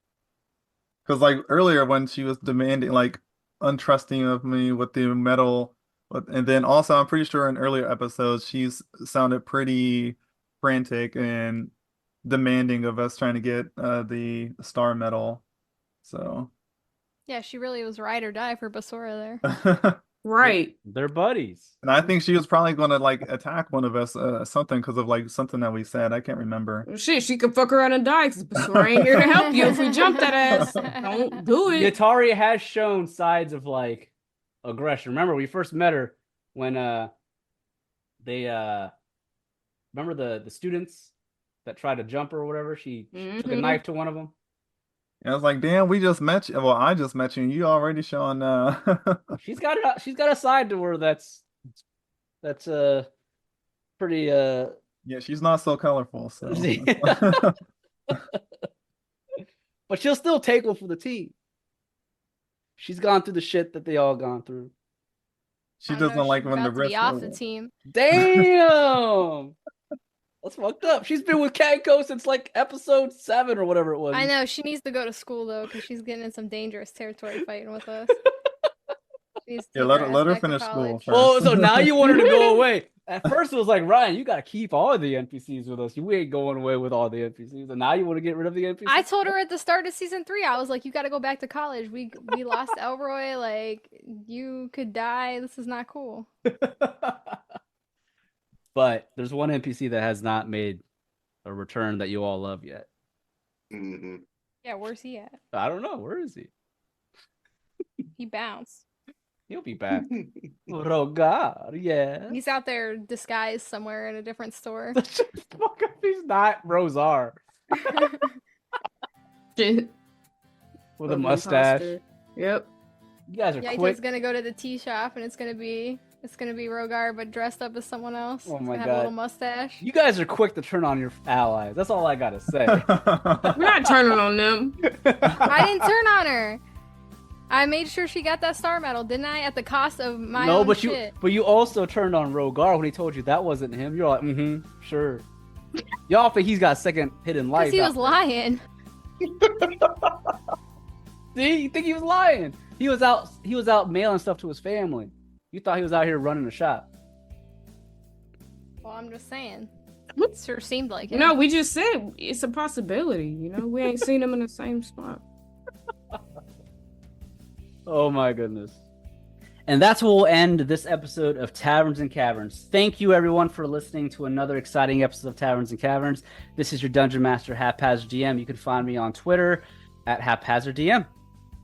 E: Because like earlier when she was demanding like untrusting of me with the metal, and then also I'm pretty sure in earlier episodes she's sounded pretty frantic and demanding of us trying to get the star medal. So
A: Yeah, she really was ride or die for Basora there.
D: Right.
B: They're buddies.
E: and I think she was probably going to like attack one of us something because of like something that we said. I can't remember.
D: Well, shit, she could fuck around and die because Basora ain't here to help you if we jump that ass. Don't do it.
B: Yatari has shown sides of like aggression. Remember, we first met her when they remember the students that tried to jump her or whatever. She took a
D: Mhm.
B: knife to one of them.
E: And I was like, damn, we just met you. Well, I just met you, and you already showing.
B: She's got a side to her that's pretty
E: Yeah, she's not so colorful. So
B: but she'll still take one for the team. She's gone through the shit that they all gone through.
E: she
A: I don't know,
E: doesn't like
A: she's
E: when the
A: about to be
E: risk.
A: off the team.
B: Damn. That's fucked up. She's been with Kanko since like episode 7 or whatever it was.
A: I know, she needs to go to school though, because she's getting in some dangerous territory fighting with us. She needs to
E: Yeah,
A: take
E: let
A: ass
E: her
A: back to
E: finish school
A: college.
E: first.
B: Oh, so now you want her to go away. At first, it was like, Ryan, you got to keep all the NPCs with us. We ain't going away with all the NPCs. And now you want to get rid of the NPCs?
A: I told her at the start of season 3, I was like, you got to go back to college. We lost Elroy. Like, you could die. This is not cool.
B: But there's one NPC that has not made a return that you all love yet.
C: Mm-hmm.
A: Yeah, where's he at?
B: I don't know. Where is he?
A: He bounced.
B: He'll be back. Rogar, yeah.
A: He's out there disguised somewhere in a different store.
B: Fuck if he's not Rosar.
D: Shit.
B: With a mustache.
D: Imposter. Yep.
B: You guys are
A: Yeah,
B: quick.
A: he's gonna go to the tea shop and it's gonna be Rogar, but dressed up as someone else.
B: Oh
A: He's
B: my
A: gonna have a little
B: God.
A: mustache.
B: You guys are quick to turn on your allies. That's all I gotta say.
D: We're not turning on them.
A: I didn't turn on her. I made sure she got that star medal, didn't I? At the cost of my
B: No,
A: own
B: but
A: shit.
B: you also turned on Rogar when he told you that wasn't him. You're like, sure. Y'all think he's got second hidden life.
A: Because he was
B: out
A: lying.
B: there. See, you think he was lying? He was out mailing stuff to his family. You thought he was out here running the shop.
A: Well, I'm just saying. It sure seemed like it.
D: No, we just said it's a possibility. You know, we ain't seen them in the same spot.
B: Oh my goodness. And that's where we'll end this episode of Taverns and Caverns. Thank you everyone for listening to another exciting episode of Taverns and Caverns. This is your Dungeon Master, HaphazardDM. You can find me on Twitter at HaphazardDM.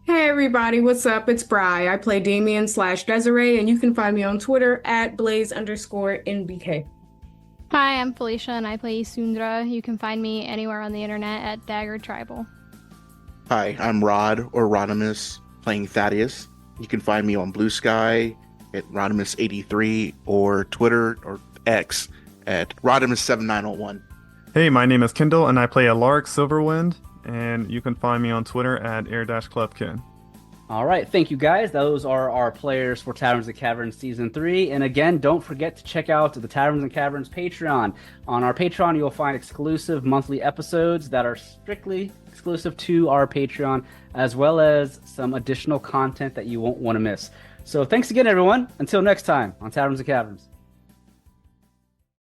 D: Hey everybody, what's up? It's Bri. I play Damien / Desiree, and you can find me on Twitter at Blaze_NBK.
A: Hi, I'm Felicia, and I play Isundra. You can find me anywhere on the internet at daggertribal.
C: Hi, I'm Rod or Rodimus, playing Thaddeus. You can find me on Blue Sky at Rodimus83 or Twitter or X at Rodimus7901.
E: Hey, my name is Kendall, and I play Alaric Silverwind, and you can find me on Twitter at AirDashClubKen.
B: All right, thank you guys. Those are our players for Taverns and Caverns Season 3. And again, don't forget to check out the Taverns and Caverns Patreon. On our Patreon, you'll find exclusive monthly episodes that are strictly exclusive to our Patreon, as well as some additional content that you won't want to miss. So thanks again, everyone. Until next time on Taverns and Caverns.